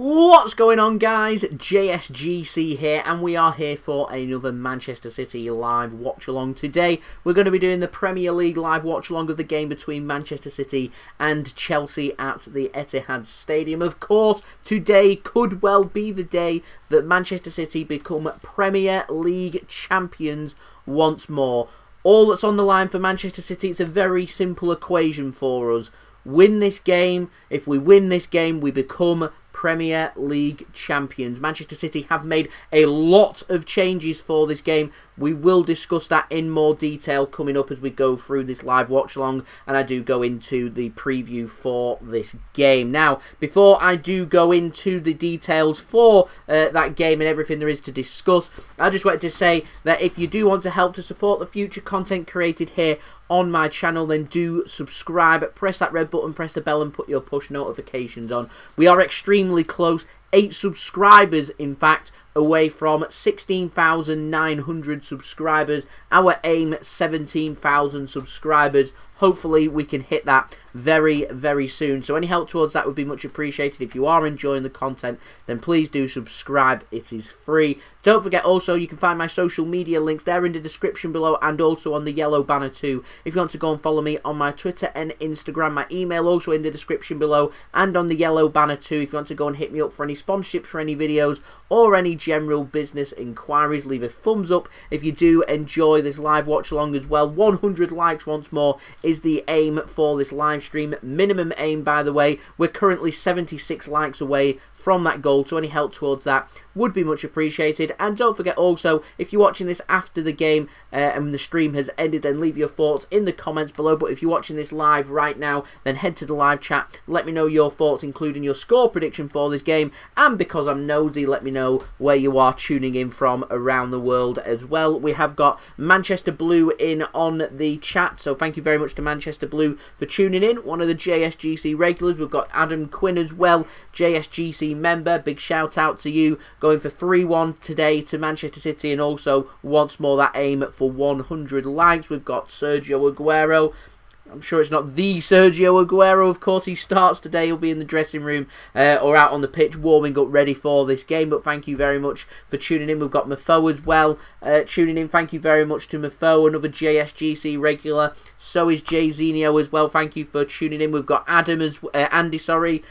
What's going on, guys? JSGC here, and we are here for another Manchester City live watch-along. Today, we're going to be doing the Premier League live watch-along of the game between Manchester City and Chelsea at the Etihad Stadium. Of course, today could well be the day that Manchester City become Premier League champions once more. All that's on the line for Manchester City, it's a very simple equation for us. Win this game. If we win this game, we become Premier League champions. Manchester City have made a lot of changes for this game. We will discuss that in more detail coming up as we go through this live watch along, and I do go into the preview for this game. Now, before I do go into the details for that game and everything there is to discuss, I just wanted to say that if you do want to help to support the future content created here on my channel, then do subscribe, press that red button, press the bell and put your push notifications on. We are extremely close, 8 subscribers in fact away from 16,900 subscribers. Our aim, 17,000 subscribers. Hopefully we can hit that very, very soon. So any help towards that would be much appreciated. If you are enjoying the content, then please do subscribe. It is free. Don't forget also, you can find my social media links there in the description below and also on the yellow banner too. If you want to go and follow me on my Twitter and Instagram, my email also in the description below and on the yellow banner too. If you want to go and hit me up for any sponsorships for any videos or any general business inquiries, leave a thumbs up if you do enjoy this live watch along as well. 100 likes once more is the aim for this live stream. Minimum aim, by the way. We're currently 76 likes away from that goal, so any help towards that would be much appreciated. And don't forget also, if you're watching this after the game and the stream has ended, then leave your thoughts in the comments below. But if you're watching this live right now, then head to the live chat, let me know your thoughts, including your score prediction for this game, and because I'm nosy, let me know where you are tuning in from around the world as well. We have got Manchester Blue in on the chat, so thank you very much to Manchester Blue for tuning in, one of the JSGC regulars. We've got Adam Quinn as well, JSGC member. Big shout out to you, going for 3-1 today to Manchester City, and also once more that aim for 100 likes. We've got Sergio Aguero. I'm sure it's not the Sergio Aguero, of course. He starts today. He'll be in the dressing room or out on the pitch warming up ready for this game. But thank you very much for tuning in. We've got Mafo as well tuning in. Thank you very much to Mafo, another JSGC regular. So is Jay Zenio as well. Thank you for tuning in. We've got Andy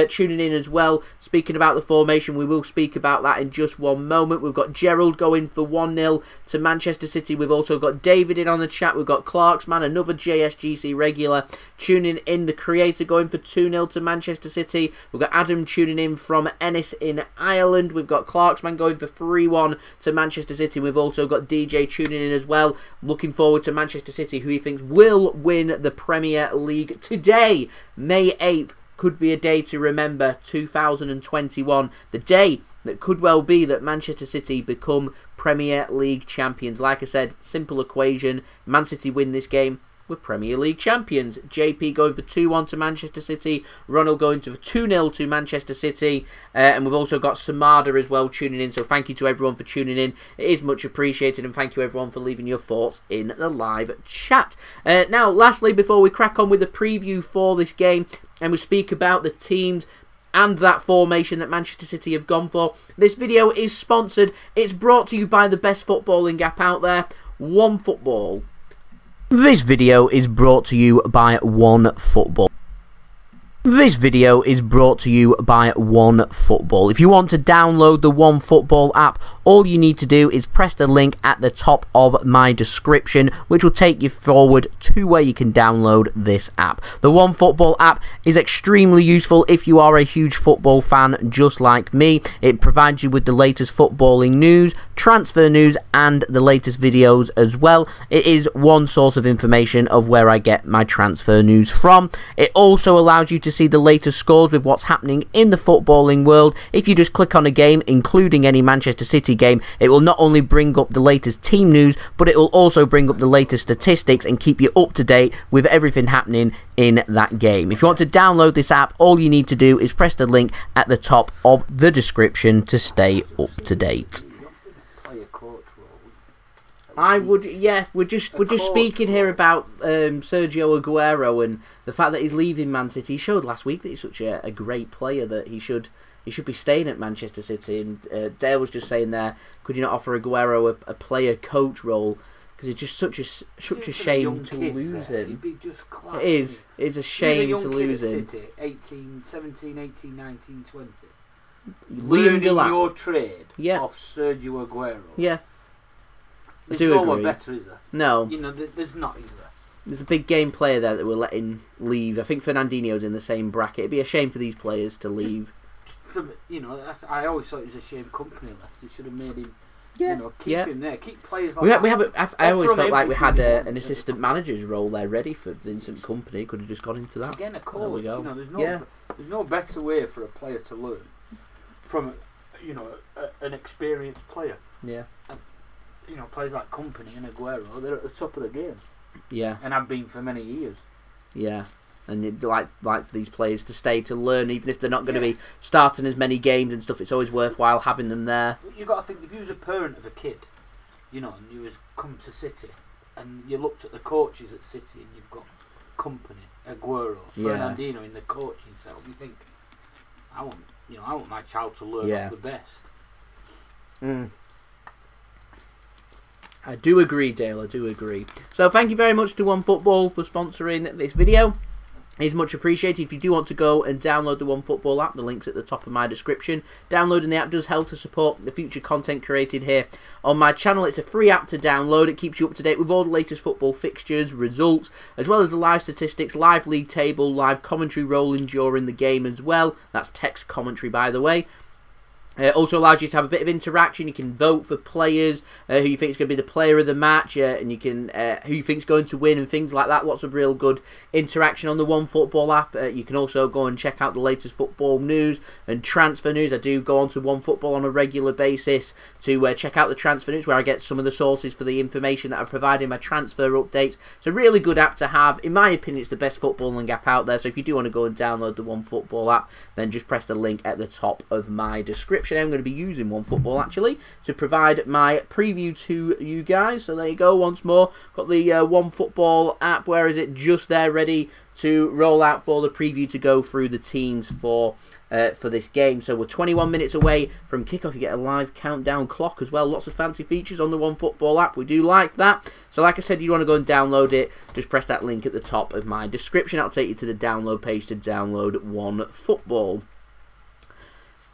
tuning in as well. Speaking about the formation, we will speak about that in just one moment. We've got Gerald going for 1-0 to Manchester City. We've also got David in on the chat. We've got Clarksman, another JSGC regular, tuning in. The creator going for 2-0 to Manchester City. We've got Adam tuning in from Ennis in Ireland. We've got Clarksman going for 3-1 to Manchester City. We've also got DJ tuning in as well, looking forward to Manchester City, who he thinks will win the Premier League today. May 8th could be a day to remember. 2021, the day that could well be that Manchester City become Premier League champions. Like I said, simple equation. Man City win this game, we're Premier League champions. JP going for 2-1 to Manchester City. Ronald going for 2-0 to Manchester City. And we've also got Samada as well tuning in. So thank you to everyone for tuning in. It is much appreciated. And thank you everyone for leaving your thoughts in the live chat. Now, lastly, before we crack on with the preview for this game, and we speak about the teams and that formation that Manchester City have gone for, this video is sponsored. It's brought to you by the best footballing app out there, OneFootball. This video is brought to you by OneFootball. This video is brought to you by OneFootball. If you want to download the OneFootball app, all you need to do is press the link at the top of my description, which will take you forward to where you can download this app. The OneFootball app is extremely useful if you are a huge football fan just like me. It provides you with the latest footballing news, transfer news, and the latest videos as well. It is one source of information of where I get my transfer news from. It also allows you to see the latest scores with what's happening in the footballing world. If you just click on a game, including any Manchester City game, it will not only bring up the latest team news, but it will also bring up the latest statistics and keep you up to date with everything happening in that game. If you want to download this app, all you need to do is press the link at the top of the description to stay up to date. I would, yeah. We're just speaking here about Sergio Aguero and the fact that he's leaving Man City. He showed last week that he's such a great player that he should be staying at Manchester City. And Dale was just saying there, could you not offer Aguero a player coach role? Because it's just such a shame to lose him. He'd be just class, it is a shame to lose him. City, 17, 18, 19, 20. Learning your trade off Sergio Aguero. Yeah. There's no one better, is there? No. You know, there's not, is there? There's a big game player there that we're letting leave. I think Fernandinho's in the same bracket. It'd be a shame for these players to leave. I always thought it was a shame company left. They should have made him, keep him there. Keep players like that. I always felt like we had an assistant manager's role there ready for Vincent Kompany. Could have just gone into that. Again, a coach. There's no better way for a player to learn from, an experienced player. Yeah. And, players like Kompany and Aguero, they're at the top of the game. Yeah. And have been for many years. Yeah. And you'd like for these players to stay to learn, even if they're not going to be starting as many games and stuff. It's always worthwhile having them there. You've got to think, if you was a parent of a kid, and you was come to City, and you looked at the coaches at City, and you've got Kompany, Aguero, Fernandinho in the coaching setup, you think, I want my child to learn off the best. I do agree, Dale. I do agree. So thank you very much to OneFootball for sponsoring this video. It's much appreciated. If you do want to go and download the OneFootball app, the link's at the top of my description. Downloading the app does help to support the future content created here on my channel. It's a free app to download. It keeps you up to date with all the latest football fixtures, results, as well as the live statistics, live league table, live commentary rolling during the game as well. That's text commentary, by the way. It also allows you to have a bit of interaction. You can vote for players, who you think is going to be the player of the match, and you can who you think is going to win and things like that. Lots of real good interaction on the OneFootball app. You can also go and check out the latest football news and transfer news. I do go on to OneFootball on a regular basis to check out the transfer news, where I get some of the sources for the information that I provide in my transfer updates. It's a really good app to have. In my opinion, it's the best footballing app out there. So if you do want to go and download the OneFootball app, then just press the link at the top of my description. I'm going to be using OneFootball actually to provide my preview to you guys. So there you go, once more. Got the OneFootball app. Where is it? Just there, ready to roll out for the preview to go through the teams for this game. So we're 21 minutes away from kickoff. You get a live countdown clock as well. Lots of fancy features on the OneFootball app. We do like that. So like I said, you want to go and download it, just press that link at the top of my description. That'll take you to the download page to download OneFootball.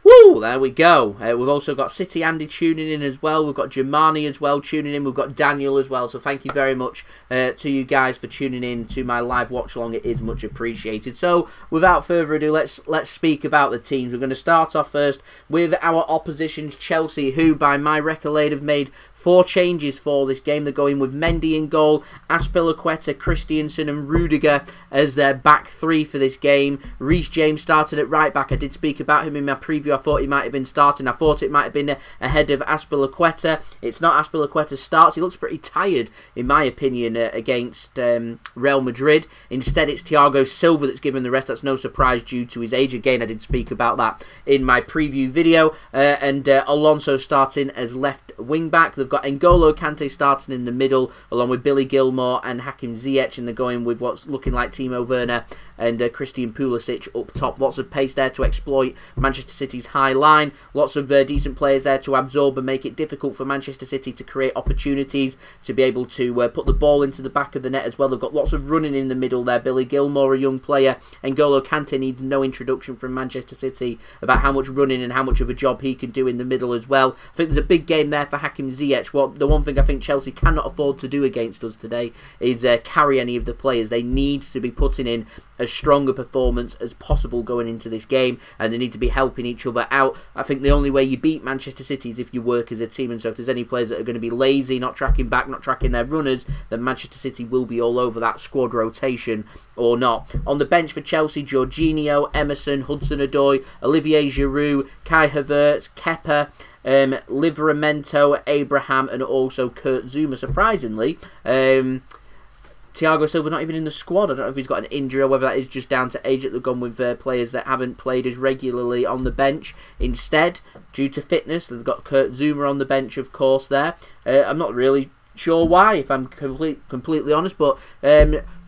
Woo! There we go. We've also got City Andy tuning in as well. We've got Jamani as well tuning in. We've got Daniel as well. So thank you very much to you guys for tuning in to my live watch along. It is much appreciated. So without further ado, let's speak about the teams. We're going to start off first with our oppositions, Chelsea, who by my recolade have made 4 changes for this game. They're going with Mendy in goal, Azpilicueta, Christensen and Rudiger as their back 3 for this game. Reece James started at right back. I did speak about him in my preview. I thought he might have been starting. I thought it might have been ahead of Azpilicueta. It's not. Azpilicueta starts. He looks pretty tired, in my opinion, against Real Madrid. Instead, it's Thiago Silva that's given the rest. That's no surprise due to his age. Again, I did speak about that in my preview video. And Alonso starting as left wing back. They've got N'Golo Kante starting in the middle, along with Billy Gilmour and Hakim Ziyech, and they're going with what's looking like Timo Werner and Christian Pulisic up top. Lots of pace there to exploit Manchester City's high line. Lots of decent players there to absorb and make it difficult for Manchester City to create opportunities, to be able to put the ball into the back of the net as well. They've got lots of running in the middle there. Billy Gilmour, a young player. N'Golo Kante needs no introduction from Manchester City about how much running and how much of a job he can do in the middle as well. I think there's a big game there for Hakim Ziyech. The one thing I think Chelsea cannot afford to do against us today is carry any of the players. They need to be putting in as strong a performance as possible going into this game, and they need to be helping each other out. I think the only way you beat Manchester City is if you work as a team, and so if there's any players that are going to be lazy, not tracking back, not tracking their runners, then Manchester City will be all over that squad rotation or not. On the bench for Chelsea, Jorginho, Emerson, Hudson-Odoi, Olivier Giroud, Kai Havertz, Kepa, Livramento, Abraham and also Kurt Zouma. Surprisingly, Thiago Silva not even in the squad. I don't know if he's got an injury or whether that is just down to age that they've gone with players that haven't played as regularly on the bench. Instead, due to fitness, they've got Kurt Zouma on the bench, of course, there. I'm not really sure why, if I'm completely honest. But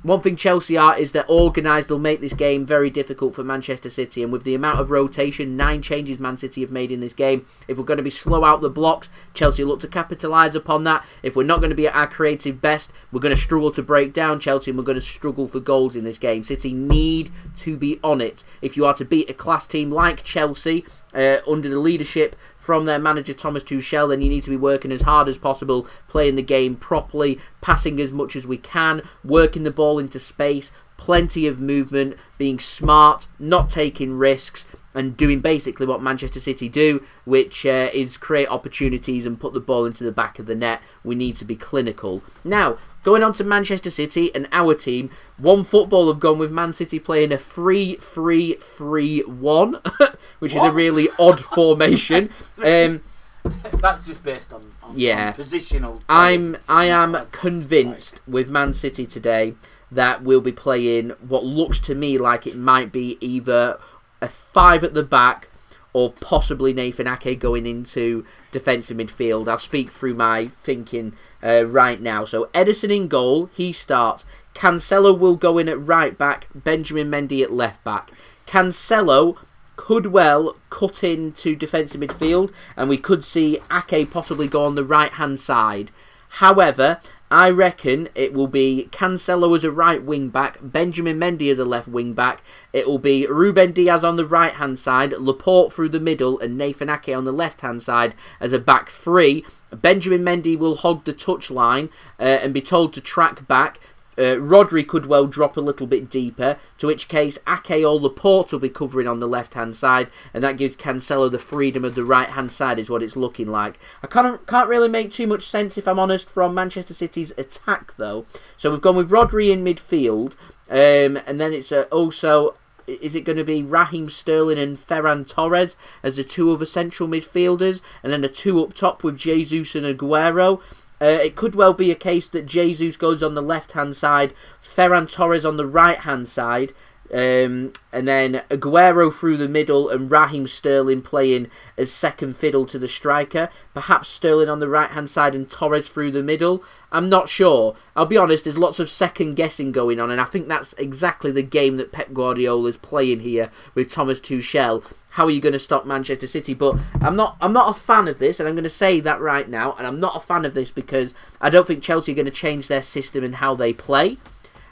one thing Chelsea are is they're organised. They'll make this game very difficult for Manchester City. And with the amount of rotation, 9 changes Man City have made in this game, if we're going to be slow out the blocks, Chelsea look to capitalise upon that. If we're not going to be at our creative best, we're going to struggle to break down Chelsea and we're going to struggle for goals in this game. City need to be on it. If you are to beat a class team like Chelsea, under the leadership from their manager Thomas Tuchel, then you need to be working as hard as possible, playing the game properly, passing as much as we can, working the ball into space, plenty of movement, being smart, not taking risks, and doing basically what Manchester City do, which is create opportunities and put the ball into the back of the net. We need to be clinical. Now, going on to Manchester City and our team, One Football have gone with Man City playing a 3-3-3-1, which is a really odd formation. That's just based on positional. I am convinced with Man City today that we'll be playing what looks to me like it might be either a 5 at the back or possibly Nathan Ake going into defensive midfield. I'll speak through my thinking right now. So Ederson in goal, he starts. Cancelo will go in at right back, Benjamin Mendy at left back. Cancelo could well cut into defensive midfield and we could see Ake possibly go on the right hand side. However, I reckon it will be Cancelo as a right wing back, Benjamin Mendy as a left wing back. It will be Ruben Diaz on the right hand side, Laporte through the middle, and Nathan Ake on the left hand side as a back 3. Benjamin Mendy will hog the touchline and be told to track back. Rodri could well drop a little bit deeper, to which case Ake or Laporte will be covering on the left hand side, and that gives Cancelo the freedom of the right hand side is what it's looking like. I can't really make too much sense, if I'm honest, from Manchester City's attack though. So we've gone with Rodri in midfield, and then it's also, is it going to be Raheem Sterling and Ferran Torres as the 2 other central midfielders, and then a 2 up top with Jesus and Aguero? It could well be a case that Jesus goes on the left-hand side, Ferran Torres on the right-hand side, and then Aguero through the middle and Raheem Sterling playing as second fiddle to the striker. Perhaps Sterling on the right-hand side and Torres through the middle. I'm not sure. I'll be honest, there's lots of second guessing going on, and I think that's exactly the game that Pep Guardiola is playing here with Thomas Tuchel. How are you going to stop Manchester City? But I'm not a fan of this, and I'm going to say that right now, and I'm not a fan of this because I don't think Chelsea are going to change their system and how they play.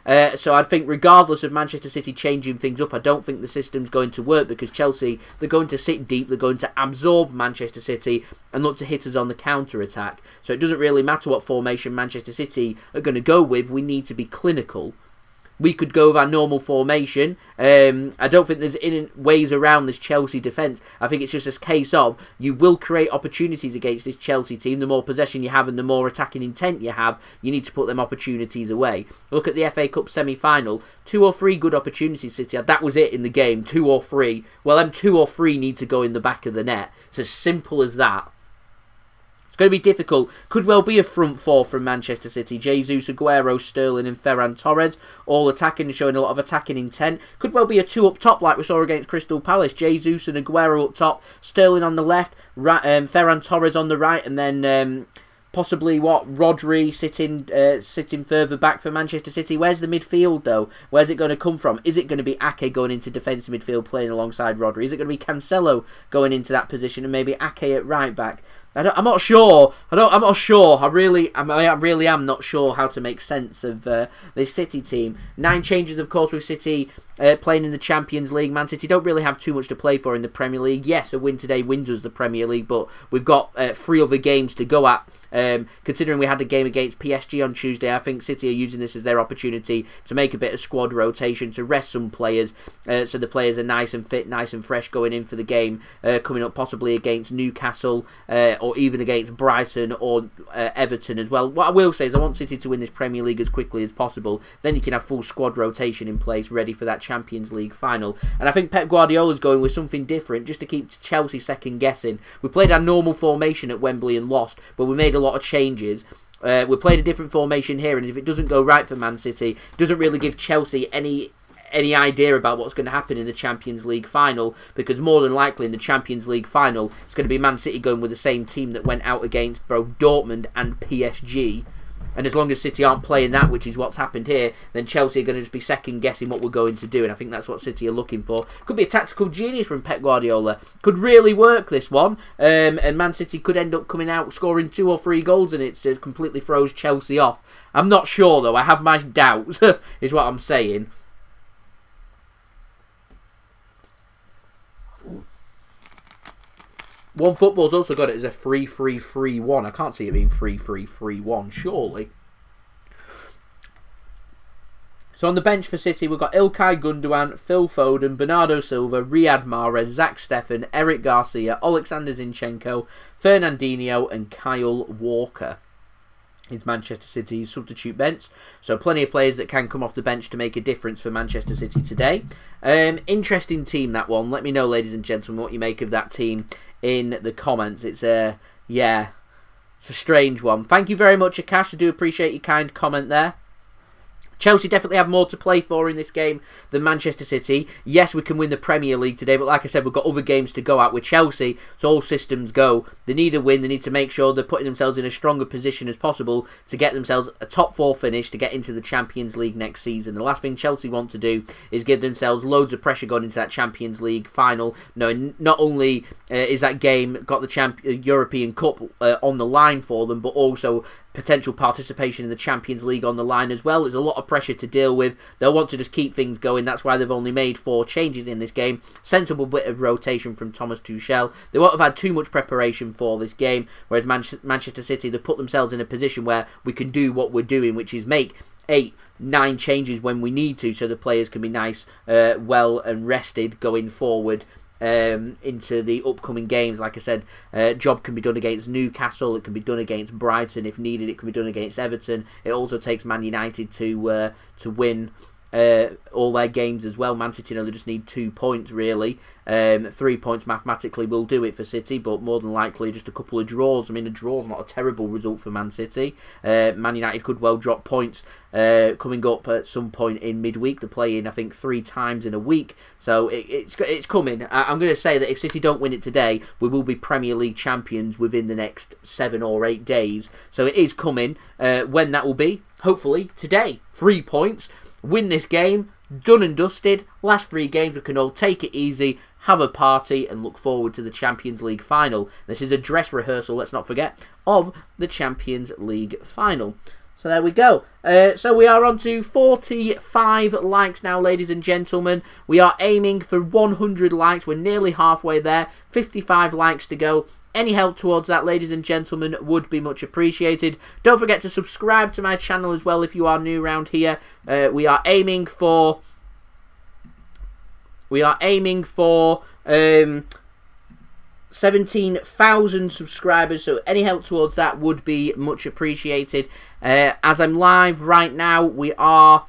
So I think regardless of Manchester City changing things up, I don't think the system's going to work because Chelsea, they're going to sit deep, they're going to absorb Manchester City and look to hit us on the counter-attack. So it doesn't really matter what formation Manchester City are going to go with, we need to be clinical. We could go with our normal formation. I don't think there's ways around this Chelsea defence. I think it's just a case of you will create opportunities against this Chelsea team. The more possession you have and the more attacking intent you have, you need to put them opportunities away. Look at the FA Cup semi-final. 2 or 3 good opportunities City had. That was it in the game, 2 or 3. Well, them 2 or 3 need to go in the back of the net. It's as simple as that. Going to be difficult. Could well be a front 4 from Manchester City. Jesus, Aguero, Sterling and Ferran Torres all attacking and showing a lot of attacking intent. Could well be a 2 up top like we saw against Crystal Palace. Jesus and Aguero up top, Sterling on the left, Ferran Torres on the right, and then possibly Rodri sitting further back for Manchester City. Where's the midfield though? Where's it going to come from? Is it going to be Ake going into defensive midfield playing alongside Rodri? Is it going to be Cancelo going into that position and maybe Ake at right back? I'm not sure. I'm not sure. I really am not sure how to make sense of this City team. 9 changes, of course, with City playing in the Champions League. Man City don't really have too much to play for in the Premier League. Yes, a win today wins us the Premier League, but we've got 3 other games to go at. Considering we had a game against PSG on Tuesday, I think City are using this as their opportunity to make a bit of squad rotation, to rest some players, so the players are nice and fit, nice and fresh going in for the game coming up possibly against Newcastle or even against Brighton or Everton as well. What I will say is I want City to win this Premier League as quickly as possible. Then you can have full squad rotation in place ready for that Champions League final. And I think Pep Guardiola's going with something different just to keep Chelsea second guessing. We played our normal formation at Wembley and lost, but we made a lot of changes. We played a different formation here, and if it doesn't go right for Man City, it doesn't really give Chelsea any idea about what's going to happen in the Champions League final, because more than likely in the Champions League final it's going to be Man City going with the same team that went out against both Dortmund and PSG. And as long as City aren't playing that, which is what's happened here, then Chelsea are going to just be second guessing what we're going to do. And I think that's what City are looking for. Could be a tactical genius from Pep Guardiola. Could really work this one. And Man City could end up coming out scoring 2 or 3 goals, and it just completely throws Chelsea off. I'm not sure though. I have my doubts, is what I'm saying. One Football's also got it as a 3-3-3-1. I can't see it being 3-3-3-1, surely. So on the bench for City, we've got Ilkay Gundogan, Phil Foden, Bernardo Silva, Riyad Mahrez, Zach Steffen, Eric Garcia, Alexander Zinchenko, Fernandinho and Kyle Walker. Is Manchester City's substitute bench. So plenty of players that can come off the bench to make a difference for Manchester City today. Interesting team, that one. Let me know, ladies and gentlemen, what you make of that team in the comments. It's a strange one. Thank you very much, Akash. I do appreciate your kind comment there. Chelsea definitely have more to play for in this game than Manchester City. Yes, we can win the Premier League today, but like I said, we've got other games to go at with Chelsea, so all systems go. They need a win. They need to make sure they're putting themselves in a stronger position as possible to get themselves a top 4 finish to get into the Champions League next season. The last thing Chelsea want to do is give themselves loads of pressure going into that Champions League final. No, not only is that game got the European Cup on the line for them, but also potential participation in the Champions League on the line as well. There's a lot of pressure to deal with. They'll want to just keep things going. That's why they've only made 4 changes in this game. Sensible bit of rotation from Thomas Tuchel. They won't have had too much preparation for this game, whereas Manchester City, they've put themselves in a position where we can do what we're doing, which is make 8, 9 changes when we need to, so the players can be nice, well and rested going forward into the upcoming games. Like I said, job can be done against Newcastle, it can be done against Brighton if needed, it can be done against Everton. It also takes Man United to win all their games as well. Man City, they just need 2 points really. 3 points mathematically will do it for City, but more than likely just a couple of draws. I mean, a draw's not a terrible result for Man City. Man United could well drop points coming up at some point in midweek. They're playing, I think, 3 times in a week, so it's coming. I'm going to say that if City don't win it today, we will be Premier League champions within the next 7 or 8 days. So it is coming. When that will be, hopefully today. 3 points. Win this game, done and dusted. Last 3 games we can all take it easy, have a party and look forward to the Champions League final. This is a dress rehearsal, let's not forget, of the Champions League final. So there we go. So we are on to 45 likes now, ladies and gentlemen. We are aiming for 100 likes. We're nearly halfway there. 55 likes to go. Any help towards that, ladies and gentlemen, would be much appreciated. Don't forget to subscribe to my channel as well if you are new around here. We are aiming for 17,000 subscribers, so any help towards that would be much appreciated. As I'm live right now, we are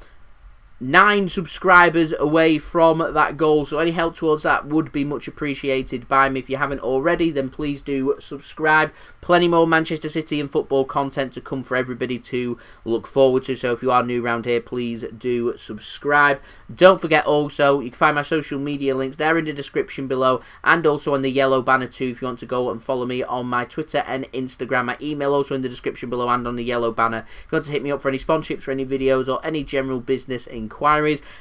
9 subscribers away from that goal, so any help towards that would be much appreciated by me. If you haven't already, then please do subscribe. Plenty more Manchester City and football content to come for everybody to look forward to, so if you are new around here, please do subscribe. Don't forget also, you can find my social media links there in the description below, and also on the yellow banner too if you want to go and follow me on my Twitter and Instagram. My email also in the description below and on the yellow banner. If you want to hit me up for any sponsorships for any videos or any general business inquiries,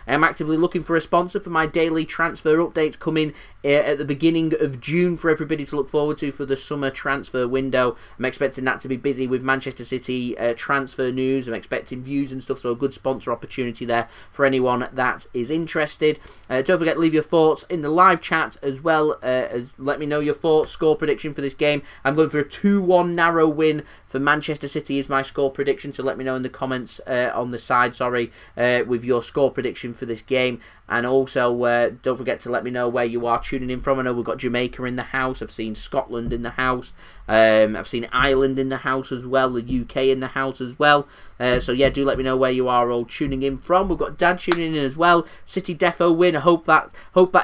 I am actively looking for a sponsor for my daily transfer updates coming at the beginning of June for everybody to look forward to for the summer transfer window. I'm expecting that to be busy with Manchester City transfer news. I'm expecting views and stuff, so a good sponsor opportunity there for anyone that is interested. Don't forget to leave your thoughts in the live chat as well as let me know your thoughts. Score prediction for this game. I'm going for a 2-1 narrow win for Manchester City is my score prediction, so let me know in the comments on the side, with your score prediction for this game. And also, don't forget to let me know where you are tuning in from. I know we've got Jamaica in the house. I've seen Scotland in the house. I've seen Ireland in the house as well. The UK in the house as well. So yeah, do let me know where you are all tuning in from. We've got Dad tuning in as well. City defo win. I hope that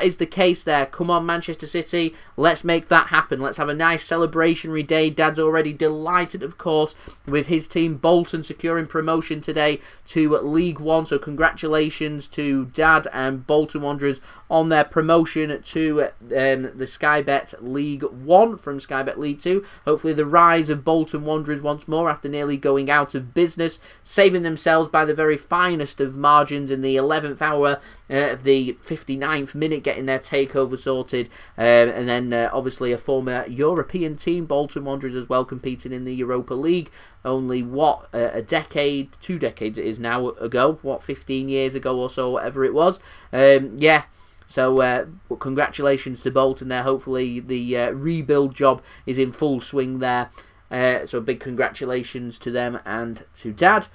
is the case there. Come on, Manchester City. Let's make that happen. Let's have a nice celebrationary day. Dad's already delighted, of course, with his team Bolton securing promotion today to League One. So congratulations to Dad and Bolton Wanderers on their promotion to to the Sky Bet League 1 from Sky Bet League 2. Hopefully the rise of Bolton Wanderers once more after nearly going out of business, saving themselves by the very finest of margins in the 11th hour of the 59th minute, getting their takeover sorted. And then obviously a former European team, Bolton Wanderers, as well, competing in the Europa League. Only, a decade, 2 decades it is now ago, 15 years ago or so, whatever it was. Yeah. So, congratulations to Bolton there. Hopefully the rebuild job is in full swing there. So, big congratulations to them and to Dad.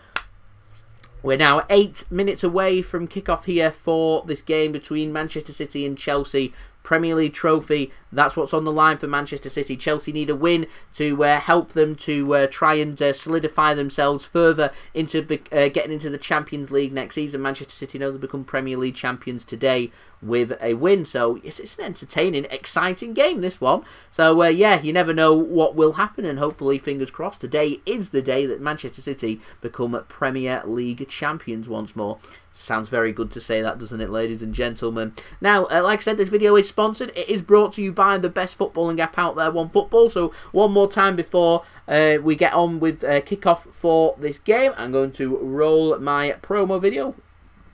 We're now 8 minutes away from kickoff here for this game between Manchester City and Chelsea. Premier League trophy, that's what's on the line for Manchester City. Chelsea need a win to help them to try and solidify themselves further into getting into the Champions League next season. Manchester City know they become Premier League champions today with a win. So it's an entertaining, exciting game, this one. So yeah, you never know what will happen, and hopefully, fingers crossed, today is the day that Manchester City become Premier League champions once more. Sounds very good to say that, doesn't it, ladies and gentlemen? Now, like I said, this video is sponsored. It is brought to you by the best footballing app out there, OneFootball. So one more time before we get on with kickoff for this game, I'm going to roll my promo video,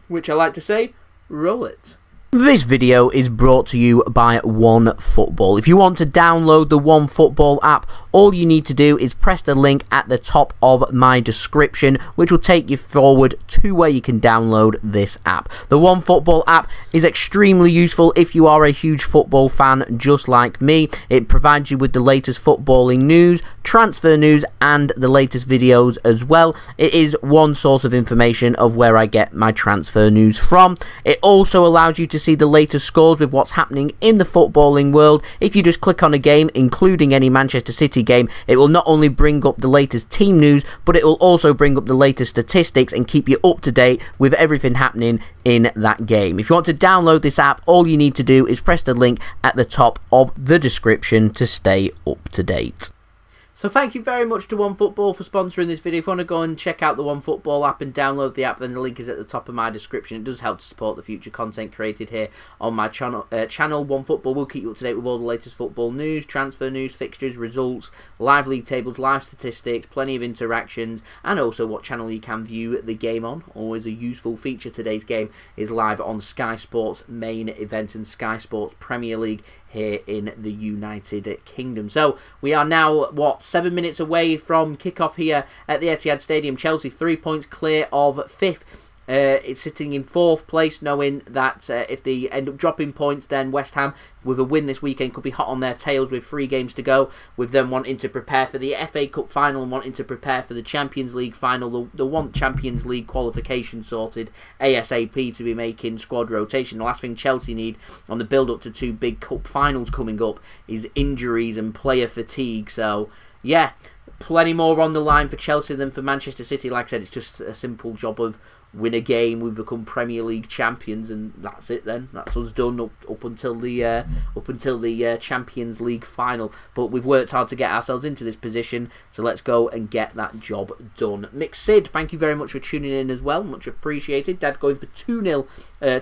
which I like to say, roll it. This video is brought to you by OneFootball. If you want to download the OneFootball app, all you need to do is press the link at the top of my description, which will take you forward to where you can download this app. The OneFootball app is extremely useful if you are a huge football fan just like me. It provides you with the latest footballing news, transfer news, and the latest videos as well. It is one source of information of where I get my transfer news from. It also allows you to see the latest scores with what's happening in the footballing world. If you just click on a game, including any Manchester City game, it will not only bring up the latest team news, but it will also bring up the latest statistics and keep you up to date with everything happening in that game. If you want to download this app, all you need to do is press the link at the top of the description to stay up to date. So thank you very much to OneFootball for sponsoring this video. If you want to go and check out the OneFootball app and download the app, then the link is at the top of my description. It does help to support the future content created here on my channel. OneFootball will keep you up to date with all the latest football news, transfer news, fixtures, results, live league tables, live statistics, plenty of interactions, and also what channel you can view the game on. Always a useful feature. Today's game is live on Sky Sports main event and Sky Sports Premier League here in the United Kingdom. So we are now 7 minutes away from kickoff here at the Etihad Stadium. Chelsea 3 points clear of 5th. It's sitting in 4th place, knowing that if they end up dropping points, then West Ham, with a win this weekend, could be hot on their tails with 3 games to go, with them wanting to prepare for the FA Cup final and wanting to prepare for the Champions League final. They want Champions League qualification sorted ASAP to be making squad rotation. The last thing Chelsea need on the build-up to 2 big cup finals coming up is injuries and player fatigue. So, yeah, plenty more on the line for Chelsea than for Manchester City. Like I said, it's just a simple job of win a game, we become Premier League champions, and that's it. Then that's us done up until the Champions League final. But we've worked hard to get ourselves into this position, so let's go and get that job done. Mick Sid, thank you very much for tuning in as well, much appreciated. Dad going for 2-0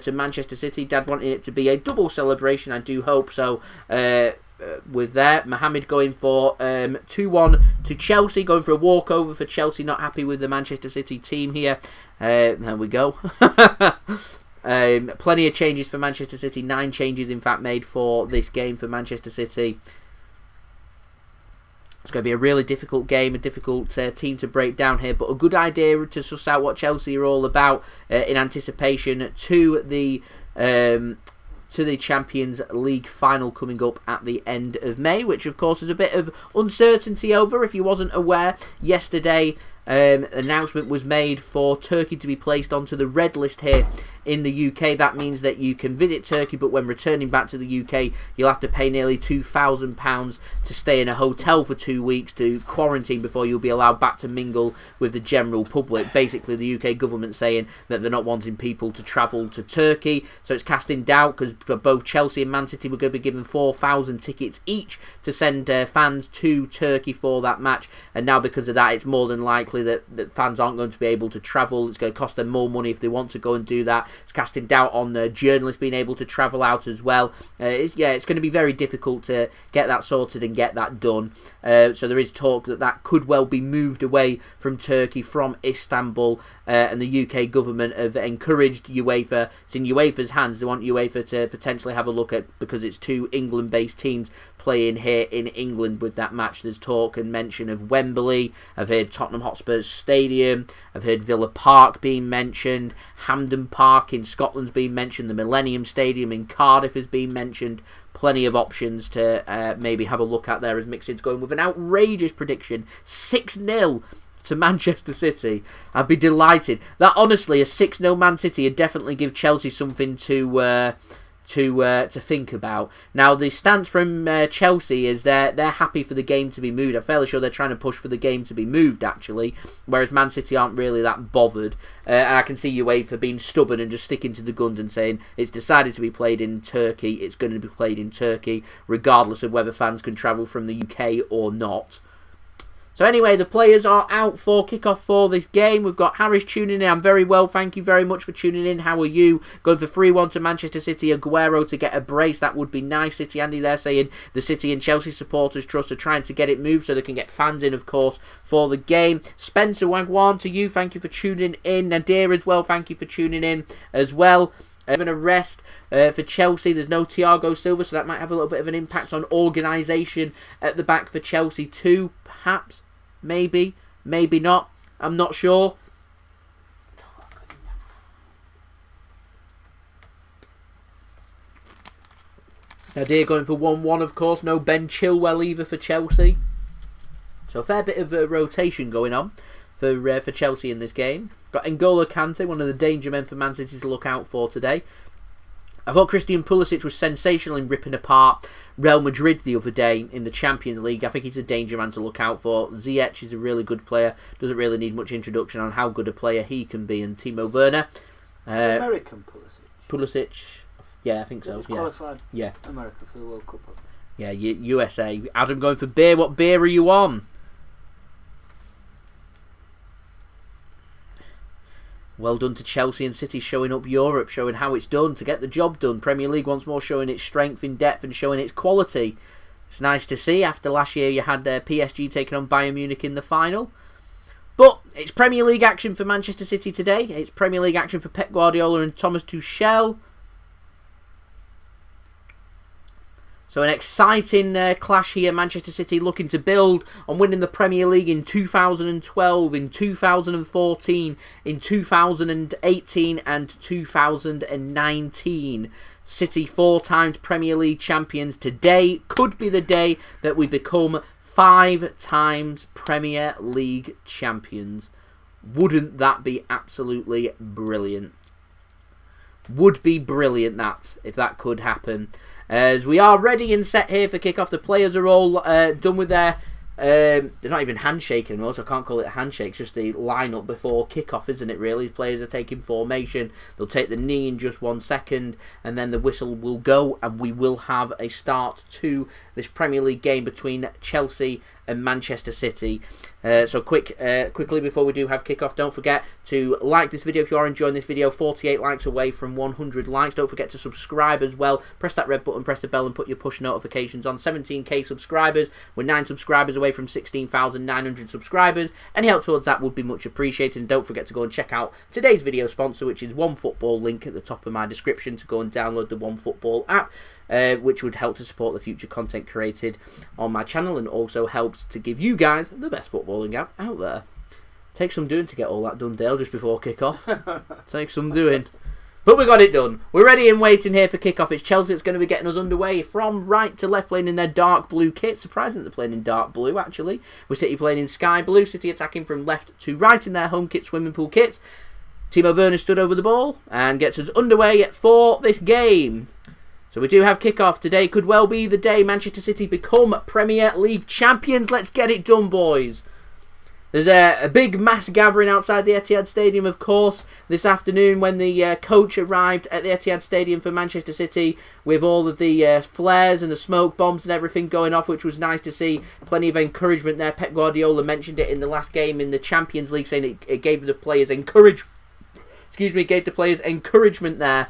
to Manchester City. Dad wanted it to be a double celebration, I do hope so. With that, Mohamed going for 2-1 to Chelsea, going for a walkover for Chelsea, not happy with the Manchester City team here. There we go. Plenty of changes for Manchester City, 9 changes in fact made for this game for Manchester City. It's going to be a really difficult game, a difficult team to break down here, but a good idea to suss out what Chelsea are all about in anticipation to the Champions League final coming up at the end of May, which of course is a bit of uncertainty over. If you wasn't aware, yesterday announcement was made for Turkey to be placed onto the red list here in the UK. That means that you can visit Turkey, but when returning back to the UK, you'll have to pay nearly £2,000 to stay in a hotel for 2 weeks to quarantine before you'll be allowed back to mingle with the general public. Basically, the UK government saying that they're not wanting people to travel to Turkey, so it's casting doubt because both Chelsea and Man City were going to be given 4,000 tickets each to send fans to Turkey for that match, and now because of that, it's more than likely likely that fans aren't going to be able to travel. It's going to cost them more money if they want to go and do that. It's casting doubt on journalists being able to travel out as well. It's going to be very difficult to get that sorted and get that done. So there is talk that could well be moved away from Turkey, from Istanbul, and the UK government have encouraged UEFA. It's in UEFA's hands. They want UEFA to potentially have a look at, because it's two England-based teams playing here in England with that match. There's talk and mention of Wembley. I've heard Tottenham Hotspur's Stadium. I've heard Villa Park being mentioned. Hampden Park in Scotland's being mentioned. The Millennium Stadium in Cardiff has been mentioned. Plenty of options to maybe have a look at there, as Mixon's going with an outrageous prediction. 6-0 to Manchester City. I'd be delighted. That, honestly, a 6-0 Man City would definitely give Chelsea something to think about. Now, the stance from Chelsea is they're happy for the game to be moved. I'm fairly sure they're trying to push for the game to be moved, actually, whereas Man City aren't really that bothered. And I can see UEFA being stubborn and just sticking to the guns and saying it's decided to be played in Turkey, it's going to be played in Turkey, regardless of whether fans can travel from the UK or not. So anyway, the players are out for kickoff for this game. We've got Harris tuning in. I'm very well, thank you very much for tuning in. How are you? Going for 3-1 to Manchester City. Aguero to get a brace. That would be nice. City Andy there saying the City and Chelsea supporters trust are trying to get it moved so they can get fans in, of course, for the game. Spencer Wagwan to you. Thank you for tuning in. Nadir as well. Thank you for tuning in as well. Even a rest for Chelsea. There's no Thiago Silva, so that might have a little bit of an impact on organisation at the back for Chelsea too, perhaps. Maybe, maybe not. I'm not sure. Nadir going for 1-1, of course. No Ben Chilwell either for Chelsea. So a fair bit of rotation going on for Chelsea in this game. Got N'Golo Kante, one of the danger men for Man City to look out for today. I thought Christian Pulisic was sensational in ripping apart Real Madrid the other day in the Champions League. I think he's a danger man to look out for. Ziyech is a really good player. Doesn't really need much introduction on how good a player he can be. And Timo Werner. American Pulisic. Yeah, I think so. He's qualified. Yeah. America for the World Cup. Yeah, USA. Adam going for beer. What beer are you on? Well done to Chelsea and City showing up Europe, showing how it's done to get the job done. Premier League once more showing its strength in depth and showing its quality. It's nice to see. After last year you had PSG taking on Bayern Munich in the final. But it's Premier League action for Manchester City today. It's Premier League action for Pep Guardiola and Thomas Tuchel. So an exciting clash here. Manchester City looking to build on winning the Premier League in 2012, in 2014, in 2018 and 2019. City 4 times Premier League champions. Today could be the day that we become 5 times Premier League champions. Wouldn't that be absolutely brilliant? Would be brilliant that, if that could happen. As we are ready and set here for kickoff, the players are all done with their... they're not even handshaking anymore, so I can't call it a handshake. It's just the line-up before kickoff, isn't it, really? Players are taking formation. They'll take the knee in just 1 second, and then the whistle will go, and we will have a start to this Premier League game between Chelsea and Manchester City. So quickly before we do have kickoff, don't forget to like this video if you are enjoying this video. 48 likes away from 100 likes. Don't forget to subscribe as well. Press that red button, press the bell and put your push notifications on. 17k subscribers. We're 9 subscribers away from 16,900 subscribers. Any help towards that would be much appreciated. And don't forget to go and check out today's video sponsor, which is OneFootball. Link at the top of my description to go and download the OneFootball app. Which would help to support the future content created on my channel and also helps to give you guys the best footballing app out there. Takes some doing to get all that done, Dale, just before kickoff. Takes some doing. But we got it done. We're ready and waiting here for kickoff. It's Chelsea that's going to be getting us underway from right to left, playing in their dark blue kit. Surprising that they're playing in dark blue, actually. With City playing in sky blue. City attacking from left to right in their home kit, swimming pool kits. Timo Werner stood over the ball and gets us underway for this game. So we do have kickoff. Today could well be the day Manchester City become Premier League champions. Let's get it done, boys. There's a big mass gathering outside the Etihad Stadium, of course, this afternoon when the coach arrived at the Etihad Stadium for Manchester City with all of the flares and the smoke bombs and everything going off, which was nice to see. Plenty of encouragement there. Pep Guardiola mentioned it in the last game in the Champions League, saying it gave the players gave the players encouragement there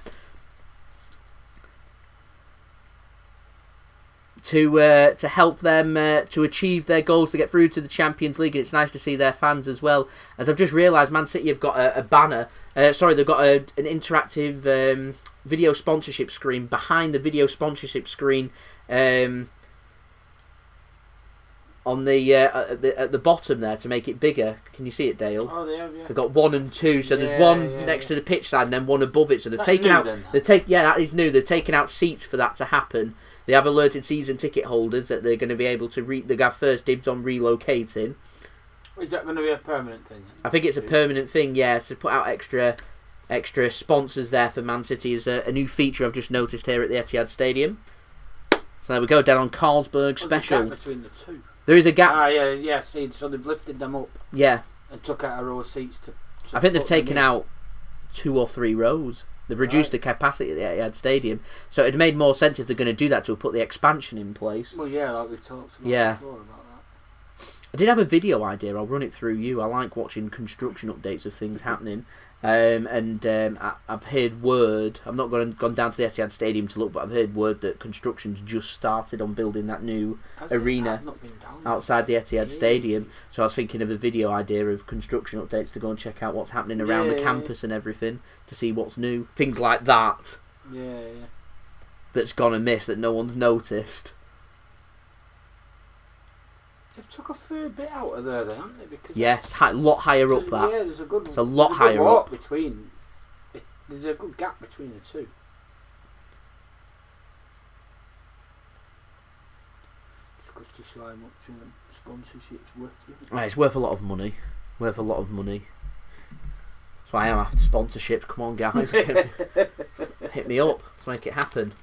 to help them to achieve their goals to get through to the Champions League. And it's nice to see their fans as well. As I've just realised, Man City have got a banner. They've got an interactive video sponsorship screen behind the video sponsorship screen on at the bottom there to make it bigger. Can you see it, Dale? Oh, they have, yeah. They've got 1 and 2, so there's one next to the pitch side and then one above it. So they've taken out. That is new. They're taking out seats for that to happen. They have alerted season ticket holders that they're going to be able to they have first dibs on relocating. Is that going to be a permanent thing? I think it's a permanent thing, yeah, to put out extra sponsors there for Man City is a new feature I've just noticed here at the Etihad Stadium. So there we go, down on Carlsberg Special. There's a gap between the two. There is a gap. Ah, yeah, see, so they've lifted them up. Yeah. And took out a row of seats to I think they've taken out 2 or 3 rows. They've reduced the capacity at the Etihad Stadium, so it'd made more sense if they're going to do that to put the expansion in place. Well, yeah, like we talked about before about that. I did have a video idea. I'll run it through you. I like watching construction updates of things happening. I've heard word. I've not gone down to the Etihad Stadium to look, but I've heard word that construction's just started on building that new arena outside the Etihad Stadium. So I was thinking of a video idea of construction updates to go and check out what's happening around the campus and everything to see what's new. Things like that. Yeah. That's gone amiss that no one's noticed. They've took a fair bit out of there, then, haven't they? Because yes, a lot higher up that. Yeah, there's a good. It's a lot higher walk up. Between. There's a good gap between the two. Just goes to show how much sponsorship's worth. It's worth a lot of money. Worth a lot of money. That's why I am after sponsorship. Come on, guys, hit me up. Let's make it happen.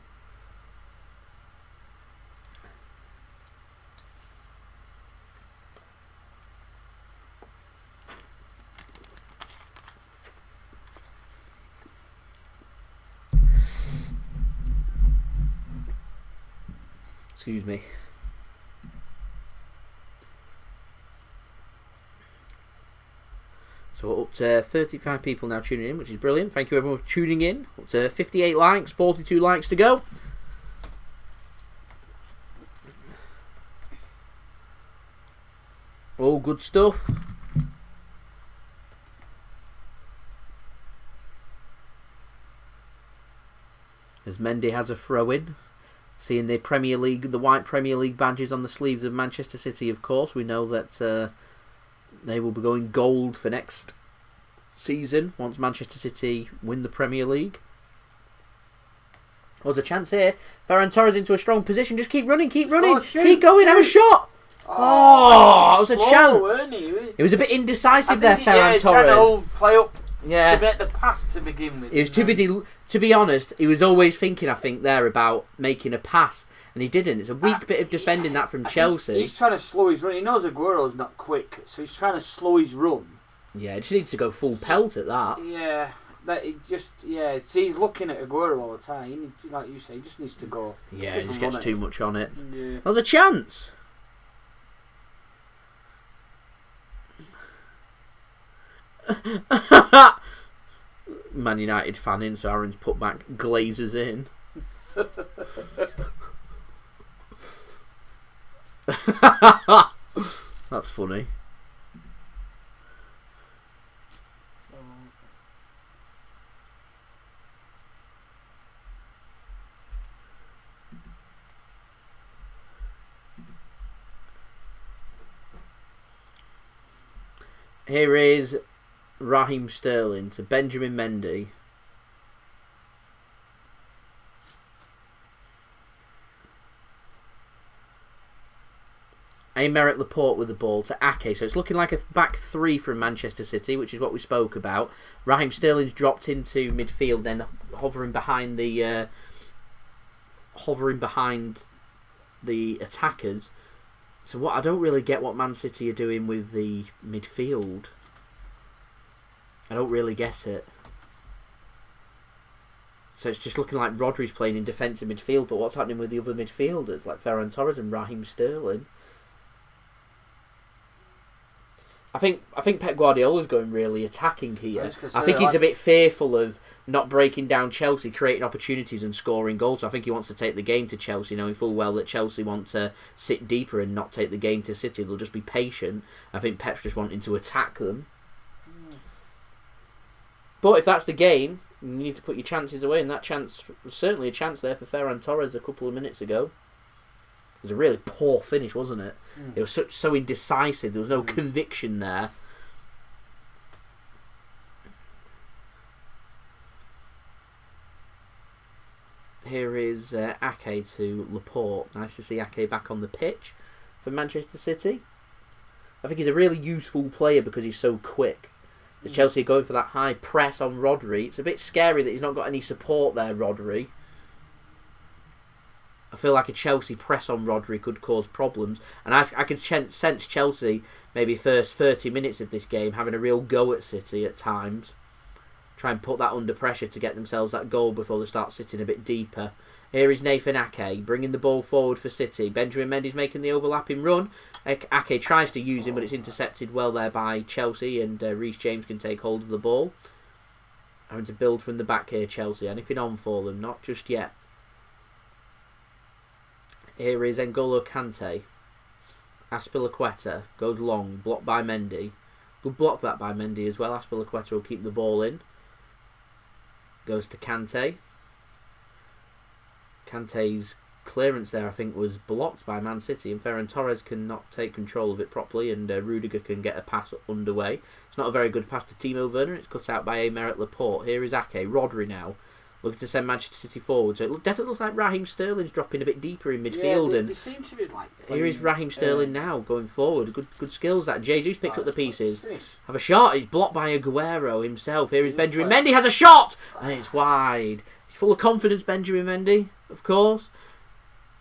Excuse me. So we're up to 35 people now tuning in, which is brilliant. Thank you everyone for tuning in. Up to 58 likes, 42 likes to go. All good stuff. As Mendy has a throw-in. Seeing the Premier League, the white Premier League badges on the sleeves of Manchester City, of course. We know that they will be going gold for next season once Manchester City win the Premier League. There's a chance here. Ferran Torres into a strong position. Just keep running, keep running. Keep going, have a shot. Oh, it was a chance. It was a bit indecisive there, Ferran Torres. Trying to play up to make the pass to begin with. He was too busy. To be honest, he was always thinking, I think, there about making a pass, and he didn't. It's a weak bit of defending that from Chelsea. He's trying to slow his run. He knows Aguero's not quick, so he's trying to slow his run. Yeah, he just needs to go full pelt at that. Yeah, See, he's looking at Aguero all the time. Like you say, he just needs to go. Yeah, he just gets too much on it. Yeah. There's a chance. Man United fan in, so Aaron's put back Glazers in. That's funny. Here is Raheem Sterling to Benjamin Mendy. Aymeric Laporte with the ball to Ake. So it's looking like a back three from Manchester City, which is what we spoke about. Raheem Sterling's dropped into midfield, then hovering behind the attackers. So what I don't really get what Man City are doing with the midfield. I don't really get it. So it's just looking like Rodri's playing in defensive midfield, but what's happening with the other midfielders like Ferran Torres and Raheem Sterling? I think Pep Guardiola's going really attacking here. I think he's a bit fearful of not breaking down Chelsea, creating opportunities and scoring goals. So I think he wants to take the game to Chelsea, knowing full well that Chelsea want to sit deeper and not take the game to City. They'll just be patient. I think Pep's just wanting to attack them. But if that's the game, you need to put your chances away, and that chance was certainly a chance there for Ferran Torres a couple of minutes ago. It was a really poor finish, wasn't it? It was so indecisive. There was no conviction there. Here is Ake to Laporte. Nice to see Ake back on the pitch for Manchester City. I think he's a really useful player because he's so quick. As Chelsea are going for that high press on Rodri, it's a bit scary that he's not got any support there, Rodri. I feel like a Chelsea press on Rodri could cause problems. And I can sense Chelsea, maybe first 30 minutes of this game, having a real go at City at times. Try and put that under pressure to get themselves that goal before they start sitting a bit deeper. Here is Nathan Ake, bringing the ball forward for City. Benjamin Mendy's making the overlapping run. Ake tries to use him, but it's intercepted well there by Chelsea, and Reece James can take hold of the ball. Having to build from the back here, Chelsea. Anything on for them? Not just yet. Here is N'Golo Kante. Azpilicueta goes long, blocked by Mendy. Good block that by Mendy as well. Azpilicueta will keep the ball in. Goes to Kante. Kante's clearance there, I think, was blocked by Man City, and Ferran Torres cannot take control of it properly, and Rudiger can get a pass underway. It's not a very good pass to Timo Werner. It's cut out by Aymeric Laporte. Here is Ake. Rodri now, looking to send Manchester City forward. So it definitely looks like Raheem Sterling's dropping a bit deeper in midfield. They seem to be like here is Raheem Sterling now going forward. Good skills that. Jesus picks up the pieces. Have a shot. He's blocked by Aguero himself. Here is Benjamin Mendy. Has a shot, and it's wide. He's full of confidence, Benjamin Mendy, of course.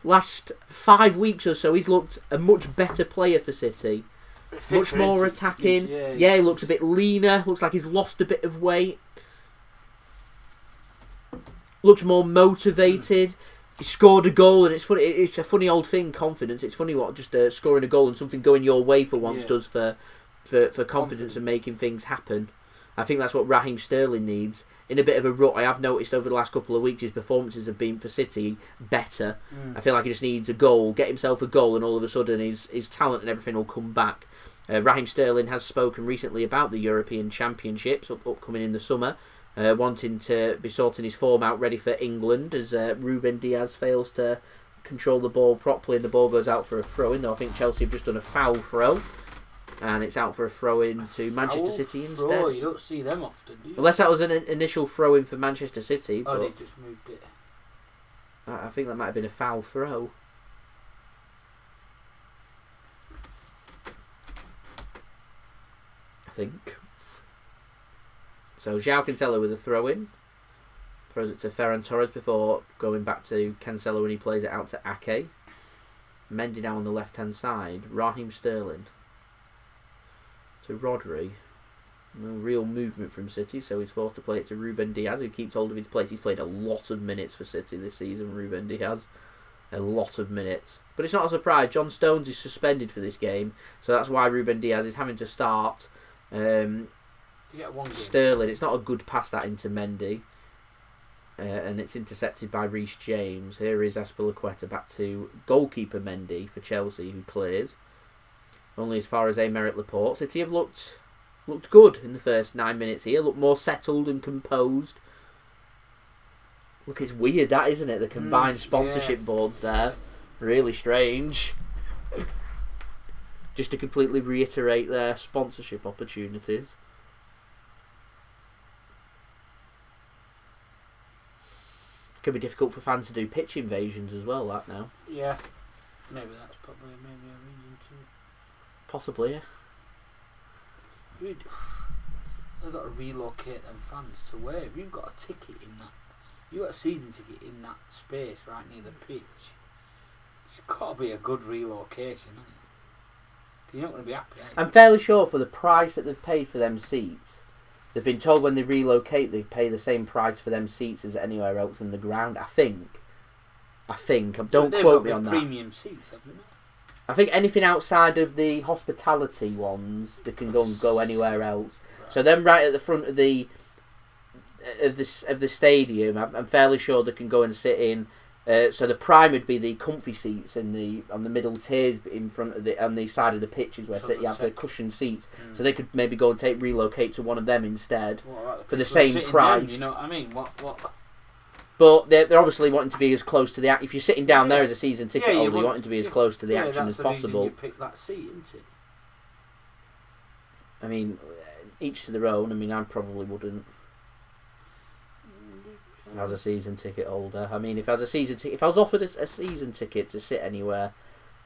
Last 5 weeks or so, he's looked a much better player for City. Much more attacking. Yeah, he looks a bit leaner. Looks like he's lost a bit of weight. Looks more motivated. He scored a goal, and it's funny. It's a funny old thing, confidence. It's funny what just scoring a goal and something going your way for once does for confidence and making things happen. I think that's what Raheem Sterling needs. In a bit of a rut, I have noticed over the last couple of weeks his performances have been for City better. I feel like he just needs a goal, get himself a goal, and all of a sudden his talent and everything will come back. Raheem Sterling has spoken recently about the European Championships upcoming in the summer, wanting to be sorting his form out ready for England as Ruben Diaz fails to control the ball properly and the ball goes out for a throw-in, though I think Chelsea have just done a foul throw. And it's out for a throw-in to Manchester City instead. You don't see them often, do you? Unless that was an initial throw-in for Manchester City. Oh, they just moved it. I think that might have been a foul throw. I think. So João Cancelo with a throw-in. Throws it to Ferran Torres before going back to Cancelo when he plays it out to Ake. Mendy now on the left-hand side. Raheem Sterling. To Rodri. No real movement from City, so he's forced to play it to Ruben Diaz, who keeps hold of his place. He's played a lot of minutes for City this season, Ruben Diaz. A lot of minutes. But it's not a surprise. John Stones is suspended for this game, so that's why Ruben Diaz is having to start Sterling. It's not a good pass that into Mendy. And it's intercepted by Reece James. Here is Azpilicueta back to goalkeeper Mendy for Chelsea, who clears. Only as far as Aymeric Laporte. City have looked good in the first 9 minutes here. Looked more settled and composed. Look, it's weird that, isn't it? The combined sponsorship boards there. Really strange. Just to completely reiterate their sponsorship opportunities. It could be difficult for fans to do pitch invasions as well, that now. Yeah. Maybe that's probably a reason too. Possibly, yeah. They've got to relocate them fans to where? If you've got a ticket in that, you've got a season ticket in that space right near the pitch, it's got to be a good relocation, hasn't it? You're not going to be happy. I'm fairly sure for the price that they've paid for them seats, they've been told when they relocate they pay the same price for them seats as anywhere else in the ground. I think. Don't quote me on that. Premium seats, haven't they? I think anything outside of the hospitality ones, they can go anywhere else. Right. So then, right at the front of the stadium, I'm fairly sure they can go and sit in. So the prime would be the comfy seats on the middle tiers in front of on the side of the pitches where you have the cushioned seats. So they could maybe go and relocate to one of them instead for the same price. You know what I mean? What? But they're obviously wanting to be as close to the. If you're sitting down there as a season ticket holder, you're wanting to be as close to the action as possible. You pick that seat, isn't it? I mean, each to their own. I mean, I probably wouldn't. As a season ticket holder, I mean, if I was offered a season ticket to sit anywhere,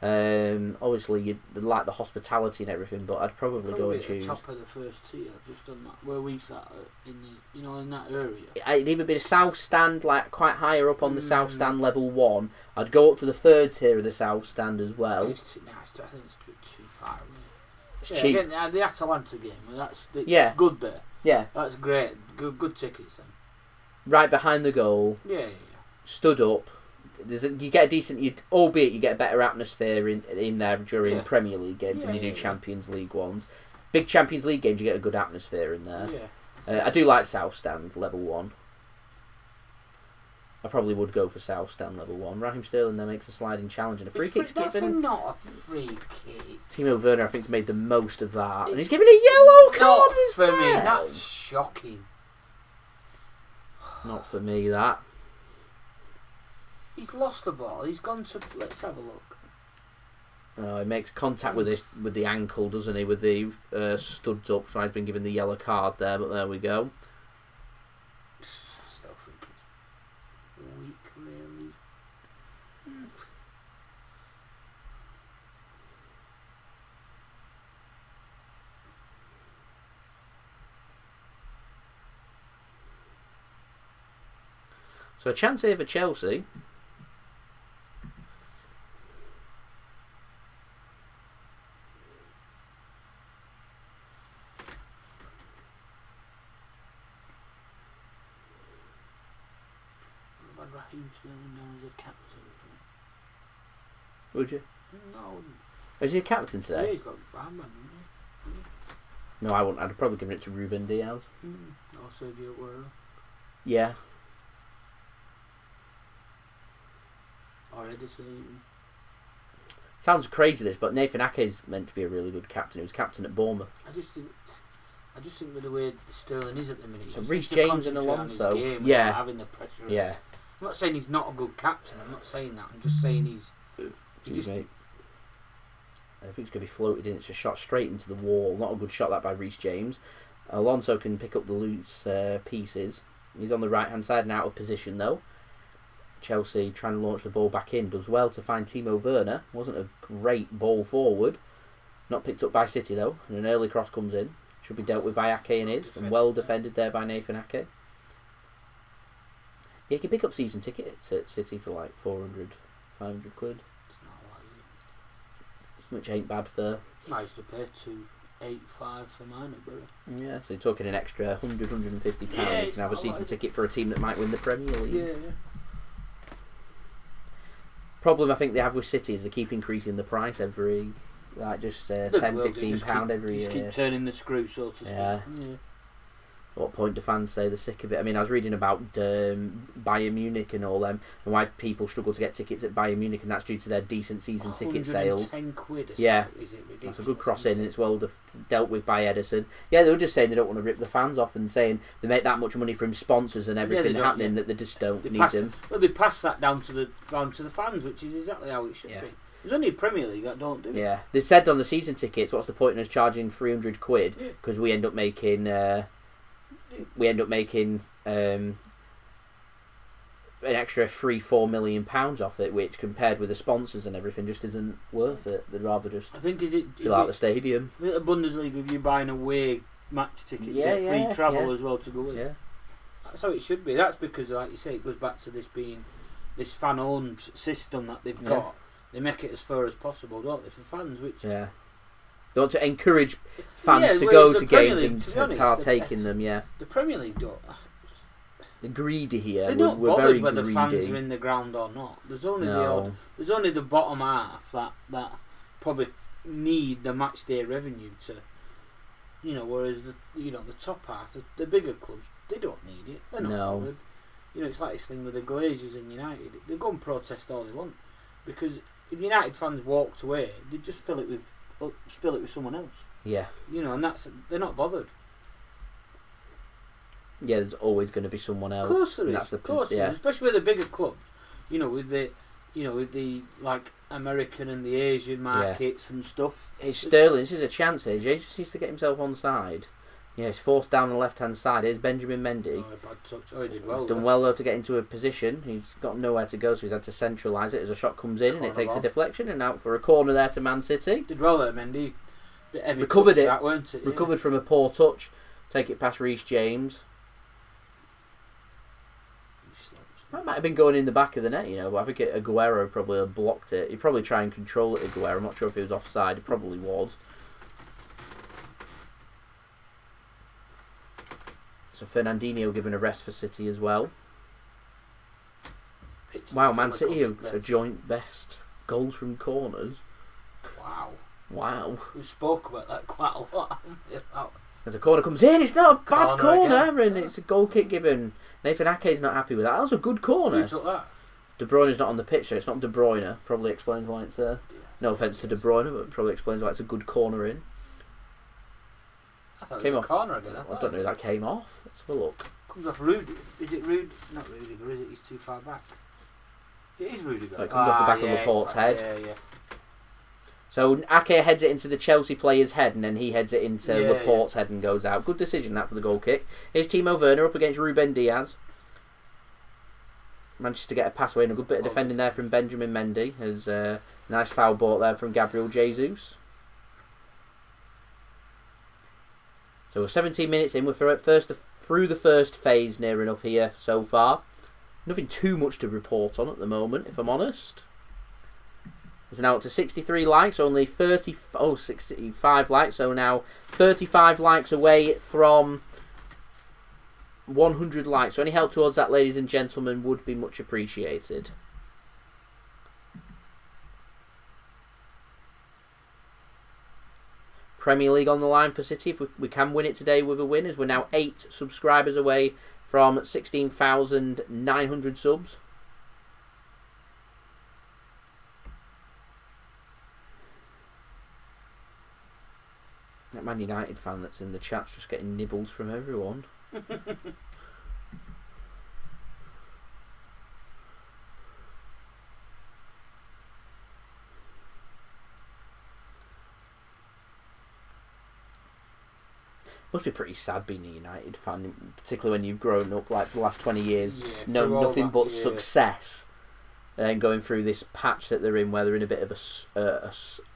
obviously you'd like the hospitality and everything, but I'd probably go and choose. Top of the first tier, I've just done that where we sat in that area. It'd either be the south stand, like quite higher up on the south stand, level 1. I'd go up to the third tier of the south stand as well. I think it's a bit too far. It's cheap. Again, the Atalanta game, it's good there. Yeah, that's great. Good tickets then. Right behind the goal. Yeah. Stood up. You get a decent, albeit you get a better atmosphere in there during Premier League games than you do Champions League ones. Big Champions League games, you get a good atmosphere in there. Yeah. I do like South Stand level 1. I probably would go for South Stand level 1. Raheem Sterling there makes a sliding challenge and a free kick. That's not a free kick. Timo Werner, I think, has made the most of that, and he's given a yellow card for me. That's shocking. Not for me, that. He's lost the ball. He's gone to. Let's have a look. He makes contact with the ankle, doesn't he? With the studs up, so he's been given the yellow card there. But there we go. I still think it's weak, really. So a chance here for Chelsea. I'd Raheem Sterling now as a captain for me. Would you? No. Is he a captain today? Yeah, he's got a band, hasn't he? No, I wouldn't. I'd probably give it to Ruben Diaz. Or Sergio Aguero. Yeah. Or Edison. Sounds crazy this, but Nathan Ake is meant to be a really good captain. He was captain at Bournemouth. I just think with the way Sterling is at the minute, so Reece James and Alonso, having the pressure. Yeah. I'm not saying he's not a good captain. I'm not saying that. I'm just saying he's. Mate. I think it's going to be floated in. It's a shot straight into the wall. Not a good shot that by Reece James. Alonso can pick up the loose pieces. He's on the right hand side and out of position though. Chelsea trying to launch the ball back in. Does well to find Timo Werner. Wasn't a great ball forward. Not picked up by City though. And an early cross comes in. Should be dealt with by Ake and is. And well defended there by Nathan Ake. Yeah, you can pick up season tickets at City for like 400, 500 quid. Which ain't bad for... I used to pay £285 for mine at Bury. Yeah, so you're talking an extra £100, £150. You can have a season ticket for a team that might win the Premier League. Yeah. Problem I think they have with City is they keep increasing the price every... Like just £10, £15 every year. Just keep turning the screw, so to speak. Yeah. At what point do fans say they're sick of it? I mean, I was reading about Bayern Munich and all them, and why people struggle to get tickets at Bayern Munich, and that's due to their decent season ticket sales. £110 yeah, is it ridiculous? That's a good cross in, and it's well dealt with by Edison. Yeah, they were just saying they don't want to rip the fans off, and saying they make that much money from sponsors and everything happening that they just don't need them. Well, they pass that down to the fans, which is exactly how it should be. There's only a Premier League that don't do it. Yeah, they said on the season tickets, what's the point in us charging £300 because we end up making an extra £3-4 million off it, which compared with the sponsors and everything just isn't worth it. They'd rather just fill out the stadium. The Bundesliga, if you're buying a away match ticket, you get free travel as well to go with it. That's how it should be. That's because, like you say, it goes back to this being this fan-owned system that they've got. They make it as fair as possible, don't they, for fans? Which They want to encourage fans Yeah, to whereas go the to Premier games League, and to be to honest, partake in them. Yeah, The Premier League don't. they're greedy here. They're not we're bothered very whether greedy. fans are in the ground or not. There's only No. There's only the bottom half that probably need the match day revenue to. Whereas the top half, the bigger clubs, they don't need it. They're not bothered. It's like this thing with the Glazers and United. They go and protest all they want, because if United fans walked away, they'd just fill it with someone else. Yeah. And they're not bothered. Yeah, there's always going to be someone else. Of course there is. Yeah. Especially with the bigger clubs. With the like American and the Asian markets and stuff. It's Sterling. This is a chance here. Jesus needs to get himself on side. Yeah, he's forced down the left-hand side. Here's Benjamin Mendy. Bad touch. He did well. He's done well, though, to get into a position. He's got nowhere to go, so he's had to centralise it as a shot comes in, and it takes a deflection, and out for a corner there to Man City. Did well there, Mendy. Recovered it. That, weren't it? Recovered from a poor touch. Take it past Reece James. That might have been going in the back of the net, but I think Aguero probably blocked it. He'd probably try and control it, Aguero. I'm not sure if he was offside. He probably was. So Fernandinho given a rest for City as well. Wow, Man City a joint best. Goals from corners. Wow. We spoke about that quite a lot. As the corner comes in, it's not a bad corner, again. And it's a goal kick given. Nathan Ake's not happy with that. That was a good corner. Who took that? De Bruyne's not on the pitch, so it's not De Bruyne. Probably explains why it's there. No offence to De Bruyne, but probably explains why it's a good corner in. I thought Came it was off. a corner again. I don't know who that came off. Let's have a look. Comes off Rudy. Is it Rudy? Not Rudiger, is it? He's too far back. It is Rudiger. It comes off the back of Laporte's head. Yeah. So Ake heads it into the Chelsea player's head, and then he heads it into Laporte's head and goes out. Good decision that for the goal kick. Here's Timo Werner up against Ruben Diaz. Managed to get a pass away and a good bit of defending there from Benjamin Mendy. There's a nice foul ball there from Gabriel Jesus. So we're 17 minutes in. We're through the first phase near enough here so far. Nothing too much to report on at the moment, if I'm honest. We're now up to 63 likes, only 65 likes, so now 35 likes away from 100 likes. So any help towards that, ladies and gentlemen, would be much appreciated. Premier League on the line for City. If we can win it today with a win, as we're now 8 subscribers away from 16,900 subs. That Man United fan that's in the chat's just getting nibbles from everyone. Must be pretty sad being a United fan, particularly when you've grown up like the last 20 years, nothing but success, and then going through this patch that they're in, where they're in a bit of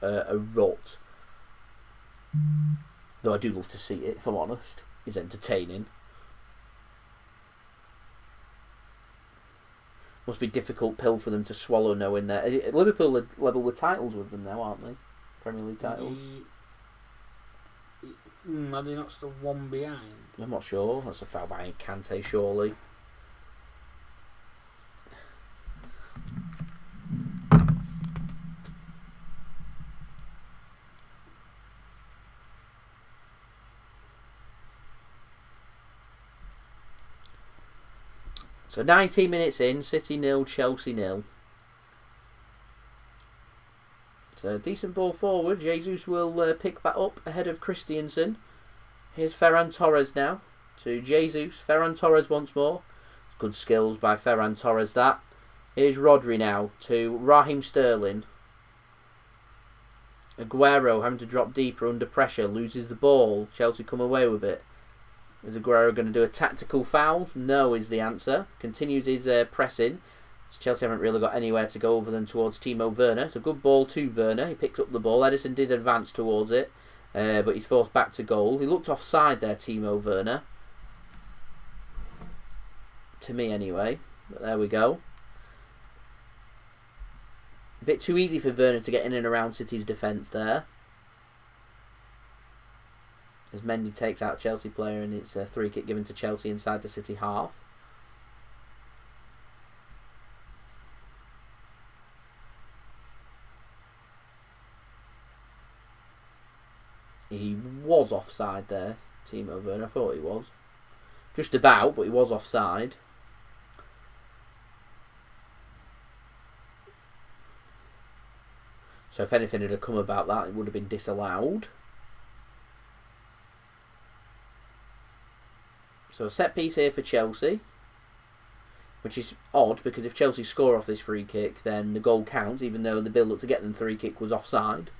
a rut. Though I do love to see it, if I'm honest. It's entertaining. Must be a difficult pill for them to swallow, knowing that Liverpool are level with titles with them now, aren't they? Premier League titles. Are they not still one behind? I'm not sure. That's a foul by Kante, surely. So 19 minutes in, City 0, Chelsea 0. So decent ball forward. Jesus will pick that up ahead of Christiansen. Here's Ferran Torres now to Jesus. Ferran Torres once more. Good skills by Ferran Torres that. Here's Rodri now to Raheem Sterling. Aguero having to drop deeper under pressure. Loses the ball. Chelsea come away with it. Is Aguero going to do a tactical foul? No is the answer. Continues his pressing. Chelsea haven't really got anywhere to go other than towards Timo Werner. It's a good ball to Werner. He picked up the ball. Edison did advance towards it, but he's forced back to goal. He looked offside there, Timo Werner. To me anyway. But there we go. A bit too easy for Werner to get in and around City's defence there. As Mendy takes out a Chelsea player, and it's a free kick given to Chelsea inside the City half. He was offside there, Timo Werner. I thought he was. Just about, but he was offside. So if anything had come about that, it would have been disallowed. So a set piece here for Chelsea, which is odd because if Chelsea score off this free kick, then the goal counts, even though the build-up to get them free kick was offside.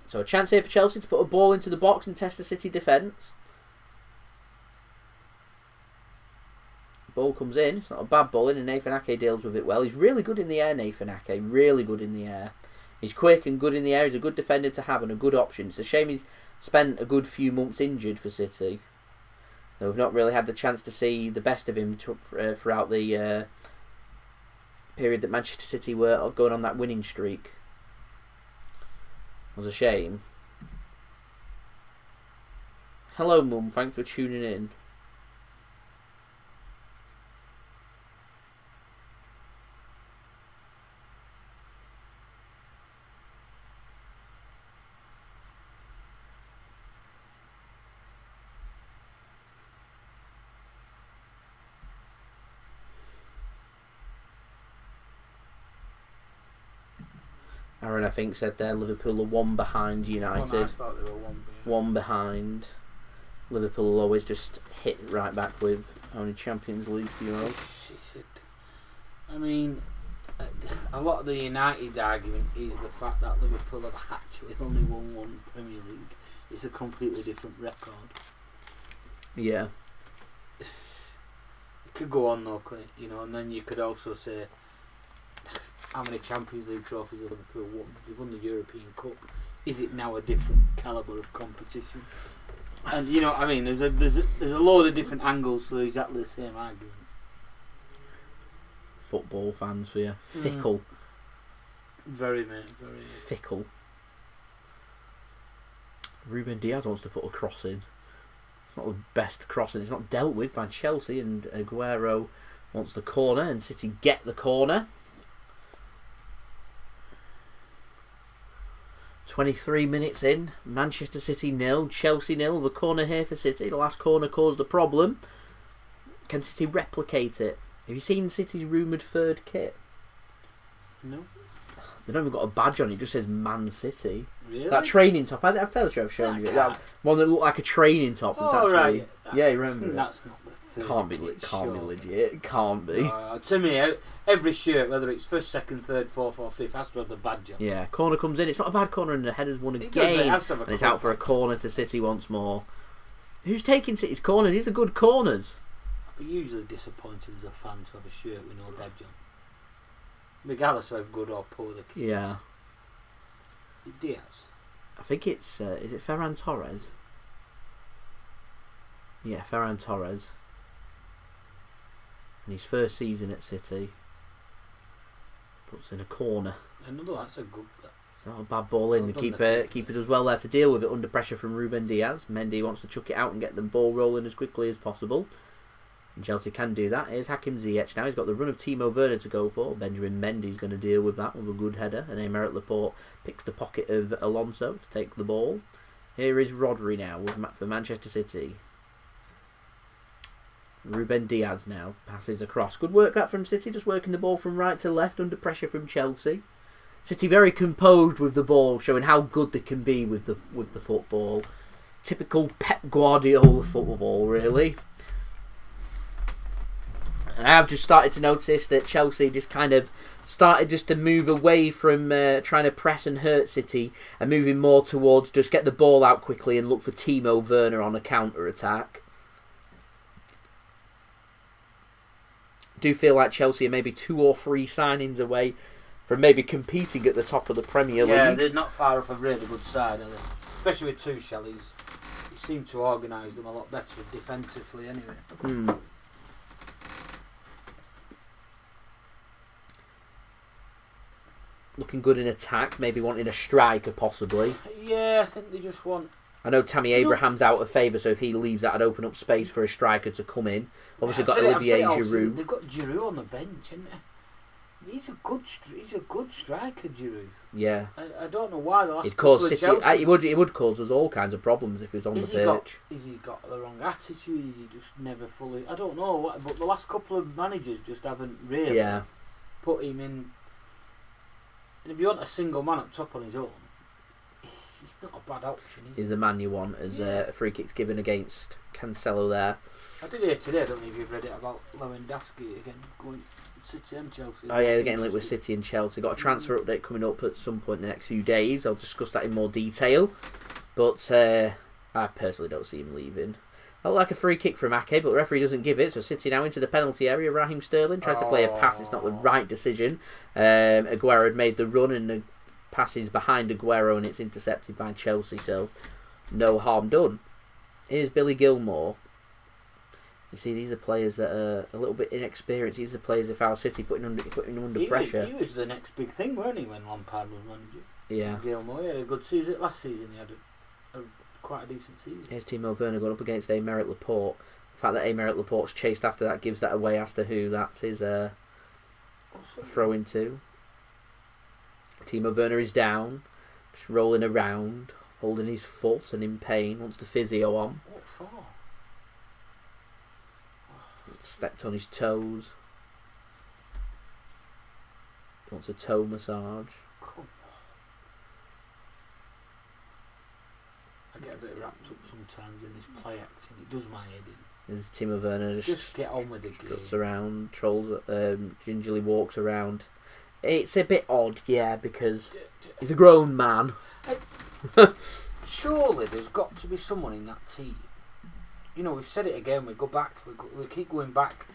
So a chance here for Chelsea to put a ball into the box and test the City defence. Ball comes in. It's not a bad ball in, and Nathan Ake deals with it well. He's really good in the air, Nathan Ake. Really good in the air. He's quick and good in the air. He's a good defender to have and a good option. It's a shame he's spent a good few months injured for City. So we've not really had the chance to see the best of him throughout the period that Manchester City were going on that winning streak. It was a shame. Hello, Mum. Thanks for tuning in. Aaron, I think, said there Liverpool are one behind United. I thought they were one behind. One behind. Liverpool will always just hit right back with only Champions League heroes. I mean, a lot of the United argument is the fact that Liverpool have actually only won one Premier League. It's a completely different record. Yeah. It could go on though, couldn't it? You know, and then you could also say, how many Champions League trophies have Liverpool won? They've won the European Cup. Is it now a different calibre of competition? And you know what I mean? There's a load of different angles to exactly the same argument. Football fans for you. Fickle. Very, mate. Very. Fickle. Ruben Diaz wants to put a cross in. It's not the best crossing. It's not dealt with by Chelsea, and Aguero wants the corner, and City get the corner. 23 minutes in, Manchester City 0, Chelsea 0. The corner here for City. The last corner caused the problem. Can City replicate it? Have you seen City's rumoured third kit? No. They don't even got a badge on it. It just says Man City. Really? That training top. I felt sure I've shown you it. That one that looked like a training top. Oh, right. Yeah, you remember it? That's not the third Can't be legit. It can't be. To me, every shirt, whether it's first, second, third, fourth or fifth, has to have the badge on. Yeah, corner comes in. It's not a bad corner, and the header's won again. And it's out for a corner to City once more. Who's taking City's corners? These are good corners. I'd be usually disappointed as a fan to have a shirt with no badge on. Regardless of how good or poor the kid. Yeah. Diaz. I think it's... is it Ferran Torres? Yeah, Ferran Torres. In his first season at City. Puts in a corner. Another, that's a good... It's not a bad ball in. The keeper does well there to deal with it under pressure from Ruben Diaz. Mendy wants to chuck it out and get the ball rolling as quickly as possible. And Chelsea can do that. Here's Hakim Ziyech now. He's got the run of Timo Werner to go for. Benjamin Mendy's going to deal with that with a good header. And Aymeric Laporte picks the pocket of Alonso to take the ball. Here is Rodri now for Manchester City. Ruben Diaz now passes across. Good work that from City, just working the ball from right to left under pressure from Chelsea. City very composed with the ball, showing how good they can be with the football. Typical Pep Guardiola football, really. And I have just started to notice that Chelsea just kind of started just to move away from trying to press and hurt City and moving more towards just get the ball out quickly and look for Timo Werner on a counter-attack. Do feel like Chelsea are maybe 2 or 3 signings away from maybe competing at the top of the Premier League. Yeah, they're not far off a really good side, are they? Especially with Tuchel, he seemed to organise them a lot better defensively anyway. looking good in attack, maybe wanting a striker possibly. Yeah, I think they just want... I know Tammy Abraham's out of favour, so if he leaves, that'd open up space for a striker to come in. Obviously, got Olivier Giroud. They've got Giroud on the bench, haven't they? He's a good striker, Giroud. Yeah. I don't know why the last He'd cause City. Chelsea... He would cause us all kinds of problems if he was on the pitch. Has he got the wrong attitude? Is he just never fully... I don't know, but the last couple of managers just haven't really put him in... And if you want a single man up top on his own, he's not a bad option. He's the man you want as a free kick's given against Cancelo there. I did hear today, I don't know if you've read it, about Lewandowski again going City and Chelsea. Oh yeah, they're getting linked with City and Chelsea. Got a transfer update coming up at some point in the next few days. I'll discuss that in more detail. But I personally don't see him leaving. I like a free kick from Ake, but the referee doesn't give it. So City now into the penalty area. Raheem Sterling tries to play a pass. It's not the right decision. Aguero had made the run and the pass is behind Aguero and it's intercepted by Chelsea. So no harm done. Here's Billy Gilmore. You see, these are players that are a little bit inexperienced. These are players of our City putting under pressure. He was the next big thing, weren't he, when Lampard was manager? Yeah. Gilmore, he had a good season. Last season he had quite a decent season. Here's Timo Werner going up against Aymeric Laporte. The fact that Aymeric Laporte's chased after that gives that away as to who that's his throw into. Timo Werner is down, just rolling around, holding his foot and in pain, wants the physio on. What for? Stepped on his toes. Wants a toe massage. Come on. I get a bit wrapped up sometimes in this play acting. It does my head in. There's Timo Werner just get on with the game. Struts around, trolls, gingerly walks around. It's a bit odd, yeah, because he's a grown man. Surely there's got to be someone in that team. You know, we've said it again. We keep going back,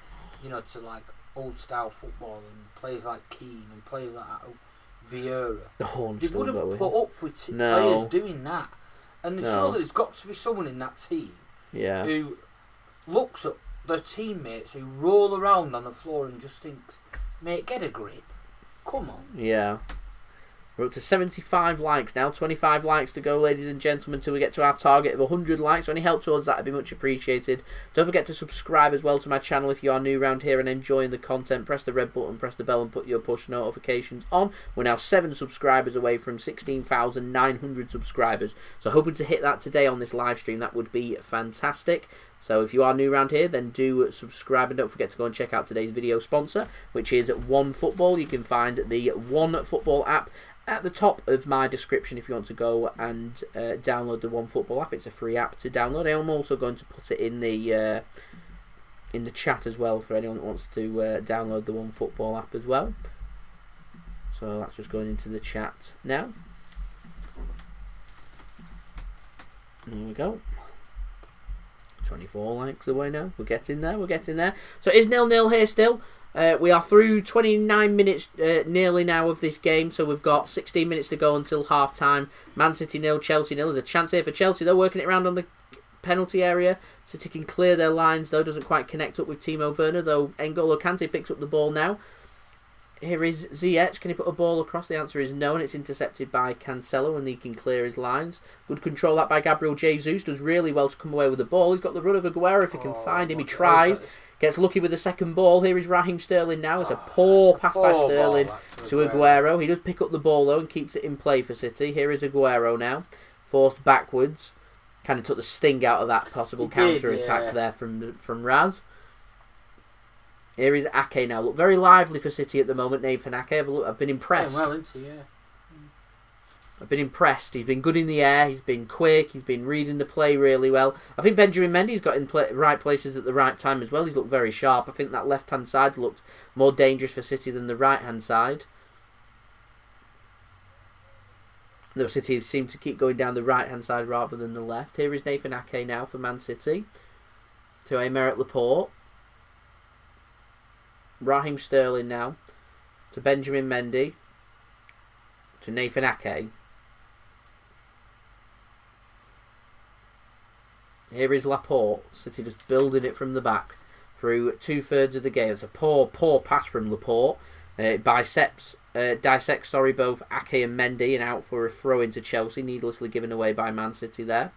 you know, to like old style football and players like Keane and players like that, Vieira. They wouldn't put up with players doing that. And surely there's got to be someone in that team who looks at their teammates who roll around on the floor and just thinks, mate, get a grip. Come on. Yeah. We're up to 75 likes now, 25 likes to go, ladies and gentlemen, till we get to our target of 100 likes. So any help towards that would be much appreciated. Don't forget to subscribe as well to my channel if you are new around here and enjoying the content. Press the red button, press the bell and put your push notifications on. We're now 7 subscribers away from 16,900 subscribers. So hoping to hit that today on this live stream. That would be fantastic. So if you are new around here, then do subscribe and don't forget to go and check out today's video sponsor, which is OneFootball. You can find the OneFootball app at the top of my description if you want to go and download the OneFootball app. It's a free app to download. I'm also going to put it in the chat as well for anyone that wants to download the OneFootball app as well. So that's just going into the chat now. There we go. 24 likes away now. We're getting there. So it is 0-0 here still. We are through 29 minutes nearly now of this game, so we've got 16 minutes to go until half time. Man City 0, Chelsea 0. There's a chance here for Chelsea, though, working it around on the penalty area. City can clear their lines, though. Doesn't quite connect up with Timo Werner, though. N'Golo Kante picks up the ball now. Here is Ziyech. Can he put a ball across? The answer is no, and it's intercepted by Cancelo, and he can clear his lines. Good control that by Gabriel Jesus. Does really well to come away with the ball. He's got the run of Aguero if he can find him. He tries. Gets lucky with the second ball. Here is Raheem Sterling now. It's a poor pass by Sterling to Aguero. He does pick up the ball, though, and keeps it in play for City. Here is Aguero now. Forced backwards. Kind of took the sting out of that possible counter-attack there from Raz. Here is Ake now. Look very lively for City at the moment, Nathan Ake. I've been impressed. I've been impressed. He's been good in the air. He's been quick. He's been reading the play really well. I think Benjamin Mendy's got in right places at the right time as well. He's looked very sharp. I think that left-hand side looked more dangerous for City than the right-hand side. No, City seem to keep going down the right-hand side rather than the left. Here is Nathan Ake now for Man City. To Aymeric Laporte. Raheem Sterling now to Benjamin Mendy to Nathan Ake. Here is Laporte. City just building it from the back through 2/3 of the game. It's a poor pass from Laporte. Dissects both Ake and Mendy and out for a throw into Chelsea, needlessly given away by Man City there.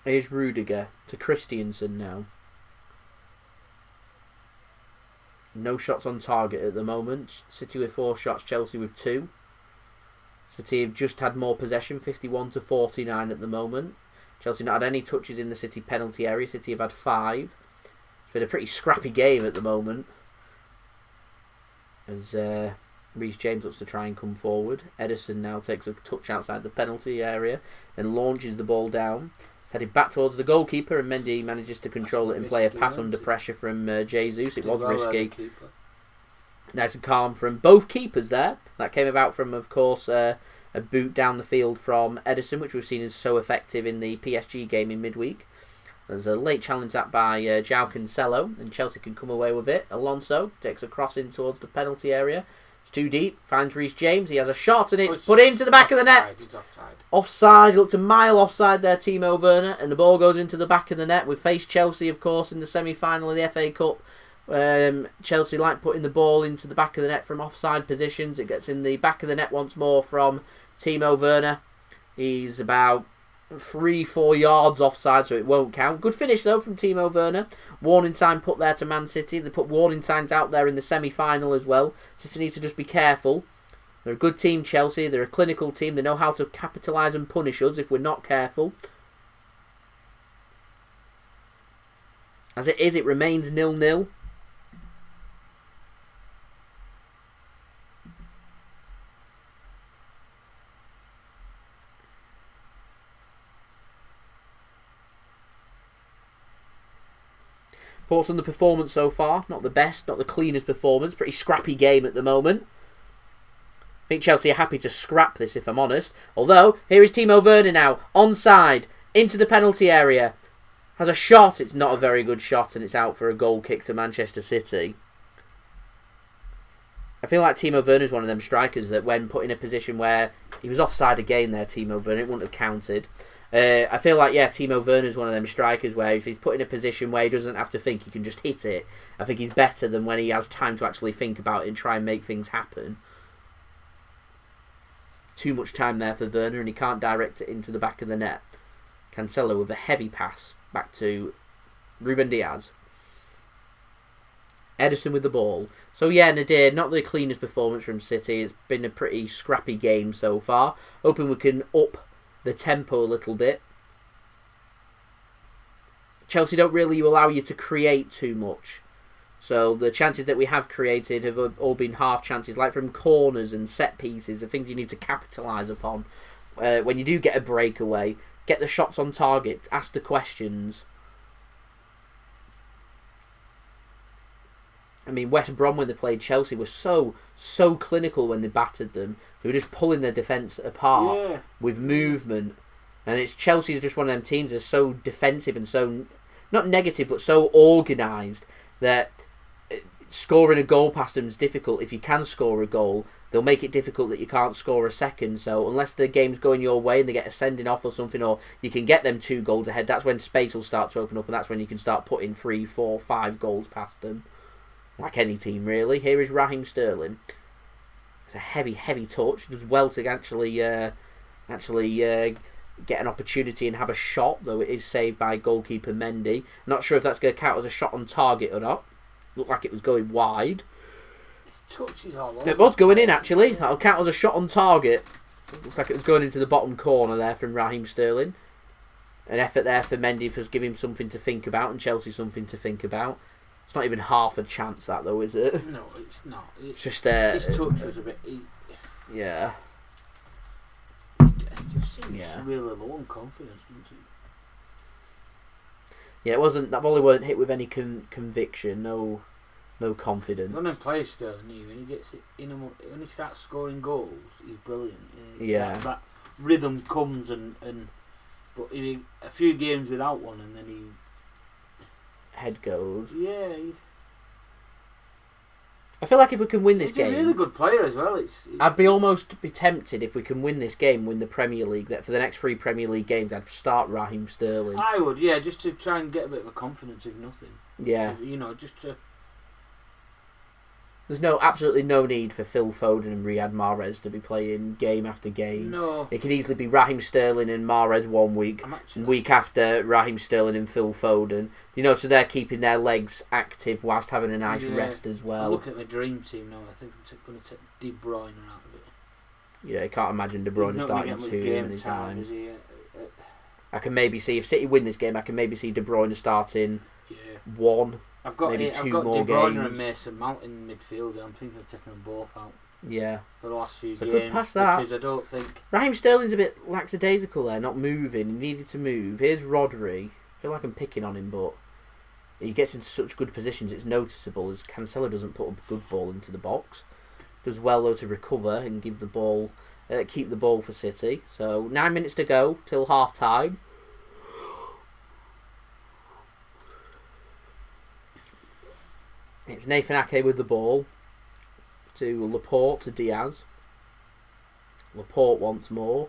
Here's Rudiger to Christiansen now. No shots on target at the moment. City with 4 shots, Chelsea with 2. City have just had more possession, 51-49 at the moment. Chelsea not had any touches in the City penalty area. City have had 5. It's been a pretty scrappy game at the moment. As Reece James looks to try and come forward. Ederson now takes a touch outside the penalty area and launches the ball down. It's headed back towards the goalkeeper, and Mendy manages to control it and play a pass under pressure from Jesus. It was risky. Nice and calm from both keepers there. That came about from, of course, a boot down the field from Ederson, which we've seen is so effective in the PSG game in midweek. There's a late challenge that by Ciao, and Chelsea can come away with it. Alonso takes a cross in towards the penalty area. It's too deep. Finds Reece James. He has a shot and it's put into the back of the net. Offside. Looked a mile offside there, Timo Werner, and the ball goes into the back of the net. We face Chelsea, of course, in the semi-final of the FA Cup. Chelsea like putting the ball into the back of the net from offside positions. It gets in the back of the net once more from Timo Werner. He's about 3-4 yards offside, so it won't count. Good finish though from Timo Werner. Warning sign put there to Man City. They put warning signs out there in the semi-final as well. City needs to just be careful. They're a good team, Chelsea. They're a clinical team. They know how to capitalise and punish us if we're not careful. As it is, it remains 0-0. Thoughts on the performance so far? Not the best, not the cleanest performance. Pretty scrappy game at the moment. I think Chelsea are happy to scrap this, if I'm honest. Although, here is Timo Werner now. Onside, into the penalty area. Has a shot. It's not a very good shot, and it's out for a goal kick to Manchester City. I feel like Timo Werner is one of them strikers that when put in a position where he was offside again there, Timo Werner, it wouldn't have counted. I feel like, yeah, Timo Werner is one of them strikers where if he's put in a position where he doesn't have to think, he can just hit it. I think he's better than when he has time to actually think about it and try and make things happen. Too much time there for Werner, and he can't direct it into the back of the net. Cancelo with a heavy pass back to Ruben Diaz. Ederson with the ball. So yeah, Nadir, not the cleanest performance from City. It's been a pretty scrappy game so far. Hoping we can up the tempo a little bit. Chelsea don't really allow you to create too much. So the chances that we have created have all been half chances, like from corners and set pieces, the things you need to capitalise upon. When you do get a breakaway, get the shots on target, ask the questions. I mean, West Brom, when they played Chelsea, was so clinical when they battered them. They were just pulling their defence apart with movement. And it's Chelsea's just one of them teams that's so defensive and so, not negative, but so organised that scoring a goal past them is difficult. If you can score a goal, they'll make it difficult that you can't score a second. So unless the game's going your way and they get a sending off or something, or you can get them 2 goals ahead, that's when space will start to open up, and that's when you can start putting 3, 4, 5 goals past them. Like any team, really. Here is Raheem Sterling. It's a heavy touch. Does well to actually get an opportunity and have a shot, though it is saved by goalkeeper Mendy. Not sure if that's going to count as a shot on target or not. Looked like it was going wide. It was going in, actually. That'll count as a shot on target. Looks like it was going into the bottom corner there from Raheem Sterling. An effort there for Mendy for giving him something to think about, and Chelsea something to think about. It's not even half a chance, that, though, is it? No, it's not. It's just his touch was a bit. Yeah. It just seems really low on confidence, doesn't it? Yeah, it wasn't. That volley weren't hit with any conviction, no confidence. When he plays Sterling, when he gets it in, when he starts scoring goals, he's brilliant. Yeah. That rhythm comes but a few games without one, and then he. Head goes. Yeah. I feel like if we can win this He's game, a really good player as well. I'd be almost tempted if we can win this game, win the Premier League. That for the next 3 Premier League games, I'd start Raheem Sterling. I would, yeah, just to try and get a bit of a confidence, if nothing. Yeah, you know, just to. There's absolutely no need for Phil Foden and Riyad Mahrez to be playing game after game. No. It could easily be Raheem Sterling and Mahrez one week, and week after Raheem Sterling and Phil Foden. You know, so they're keeping their legs active whilst having a nice rest as well. I look at my dream team now. I think I'm going to take De Bruyne out of it. Yeah, I can't imagine De Bruyne starting 2 in his time. I can maybe see, if City win this game, I can maybe see De Bruyne starting 1. I've got maybe 2 De more Bruyne games. and Mason Mount in midfield, and I'm thinking of taking them both out. Yeah. For the last few So games. good pass that. Because I don't think... Raheem Sterling's a bit lackadaisical there, not moving. He needed to move. Here's Rodri. I feel like I'm picking on him, but he gets into such good positions, it's noticeable, as Cancelo doesn't put a good ball into the box. Does well, though, to recover and give the ball, keep the ball for City. So 9 minutes to go till half-time. It's Nathan Ake with the ball to Laporte to Diaz. Laporte once more.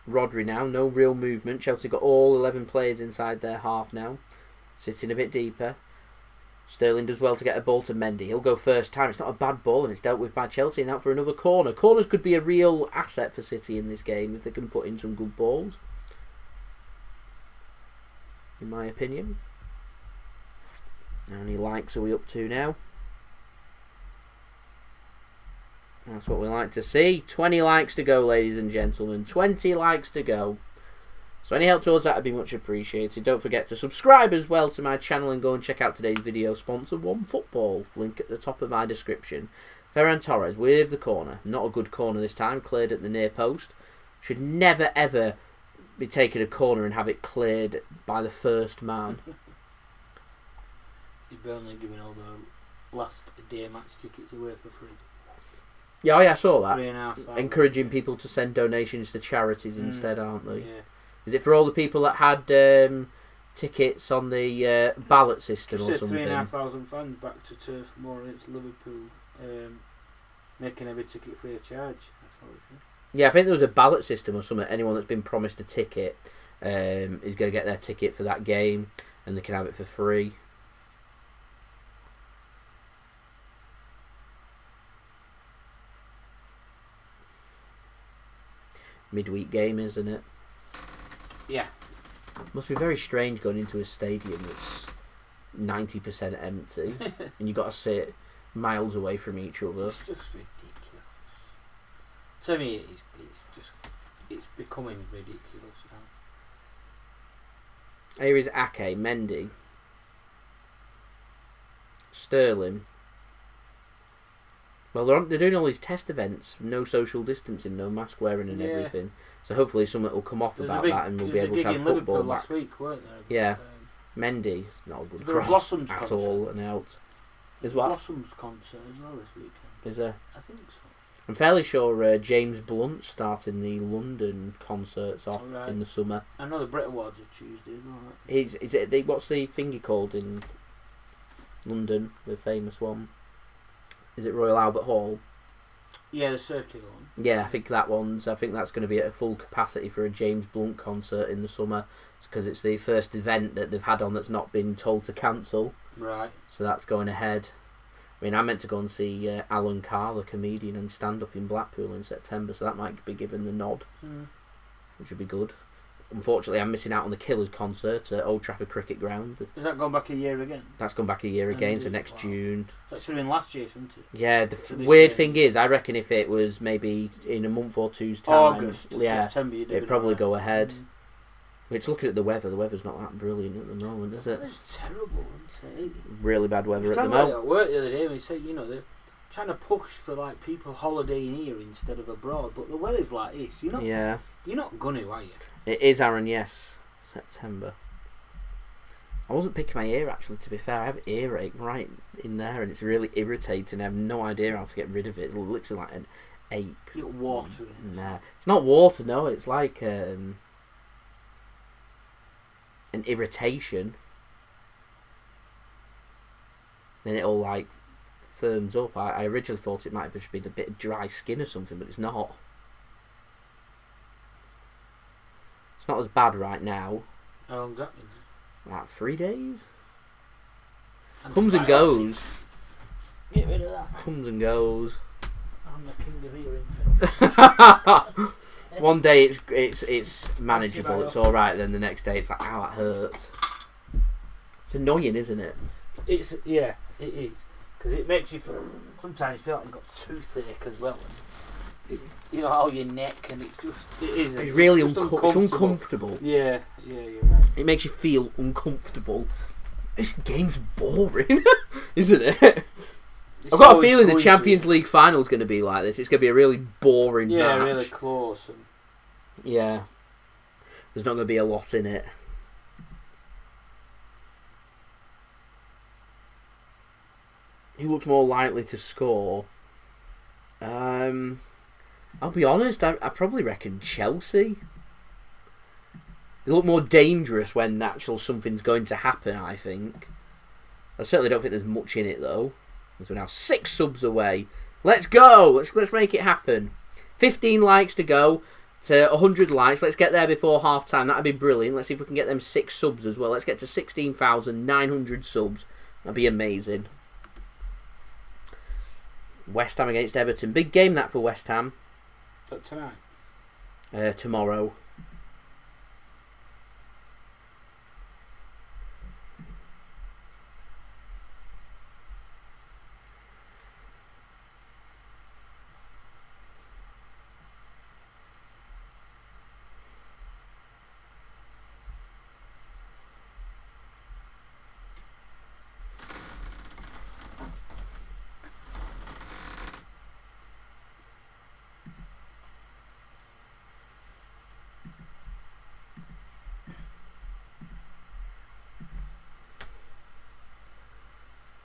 Rodri now, no real movement. Chelsea got all 11 players inside their half now. Sitting a bit deeper. Sterling does well to get a ball to Mendy. He'll go first time. It's not a bad ball and it's dealt with by Chelsea. And out for another corner. Corners could be a real asset for City in this game if they can put in some good balls, in my opinion. How many likes are we up to now? That's what we like to see. 20 likes to go, ladies and gentlemen. 20 likes to go. So any help towards that would be much appreciated. Don't forget to subscribe as well to my channel and go and check out today's video sponsor, OneFootball. Link at the top of my description. Ferran Torres with the corner. Not a good corner this time. Cleared at the near post. Should never ever be taking a corner and have it cleared by the first man. He's Burnley giving all the last day match tickets away for free. Yeah, I saw that. 3,500. Encouraging people to send donations to charities instead, aren't they? Yeah. Is it for all the people that had tickets on the ballot system or something? 3,500 fans back to Turf Moor against Liverpool, making every ticket free of charge. That's all it is. Yeah, I think there was a ballot system or something. Anyone that's been promised a ticket is going to get their ticket for that game, and they can have it for free. Midweek game, isn't it? Yeah. Must be very strange going into a stadium that's 90% empty and you've got to sit miles away from each other. It's just ridiculous. To me, it's becoming ridiculous now. Here is Ake, Mendy, Sterling. Well, they're doing all these test events, no social distancing, no mask wearing and everything. So hopefully something will come off about that and we'll be able to have football back. Last week, weren't there? Yeah. Mendy, not a good There cross Blossoms at concert. all and out. Is what? Blossoms concert as well this weekend. Is there? I think so. I'm fairly sure James Blunt's starting the London concerts off in the summer. I know the Brit Awards are Tuesday, isn't Is it what's the thingy called in London, the famous one? Is it Royal Albert Hall? Yeah, the circular one. Yeah, I think that's going to be at a full capacity for a James Blunt concert in the summer, because it's the first event that they've had on that's not been told to cancel. Right. So that's going ahead. I mean, I meant to go and see Alan Carr, the comedian, and stand up in Blackpool in September, so that might be given the nod, which would be good. Unfortunately, I'm missing out on the Killers concert at Old Trafford Cricket Ground. Has that gone back a year again? That's gone back a year again, so next June. That should have been last year, shouldn't it? Yeah, the weird thing is, I reckon if it was maybe in a month or two's time, August, September, it'd probably go ahead. Mm. Which, looking at the weather's not that brilliant at the moment, is it? It's terrible, isn't it? Really bad weather at the moment. moment. At work the other day, we said, they're trying to push for like people holidaying here instead of abroad, but the weather's like this. You're not gonna, are you? It is, Aaron. Yes, September. I wasn't picking my ear actually. To be fair, I have earache right in there, and it's really irritating. I have no idea how to get rid of it. It's literally like an ache. You got water in there. It's not water, no. It's like an irritation. then it all like firms up. I originally thought it might have just been a bit of dry skin or something, but it's not. It's not as bad right now. How long's that been? Like 3 days. Comes and goes. Get rid of that. Comes and goes. I'm the king of earring. One day it's manageable, it's all right. Then the next day it's like, ow, that hurts. It's annoying, isn't it? It is, because it makes you feel. Sometimes you feel like you've got toothache as well. You know, all your neck, and it's really uncomfortable. Yeah, you're right. It makes you feel uncomfortable. This game's boring, isn't it? I've got a feeling the Champions League final is going to be like this. It's going to be a really boring match. Yeah, really close. Yeah. There's not going to be a lot in it. Who looks more likely to score? I'll be honest, I probably reckon Chelsea. They look more dangerous when something's going to happen, I think. I certainly don't think there's much in it, though. As we're now 6 subs away. Let's go! Let's make it happen. 15 likes to go to 100 likes. Let's get there before half-time. That'd be brilliant. Let's see if we can get them 6 subs as well. Let's get to 16,900 subs. That'd be amazing. West Ham against Everton. Big game, that, for West Ham. But tonight? Tomorrow.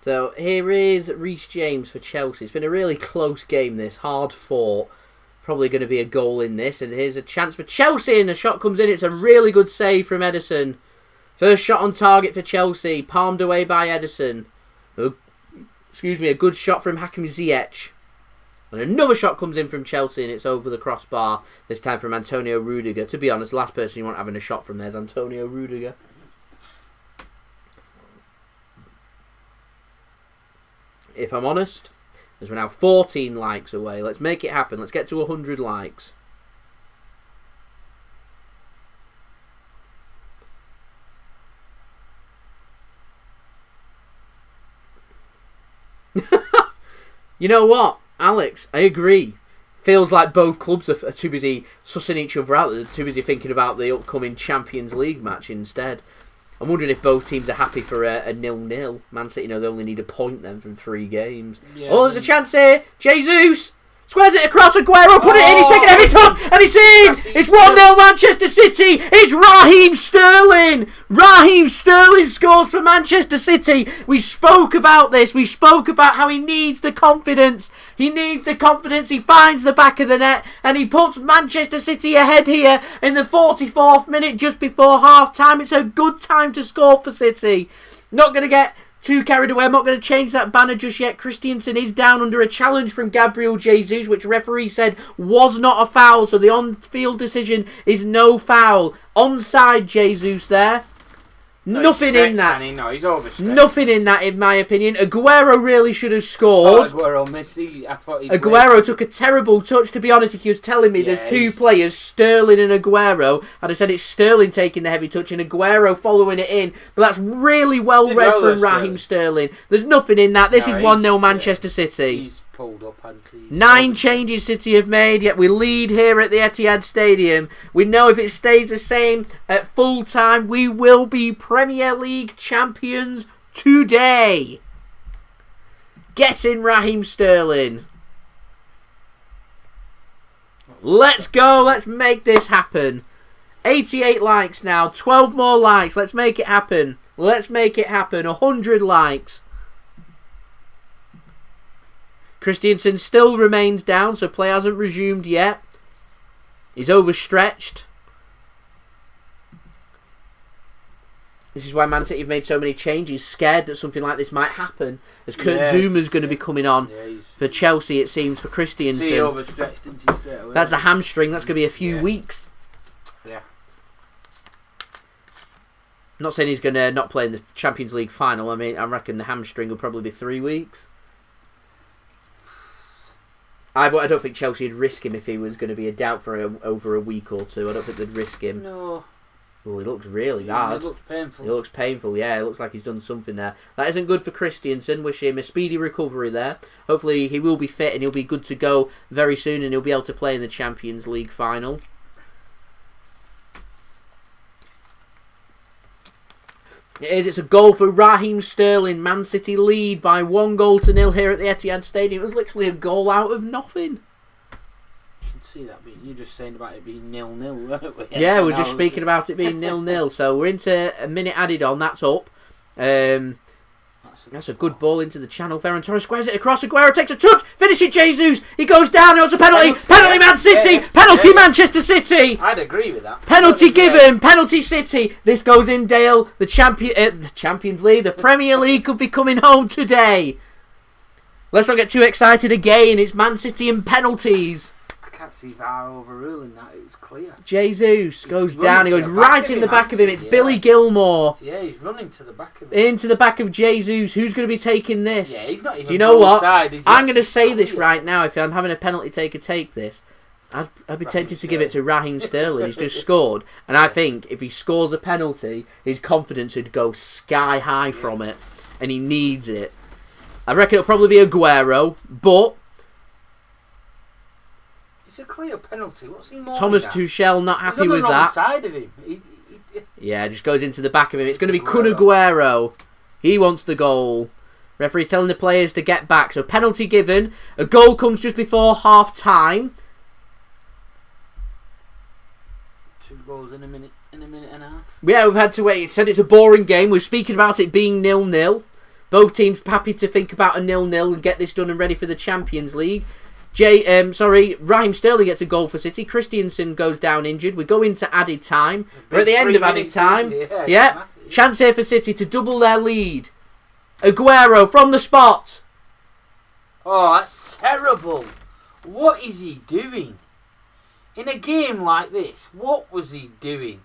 So here is Reece James for Chelsea. It's been a really close game, this. Hard fought. Probably going to be a goal in this. And here's a chance for Chelsea, and the shot comes in. It's a really good save from Ederson. First shot on target for Chelsea. Palmed away by Ederson. A good shot from Hakim Ziyech. And another shot comes in from Chelsea, and it's over the crossbar. This time from Antonio Rudiger. To be honest, the last person you want having a shot from there is Antonio Rudiger. If I'm honest, as we're now 14 likes away. Let's make it happen. Let's get to 100 likes. You know what, Alex? I agree. Feels like both clubs are too busy sussing each other out. They're too busy thinking about the upcoming Champions League match instead. I'm wondering if both teams are happy for a 0-0. Man City, they only need a point then from 3 games. Yeah, oh, there's a chance here. Jesus squares it across. Aguero put it in. He's taken every touch and he's in. It's 1-0 Manchester City. It's Raheem Sterling. Raheem Sterling scores for Manchester City. We spoke about this. We spoke about how he needs the confidence. He needs the confidence. He finds the back of the net and he puts Manchester City ahead here in the 44th minute just before half-time. It's a good time to score for City. Not going to get too carried away. I'm not going to change that banner just yet. Christensen is down under a challenge from Gabriel Jesus, which referee said was not a foul. So the on-field decision is no foul. Onside Jesus there. No, nothing in that. No, he's overstretched. Nothing in that, in my opinion. Aguero really should have scored. Aguero missed. Aguero took a terrible touch. To be honest, if he was telling me there's 2 players, Sterling and Aguero, I'd have said it's Sterling taking the heavy touch and Aguero following it in. But that's really well read from Raheem Sterling. There's nothing in that. This is 1-0 Manchester City. He's pulled up, hasn't he? 9 changes City have made, yet we lead here at the Etihad Stadium. We know if it stays the same at full time, we will be Premier League champions today. Get in Raheem Sterling. Let's go. Let's make this happen. 88 likes now. 12 more likes. Let's make it happen. Let's make it happen. 100 likes. Christensen still remains down, so play hasn't resumed yet. He's overstretched. This is why Man City have made so many changes, scared that something like this might happen. As Kurt Zuma's going to be coming on for Chelsea, it seems, for Christiansen. He overstretched into straight away. That's a hamstring. That's going to be a few weeks. Yeah. I'm not saying he's going to not play in the Champions League final. I mean, I reckon the hamstring will probably be 3 weeks. I don't think Chelsea would risk him if he was going to be a doubt for over a week or two. I don't think they'd risk him. No. Oh, he looks really bad. It looks painful. It looks painful, yeah. It looks like he's done something there. That isn't good for Christiansen. Wish him a speedy recovery there. Hopefully he will be fit and he'll be good to go very soon and he'll be able to play in the Champions League final. It is. It's a goal for Raheem Sterling. Man City lead by 1-0 here at the Etihad Stadium. It was literally a goal out of nothing. You can see that. You're just saying about it being 0-0, weren't we? Yeah, we're just speaking about it being 0-0. So we're into a minute added on. That's up. That's a good ball into the channel. Ferran Torres squares it across. Aguero takes a touch. Finishing Jesus. He goes down. It's a penalty. Penalty Man City. Penalty Manchester City. I'd agree with that. Penalty given. Penalty City. This goes in, Dale. The Champions League, the Premier League could be coming home today. Let's not get too excited again. It's Man City and penalties. I can't see VAR overruling that. It's clear. Jesus goes down. He goes right in the back of him. It's Billy Gilmore. Yeah, he's running to the back of him. Into the back of Jesus. Who's going to be taking this? Yeah, he's not even. Do you know what? I'm going to say this right now. If I'm having a penalty taker take this, I'd be tempted to give it to Raheem Sterling. He's just scored. And I think if he scores a penalty, his confidence would go sky high from it. And he needs it. I reckon it'll probably be Aguero, but it's a clear penalty. What's he more? Thomas Tuchel not happy with that. He's on the wrong side of him. Yeah, just goes into the back of him. It's going to be Kun Aguero. He wants the goal. Referee telling the players to get back. So penalty given. A goal comes just before half time. 2 goals in a minute and a half. Yeah, we've had to wait. It said it's a boring game. We're speaking about it being 0-0. Both teams happy to think about a 0-0 and get this done and ready for the Champions League. Raheem Sterling gets a goal for City. Christiansen goes down injured. We go into added time. We're at the end of added time. Yeah. Chance here for City to double their lead. Aguero from the spot. Oh, that's terrible. What is he doing? In a game like this, what was he doing?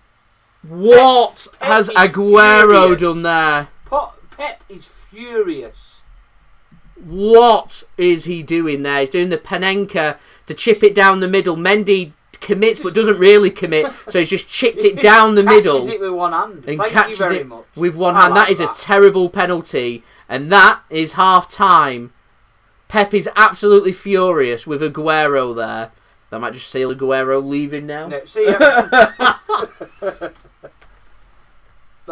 What has Aguero done there? Pep is furious. What is he doing there? He's doing the Panenka to chip it down the middle. Mendy commits but doesn't really commit, so he's just chipped it down the middle. Catches it with one hand. And Thank catches you very it much. with one hand. That is a terrible penalty. And that is half time. Pep is absolutely furious with Aguero there. That might just seal Aguero leaving now. No, see ya.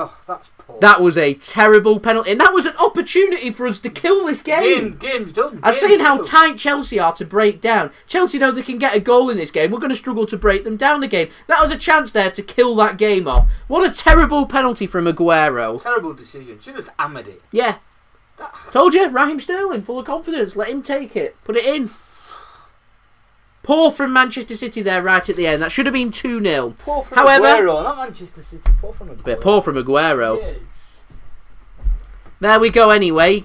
Oh, that's poor. That was a terrible penalty. And that was an opportunity for us to kill this game. Game's done. I'm saying how tight Chelsea are to break down. Chelsea know they can get a goal in this game. We're going to struggle to break them down again. That was a chance there to kill that game off. What a terrible penalty from Aguero. Terrible decision. Should have just hammered it. Yeah. Told you, Raheem Sterling, full of confidence. Let him take it. Put it in. Poor from Manchester City there right at the end. That should have been 2-0. Poor from Aguero, not Manchester City. Poor from Aguero. But poor from Aguero. Yeah. There we go anyway.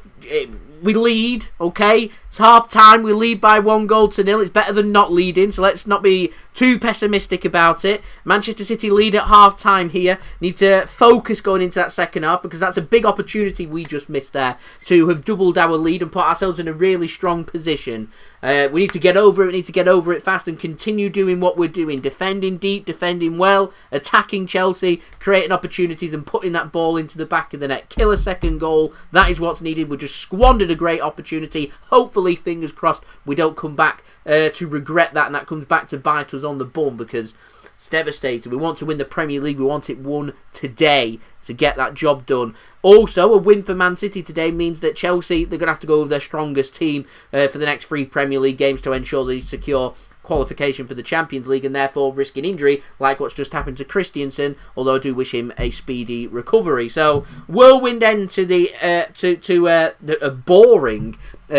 We lead, okay? It's half time. We lead by 1-0. It's better than not leading, so let's not be too pessimistic about it. Manchester City lead at half time here. Need to focus going into that second half because that's a big opportunity we just missed there to have doubled our lead and put ourselves in a really strong position. We need to get over it. We need to get over it fast and continue doing what we're doing. Defending deep, defending well, attacking Chelsea, creating opportunities and putting that ball into the back of the net. Kill a second goal. That is what's needed. We just squandered a great opportunity. Hopefully, fingers crossed, we don't come back to regret that and that comes back to bite us on the bum because it's devastating. We want to win the Premier League. We want it won today to get that job done. Also, a win for Man City today means that Chelsea, they're going to have to go with their strongest team for the next 3 Premier League games to ensure they secure qualification for the Champions League and therefore risking injury like what's just happened to Christiansen, although I do wish him a speedy recovery. So whirlwind end to a boring,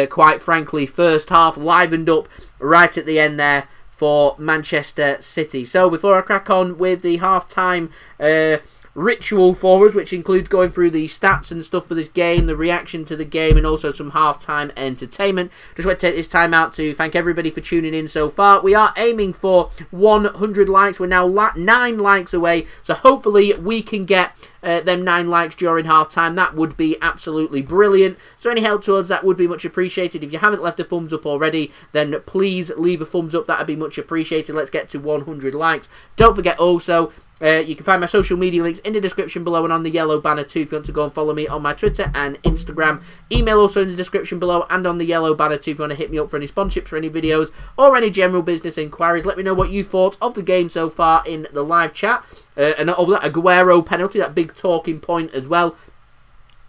quite frankly, first half, livened up right at the end there for Manchester City. So before I crack on with the half-time ritual for us, which includes going through the stats and stuff for this game, the reaction to the game, and also some half-time entertainment. Just want to take this time out to thank everybody for tuning in so far. We are aiming for 100 likes. We're now 9 likes away, so hopefully we can get them 9 likes during half-time. That would be absolutely brilliant. So any help to us, that would be much appreciated. If you haven't left a thumbs up already, then please leave a thumbs up. That would be much appreciated. Let's get to 100 likes. Don't forget also, you can find my social media links in the description below and on the yellow banner too if you want to go and follow me on my Twitter and Instagram. Email also in the description below and on the yellow banner too if you want to hit me up for any sponsorships for any videos or any general business inquiries. Let me know what you thought of the game so far in the live chat. And of that Aguero penalty, that big talking point as well.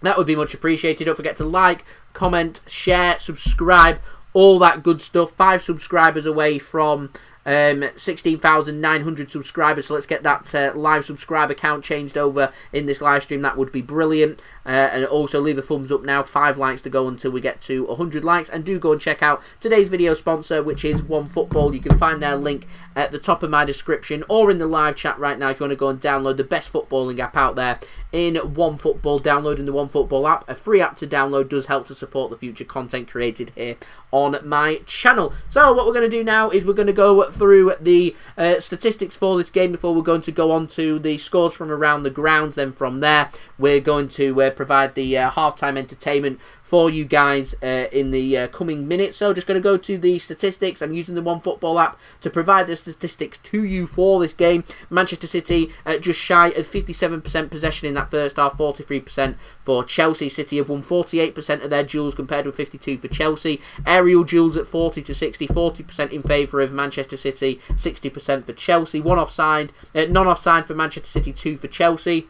That would be much appreciated. Don't forget to like, comment, share, subscribe, all that good stuff. 5 subscribers away from 16,900 subscribers, so let's get that live subscriber count changed over in this live stream. That would be brilliant. And also leave a thumbs up now. 5 likes to go until we get to 100 likes, and do go and check out today's video sponsor, which is OneFootball. You can find their link at the top of my description or in the live chat right now if you want to go and download the best footballing app out there in OneFootball. Downloading the OneFootball app, a free app to download, does help to support the future content created here on my channel. So what we're going to do now is we're going to go through the statistics for this game before we're going to go on to the scores from around the grounds. Then from there we're going to provide the halftime entertainment for you guys in the coming minutes. So just going to go to the statistics. I'm using the OneFootball app to provide the statistics to you for this game. Manchester City just shy of 57% possession in that first half, 43% for Chelsea. City have won 48% of their duels compared with 52% for Chelsea. Aerial duels at 40 to 60, 40% in favour of Manchester City, 60% for Chelsea. Non-offside for Manchester City, 2 for Chelsea.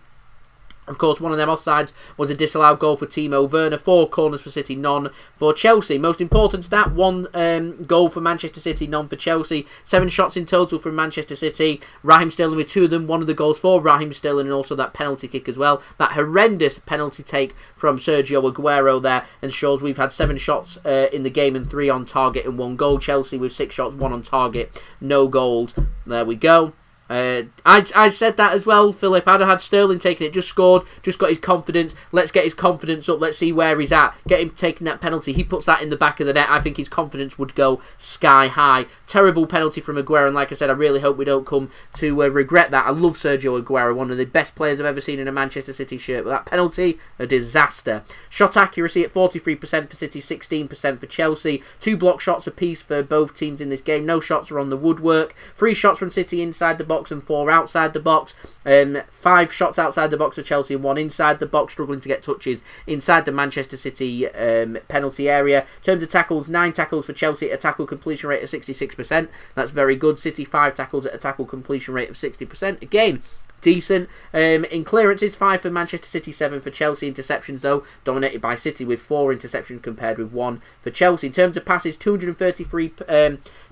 Of course, one of them offsides was a disallowed goal for Timo Werner. 4 corners for City, none for Chelsea. Most important stat, 1 goal for Manchester City, none for Chelsea. 7 shots in total from Manchester City. Raheem Sterling with 2 of them. One of the goals for Raheem Sterling, and also that penalty kick as well. That horrendous penalty take from Sergio Aguero there ensures we've had 7 shots in the game and 3 on target and 1 goal. Chelsea with 6 shots, 1 on target, no goals. There we go. I said that as well, Philip. I'd have had Sterling taking it, just scored, just got his confidence. Let's get his confidence up, let's see where he's at. Get him taking that penalty. He puts that in the back of the net. I think his confidence would go sky high. Terrible penalty from Aguero, and like I said, I really hope we don't come to regret that. I love Sergio Aguero, one of the best players I've ever seen in a Manchester City shirt, but that penalty, a disaster. Shot accuracy at 43% for City, 16% for Chelsea. 2 block shots apiece for both teams in this game. No shots are on the woodwork. 3 shots from City inside the box and 4 outside the box. 5 shots outside the box for Chelsea and 1 inside the box, struggling to get touches inside the Manchester City penalty area. In terms of tackles, 9 tackles for Chelsea at a tackle completion rate of 66%. That's very good. City 5 tackles at a tackle completion rate of 60%. Again, decent. In clearances, 5 for Manchester City, 7 for Chelsea. Interceptions, though, dominated by City with 4 interceptions compared with 1 for Chelsea. In terms of passes, 233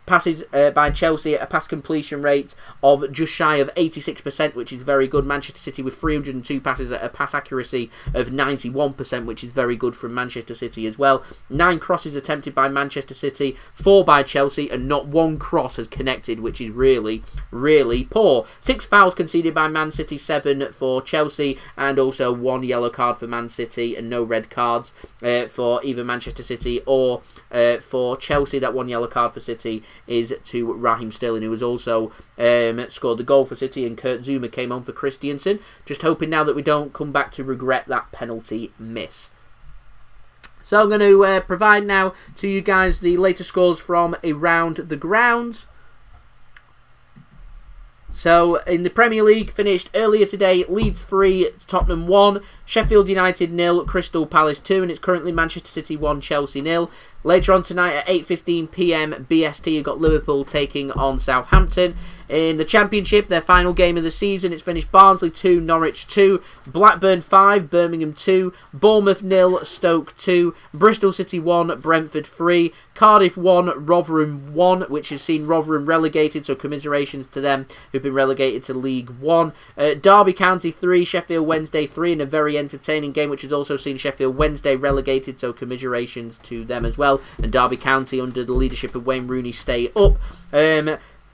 passes by Chelsea at a pass completion rate of just shy of 86%, which is very good. Manchester City with 302 passes at a pass accuracy of 91%, which is very good from Manchester City as well. 9 crosses attempted by Manchester City, 4 by Chelsea, and not 1 cross has connected, which is really, really poor. 6 fouls conceded by Man City, 7 for Chelsea, and also 1 yellow card for Man City, and no red cards for either Manchester City or for Chelsea. That 1 yellow card for City is to Raheem Sterling, who has also scored the goal for City, and Kurt Zouma came on for Christiansen. Just hoping now that we don't come back to regret that penalty miss. So I'm going to provide now to you guys the latest scores from around the grounds. So, in the Premier League, finished earlier today, Leeds 3, Tottenham 1, Sheffield United 0, Crystal Palace 2, and it's currently Manchester City 1, Chelsea 0. Later on tonight at 8:15 PM BST, you've got Liverpool taking on Southampton. In the Championship, their final game of the season, it's finished Barnsley 2, Norwich 2, Blackburn 5, Birmingham 2, Bournemouth 0, Stoke 2, Bristol City 1, Brentford 3, Cardiff 1, Rotherham 1, which has seen Rotherham relegated, so commiserations to them who've been relegated to League 1. Derby County 3, Sheffield Wednesday 3, in a very entertaining game, which has also seen Sheffield Wednesday relegated, so commiserations to them as well. And Derby County, under the leadership of Wayne Rooney, stay up.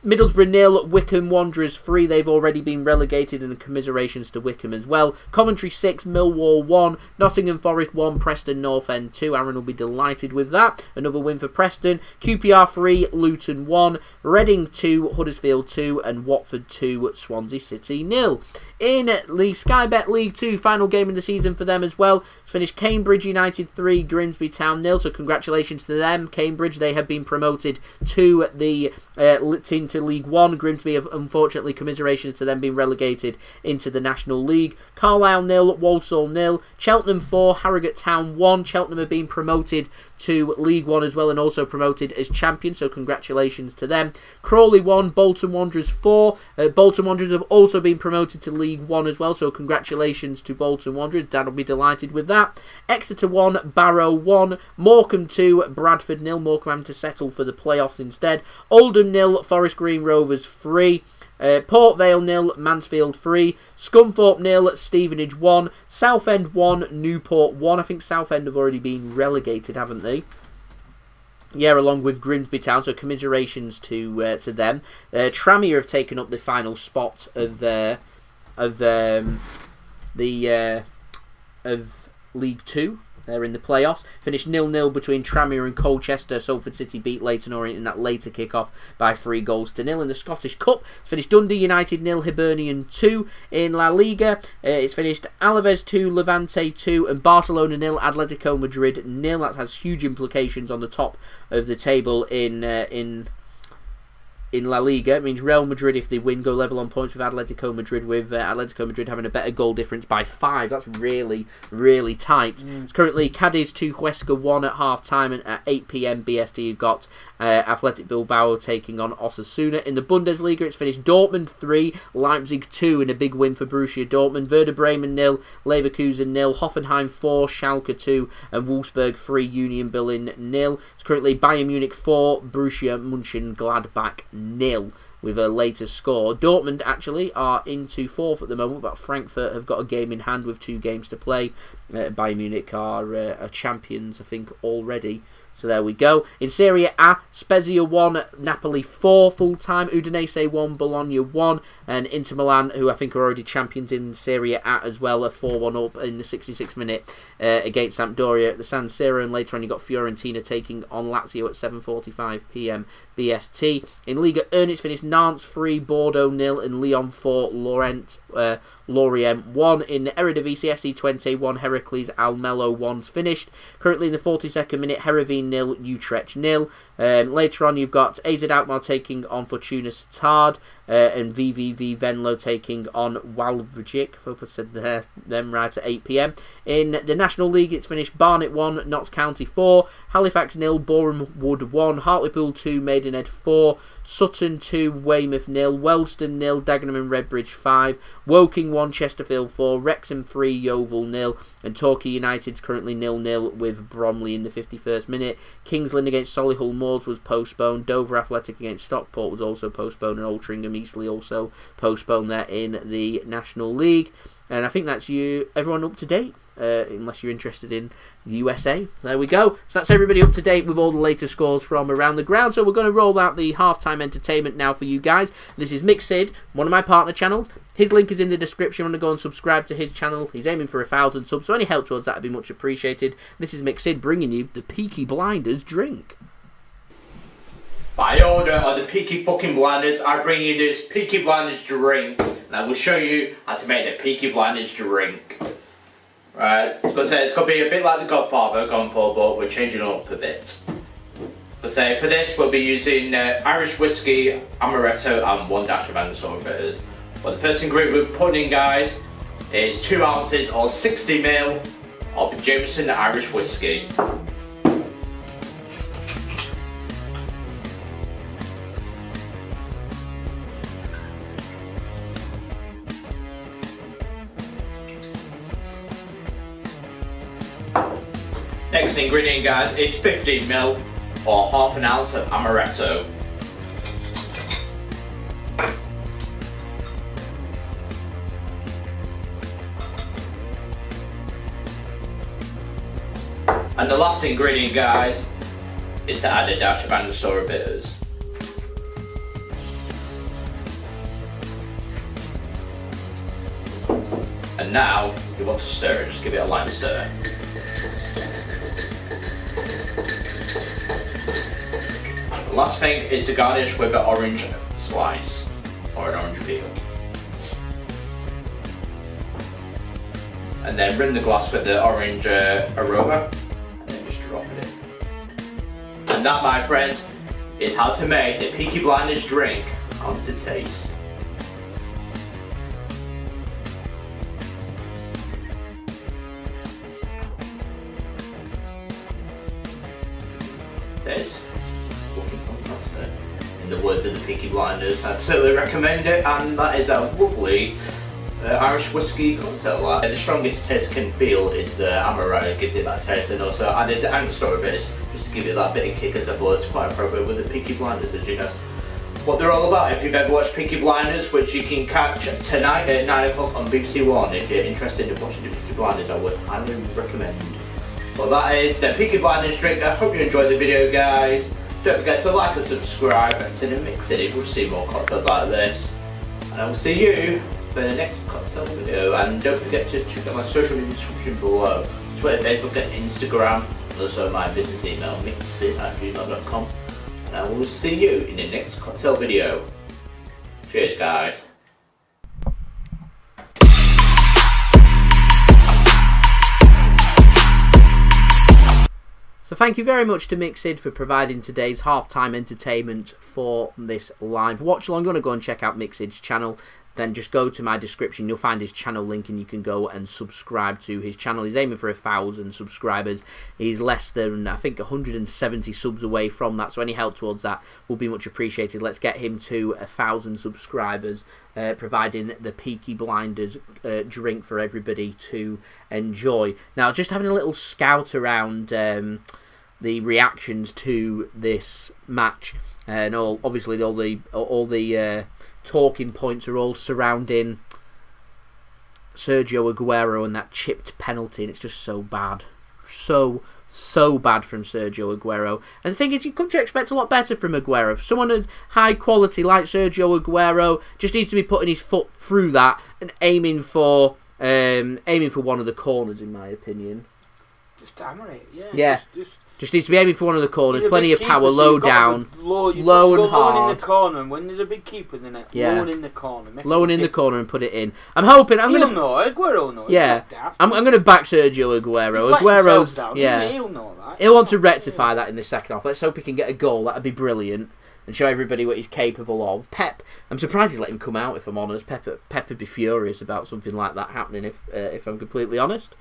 Middlesbrough 0, Wycombe Wanderers 3. They've already been relegated, and commiserations to Wycombe as well. Coventry 6, Millwall 1, Nottingham Forest 1, Preston North End 2. Aaron will be delighted with that. Another win for Preston. QPR 3, Luton 1, Reading 2, Huddersfield 2, and Watford 2, Swansea City 0. In the Sky Bet League 2, final game of the season for them as well. It's finished Cambridge United 3, Grimsby Town 0. So congratulations to them, Cambridge. They have been promoted to the into League 1. Grimsby have, unfortunately, commiserations to them being relegated into the National League. Carlisle 0, Walsall 0, Cheltenham 4, Harrogate Town 1. Cheltenham have been promoted to League 1 as well, and also promoted as champions, so congratulations to them. Crawley 1, Bolton Wanderers 4. Bolton Wanderers have also been promoted to League 1 as well, so congratulations to Bolton Wanderers. Dan will be delighted with that. Exeter 1, Barrow 1, Morecambe 2, Bradford 0. Morecambe having to settle for the playoffs instead. Oldham 0, Forest Green Rovers 3. Port Vale 0, Mansfield 3, Scunthorpe 0, Stevenage 1, Southend 1, Newport 1. I think Southend have already been relegated, haven't they? Yeah, along with Grimsby Town, so commiserations to them. Tranmere have taken up the final spot of League 2. They're in the playoffs. Finished 0-0 between Tranmere and Colchester. Salford City beat Leyton Orient in that later kick-off by 3-0. In the Scottish Cup, it's finished Dundee United 0, Hibernian 2. In La Liga, it's finished Alaves 2, Levante 2, and Barcelona 0, Atletico Madrid 0. That has huge implications on the top of the table in La Liga. It means Real Madrid, if they win, go level on points with Atletico Madrid, with Atletico Madrid having a better goal difference by 5. That's really, really tight. It's currently Cadiz 2, Huesca 1 at half-time, and at 8 p.m. BST you've got Athletic Bilbao taking on Osasuna. In the Bundesliga, it's finished Dortmund 3, Leipzig 2 in a big win for Borussia Dortmund. Werder Bremen 0, Leverkusen 0, Hoffenheim 4, Schalke 2, and Wolfsburg 3, Union Berlin 0. It's currently Bayern Munich 4, Borussia Mönchengladbach 0 with a later score. Dortmund actually are into 4th at the moment, but Frankfurt have got a game in hand with 2 games to play. Bayern Munich are champions, I think, already. So there we go. In Serie A, Spezia 1, Napoli 4 full-time, Udinese 1, Bologna 1, and Inter Milan, who I think are already champions in Serie A as well, are 4-1 up in the 66th minute against Sampdoria at the San Siro, and later on you've got Fiorentina taking on Lazio at 7:45 p.m. BST. In Liga 1, it's finished Nantes 3, Bordeaux 0, and Lyon 4, Lorient 1. In the Eredivisie, FC Twente 1, Heracles Almelo 1's finished. Currently in the 42nd minute, Heerenveen 0, Utrecht 0. Later on, you've got AZ Alkmaar taking on Fortuna Sittard, and VVV Venlo taking on Waalwijk. I hope I said them right at 8 p.m. In the National League, it's finished Barnet 1, Notts County 4, Halifax 0, Boreham Wood 1, Hartlepool 2, Maidenhead 4, Sutton 2, Weymouth 0, Wellston 0, Dagenham and Redbridge 5, Woking 1, Chesterfield 4, Wrexham 3, Yeovil 0, and Torquay United's currently 0-0 with Bromley in the 51st minute. Kingsland against Solihull Moors was postponed. Dover Athletic against Stockport was also postponed, and Altrincham Eastleigh also postponed there in the National League. And I think that's everyone up to date, unless you're interested in the USA. There we go. So that's everybody up to date with all the latest scores from around the ground. So we're going to roll out the halftime entertainment now for you guys. This is Mick Sid, one of my partner channels. His link is in the description. I'm going to go and subscribe to his channel. He's aiming for 1,000 subs, so any help towards that would be much appreciated. This is Mick Sid bringing you the Peaky Blinders drink. By order of the Peaky fucking Blinders, I bring you this Peaky Blinders drink, and I will show you how to make the Peaky Blinders drink. Right, it's going to be a bit like the Godfather going for, but we're changing it up a bit. For this, we'll be using Irish whiskey, amaretto, and 1 dash of Angostura bitters. But the first ingredient we're putting in, guys, is 2 ounces or 60 ml of Jameson Irish whiskey. Next ingredient, guys, is 15 ml or half an ounce of amaretto. And the last ingredient, guys, is to add a dash of Angostura bitters. And now you want to stir it, just give it a light stir. The last thing is to garnish with an orange slice or an orange peel. And then rim the glass with the orange aroma and then just drop it in. And that, my friends, is how to make the Peaky Blinders drink. How does it taste? Tastes fucking fantastic. In the words of the Peaky Blinders, I'd certainly recommend it, and that is a lovely Irish whiskey cocktail. The strongest taste I can feel is the Amaretto, gives it that taste, and also added the Angostura bit just to give it that bit of kick, as I thought it's quite appropriate with the Peaky Blinders, as you know what they're all about. If you've ever watched Peaky Blinders, which you can catch tonight at 9 o'clock on BBC One, if you're interested in watching the Peaky Blinders, I would highly recommend. Well, that is the Peaky Blinders drink. I hope you enjoyed the video, guys. Don't forget to like and subscribe to the Mix It if you see more cocktails like this. And I will see you for the next cocktail video. And don't forget to check out my social media description below. Twitter, Facebook and Instagram. And also my business email, mixit@gmail.com. And I will see you in the next cocktail video. Cheers, guys. So thank you very much to Mixid for providing today's halftime entertainment for this live watch along. You want to go and check out Mixid's channel, then just go to my description. You'll find his channel link and you can go and subscribe to his channel. He's aiming for 1,000 subscribers. He's less than, I think, 170 subs away from that, so any help towards that will be much appreciated. Let's get him to 1,000 subscribers, providing the Peaky Blinders drink for everybody to enjoy. Now, just having a little scout around the reactions to this match, and obviously all the talking points are all surrounding Sergio Aguero and that chipped penalty, and it's just so bad, so bad from Sergio Aguero. And the thing is, you come to expect a lot better from Aguero. If someone of high quality like Sergio Aguero just needs to be putting his foot through that and aiming for one of the corners, in my opinion. Just hammer it, yeah. Yeah. Just needs to be aiming for one of the corners. Plenty of power, low down, low and hard. Low in the corner, and when there's a big keeper in the net, low in the corner. Low in the corner and put it in. I'm hoping. He'll know. Aguero knows. Yeah. I'm going to back Sergio Aguero. Aguero's down. Yeah. He'll know that. He'll want to rectify that in the second half. Let's hope he can get a goal. That'd be brilliant. And show everybody what he's capable of. Pep, I'm surprised he let him come out, if I'm honest. Pep would be furious about something like that happening, if I'm completely honest.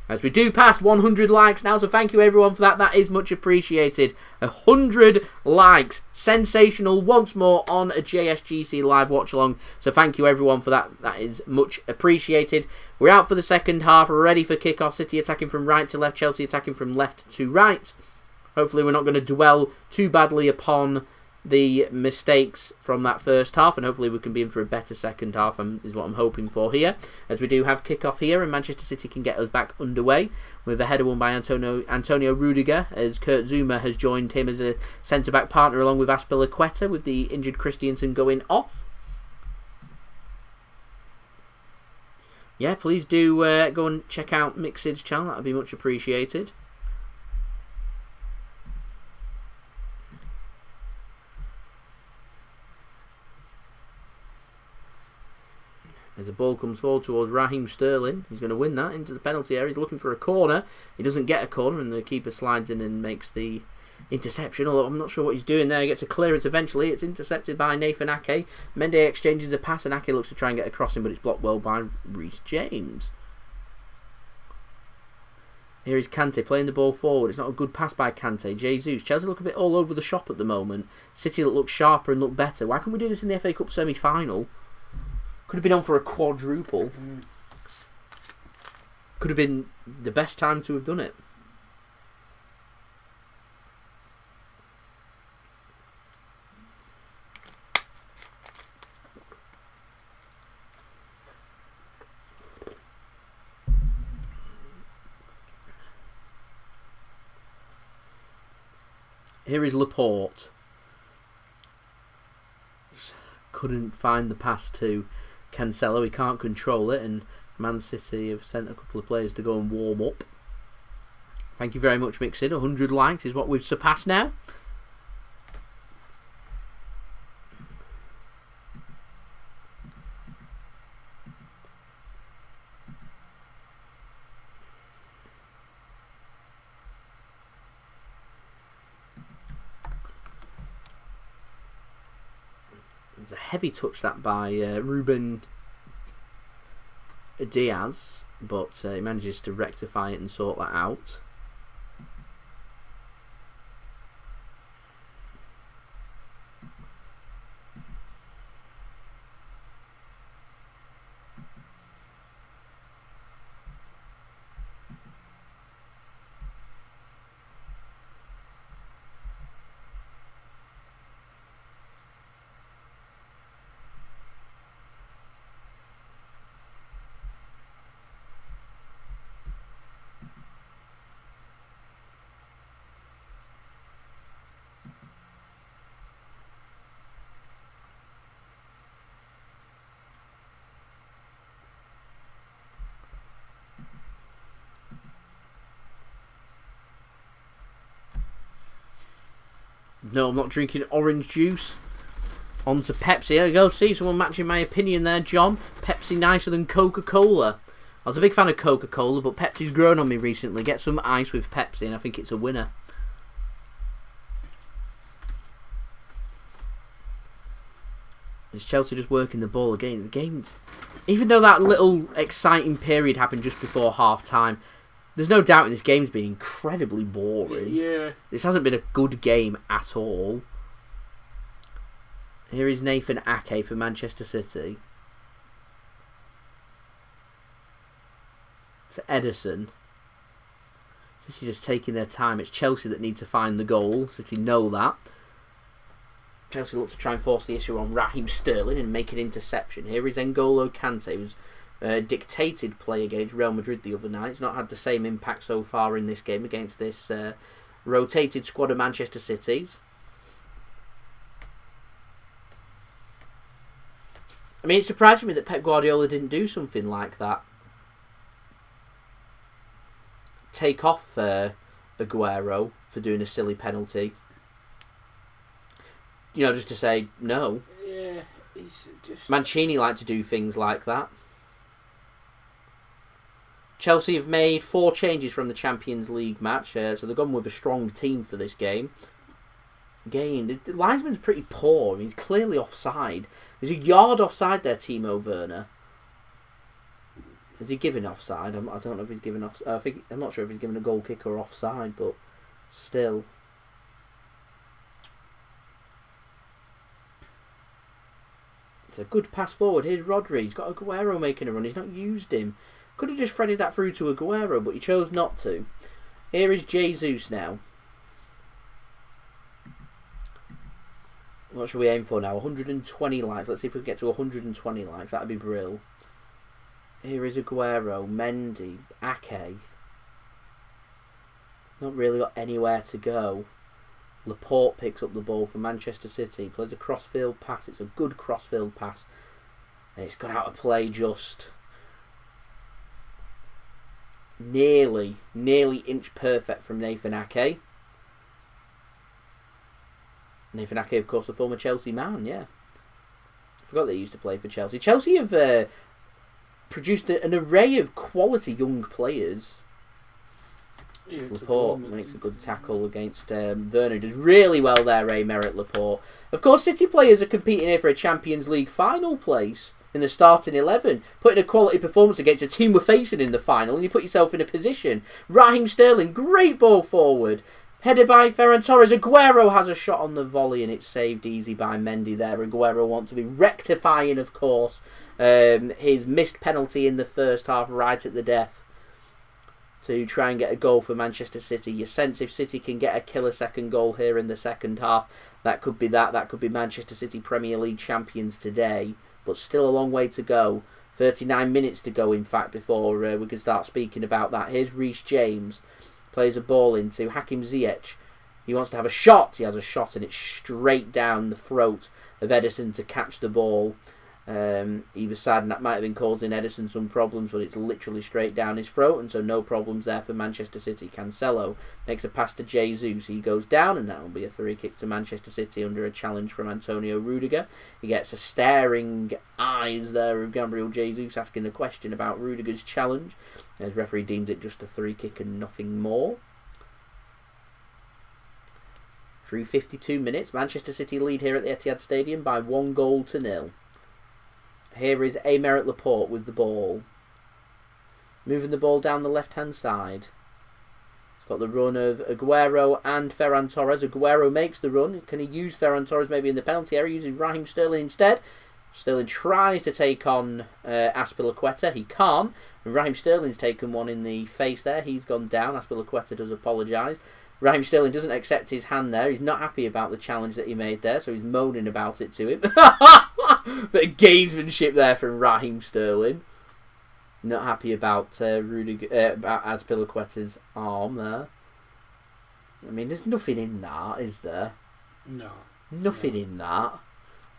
As we do pass 100 likes now, so thank you everyone for that. That is much appreciated. 100 likes. Sensational once more on a JSGC live watch along. So thank you everyone for that. That is much appreciated. We're out for the second half. We're ready for kickoff. City attacking from right to left. Chelsea attacking from left to right. Hopefully we're not going to dwell too badly upon the mistakes from that first half, and hopefully we can be in for a better second half, is what I'm hoping for here, as we do have kick-off here, and Manchester City can get us back underway with a header won by Antonio Rudiger, as Kurt Zouma has joined him as a centre-back partner along with Azpilicueta, with the injured Christiansen going off. Yeah, please do go and check out Mixid's channel, that would be much appreciated. As the ball comes forward towards Raheem Sterling, he's going to win that into the penalty area. He's looking for a corner. He doesn't get a corner, and the keeper slides in and makes the interception. Although I'm not sure what he's doing there. He gets a clearance eventually. It's intercepted by Nathan Ake. Mendy exchanges a pass, and Ake looks to try and get across him, but it's blocked well by Reece James. Here is Kante playing the ball forward. It's not a good pass by Kante. Jesus. Chelsea look a bit all over the shop at the moment. City look sharper and look better. Why can't we do this in the FA Cup semi-final? Could have been on for a quadruple. Could have been the best time to have done it. Here is Laporte. Couldn't find the pass to Cancelo, he can't control it, and Man City have sent a couple of players to go and warm up. Thank you very much, Mixid. 100 likes is what we've surpassed now. It's a heavy touch that by Ruben Diaz, but he manages to rectify it and sort that out. No, I'm not drinking orange juice. On to Pepsi. There we go. See, someone matching my opinion there, John. Pepsi nicer than Coca-Cola. I was a big fan of Coca-Cola, but Pepsi's grown on me recently. Get some ice with Pepsi, and I think it's a winner. Is Chelsea just working the ball again? The game's... Even though that little exciting period happened just before half-time, there's no doubt this game's been incredibly boring. Yeah. This hasn't been a good game at all. Here is Nathan Ake for Manchester City. To Edison. City just taking their time. It's Chelsea that need to find the goal. City know that. Chelsea look to try and force the issue on Raheem Sterling and make an interception. Here is N'Golo Kante, who's dictated play against Real Madrid the other night. It's not had the same impact so far in this game against this rotated squad of Manchester City's. I mean, it surprised me that Pep Guardiola didn't do something like that. Take off Aguero for doing a silly penalty. You know, just to say no. Yeah, he's just... Mancini liked to do things like that. Chelsea have made 4 changes from the Champions League match, so they've gone with a strong team for this game. Again, the linesman's pretty poor. He's clearly offside. There's a yard offside there, Timo Werner. Is he given offside? I don't know if he's given off. I'm not sure if he's given a goal kick or offside, but still. It's a good pass forward. Here's Rodri. He's got Aguero making a run. He's not used him. Could have just threaded that through to Aguero, but he chose not to. Here is Jesus now. What should we aim for now? 120 likes. Let's see if we can get to 120 likes. That'd be brilliant. Here is Aguero, Mendy, Ake. Not really got anywhere to go. Laporte picks up the ball for Manchester City. Plays a crossfield pass. It's a good crossfield pass. And it's got out of play just. Nearly inch perfect from Nathan Ake. Nathan Ake, of course, a former Chelsea man, yeah. I forgot they used to play for Chelsea. Chelsea have produced an array of quality young players. Yeah, Laporte makes a good tackle against Werner. Does really well there, Merritt Laporte. Of course, City players are competing here for a Champions League final place in the starting 11. Putting a quality performance against a team we're facing in the final, and you put yourself in a position. Raheem Sterling, great ball forward. Headed by Ferran Torres. Aguero has a shot on the volley and it's saved easy by Mendy there. Aguero wants to be rectifying, of course, his missed penalty in the first half right at the death to try and get a goal for Manchester City. You sense if City can get a killer second goal here in the second half, that could be that. That could be Manchester City Premier League champions today. But still a long way to go. 39 minutes to go, in fact, before we can start speaking about that. Here's Reece James. Plays a ball into Hakim Ziyech. He wants to have a shot. He has a shot and it's straight down the throat of Edison to catch the ball. Either side, and that might have been causing Ederson some problems, but it's literally straight down his throat, and so no problems there for Manchester City. Cancelo makes a pass to Jesus. He goes down, and that will be a free kick to Manchester City under a challenge from Antonio Rudiger. He gets a staring eyes there of Gabriel Jesus asking a question about Rudiger's challenge, as referee deems it just a free kick and nothing more. Through 52 minutes, Manchester City lead here at the Etihad Stadium by 1-0. Here is Aymeric Laporte with the ball. Moving the ball down the left-hand side. It's got the run of Aguero and Ferran Torres. Aguero makes the run. Can he use Ferran Torres maybe in the penalty area? Using Raheem Sterling instead. Sterling tries to take on Azpilicueta. He can't. And Raheem Sterling's taken one in the face there. He's gone down. Azpilicueta does apologise. Raheem Sterling doesn't accept his hand there. He's not happy about the challenge that he made there, so he's moaning about it to him. Bit of gamesmanship there from Raheem Sterling. Not happy about about Azpilicueta's arm there. I mean, there's nothing in that, is there? No. Nothing in that.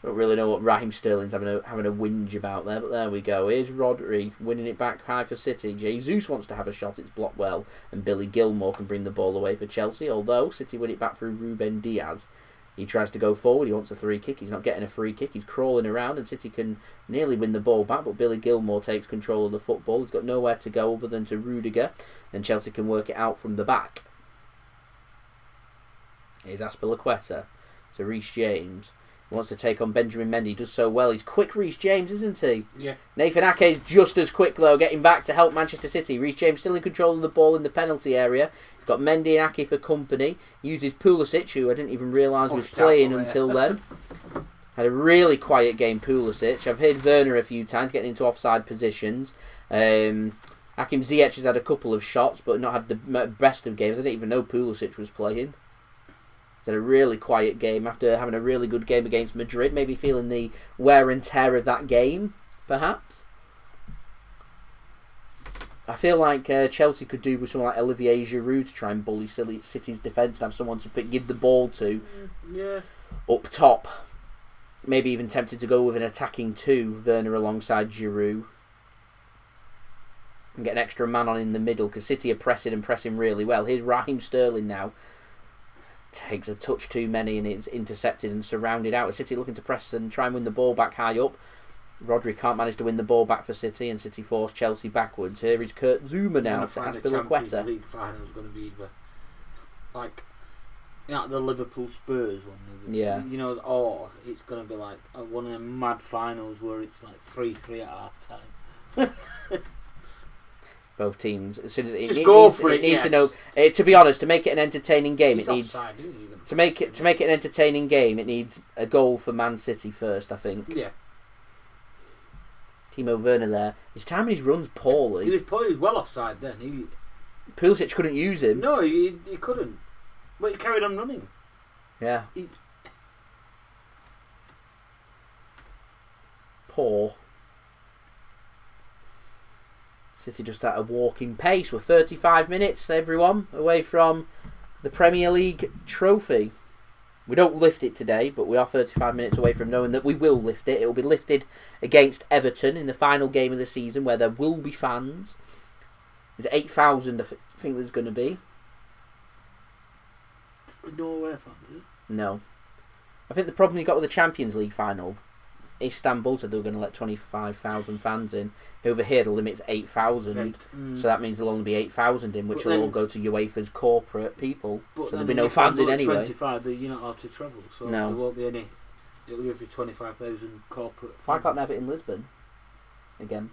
Don't really know what Raheem Sterling's having a whinge about there, but there we go. Here's Rodri winning it back high for City. Jesus wants to have a shot, it's blocked well, and Billy Gilmour can bring the ball away for Chelsea, although City win it back through Ruben Diaz. He tries to go forward, he wants a free kick, he's not getting a free kick, he's crawling around, and City can nearly win the ball back, but Billy Gilmour takes control of the football. He's got nowhere to go other than to Rudiger, and Chelsea can work it out from the back. Here's Azpilicueta to Reece James. He wants to take on Benjamin Mendy. He does so well. He's quick, Reece James, isn't he? Yeah. Nathan Ake's just as quick, though, getting back to help Manchester City. Reece James still in control of the ball in the penalty area. He's got Mendy and Ake for company. He uses Pulisic, who I didn't even realise was playing until then. Had a really quiet game, Pulisic. I've heard Werner a few times getting into offside positions. Hakim Ziyech has had a couple of shots, but not had the best of games. I didn't even know Pulisic was playing. Had a really quiet game after having a really good game against Madrid. Maybe feeling the wear and tear of that game, perhaps. I feel like Chelsea could do with someone like Olivier Giroud to try and bully City's defence and have someone to give the ball to. Yeah. Up top. Maybe even tempted to go with an attacking two, Werner alongside Giroud. And get an extra man on in the middle, because City are pressing and pressing really well. Here's Raheem Sterling now. Takes a touch too many and it's intercepted and surrounded out. City looking to press and try and win the ball back high up. Rodri can't manage to win the ball back for City, and City force Chelsea backwards. Here is Kurt Zuma now to Azpilicueta. The League final is going to be either like the Liverpool Spurs one. Yeah. You know, or it's going to be like one of them mad finals where it's like 3-3 at half time. Both teams, as soon as it just go for it. Need to know. To be honest, to make it an entertaining game, He's it needs offside, to make it an entertaining game. It needs a goal for Man City first, I think. Yeah. Timo Werner there. He's timing his runs poorly. He was well offside then. Pulisic couldn't use him. No, he couldn't. But he carried on running. Yeah. Poor. City just at a walking pace. We're 35 minutes, everyone, away from the Premier League trophy. We don't lift it today, but we are 35 minutes away from knowing that we will lift it. It will be lifted against Everton in the final game of the season, where there will be fans. There's 8,000, I think there's going to be. Nowhere fans? No. I think the problem you got with the Champions League final, Istanbul said they were going to let 25,000 fans in. Over here, the limit's 8,000. So that means there'll only be 8,000 in, which will all go to UEFA's corporate people. So there'll be no fans in anyway. 25, you're not allowed to travel, so no. There won't be any. It'll be 25,000 corporate fans. Why can't they have it in Lisbon? Again.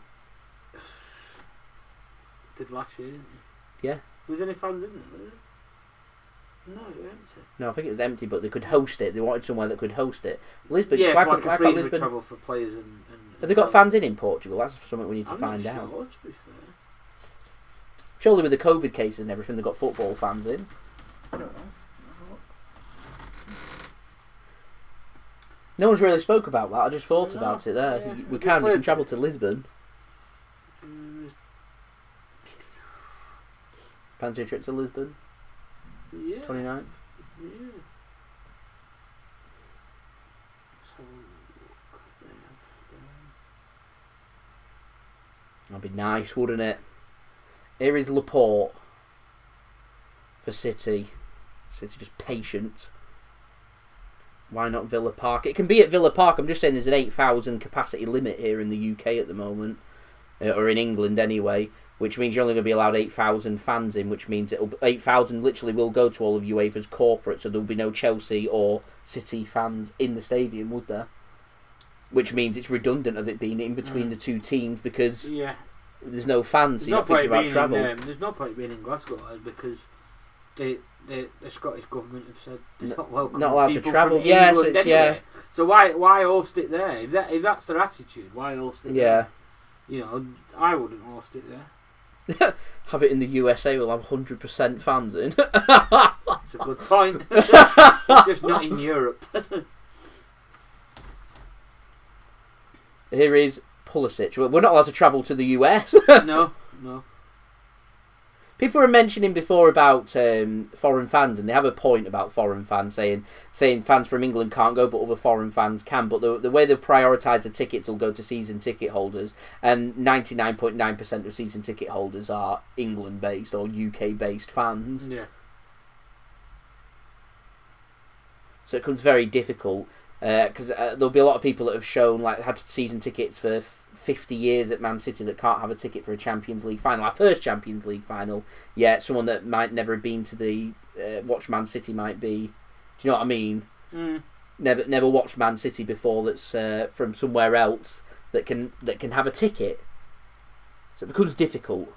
Did last year, didn't it? Yeah. Was there any fans in there? No, it was empty. No, I think it was empty, but they could host it. They wanted somewhere that could host it. Lisbon. Yeah, why like can't Lisbon travel for players and have they got fans in Portugal? That's something we need to find out. To be fair. Surely with the COVID cases and everything, they've got football fans in. I don't know. No one's really spoke about that. I just thought about it there. Yeah. We can travel to Lisbon. Fancy a trip to Lisbon? Yeah. 29th? Yeah. So, That'd be nice, wouldn't it? Here is Laporte for City. City just patient. Why not Villa Park? It can be at Villa Park. I'm just saying there's an 8,000 capacity limit here in the UK at the moment. Or in England anyway. Which means you're only going to be allowed 8,000 fans in. Which means 8,000 literally will go to all of UEFA's corporate. So there'll be no Chelsea or City fans in the stadium, would there? Which means it's redundant of it being in between the two teams because there's no fans. So you're not thinking about travel. There's no point being in Glasgow because the Scottish government have said they're not welcome. Not allowed to travel. So why host it there? If that's their attitude, why host it there? You know, I wouldn't host it there. Have it in the USA. We'll have 100% fans in. That's a good point. It's just not in Europe. Here is Pulisic. We're not allowed to travel to the US. No. People were mentioning before about foreign fans, and they have a point about foreign fans, saying fans from England can't go, but other foreign fans can. But the way they prioritise the tickets will go to season ticket holders, and 99.9% of season ticket holders are England-based or UK-based fans. Yeah. So it becomes very difficult. Because there'll be a lot of people that have shown, like, had season tickets for 50 years at Man City that can't have a ticket for a Champions League final. Our first Champions League final, someone that might never have been to the watch Man City might be. Do you know what I mean? Never watched Man City before. That's from somewhere else that can have a ticket. So it becomes difficult.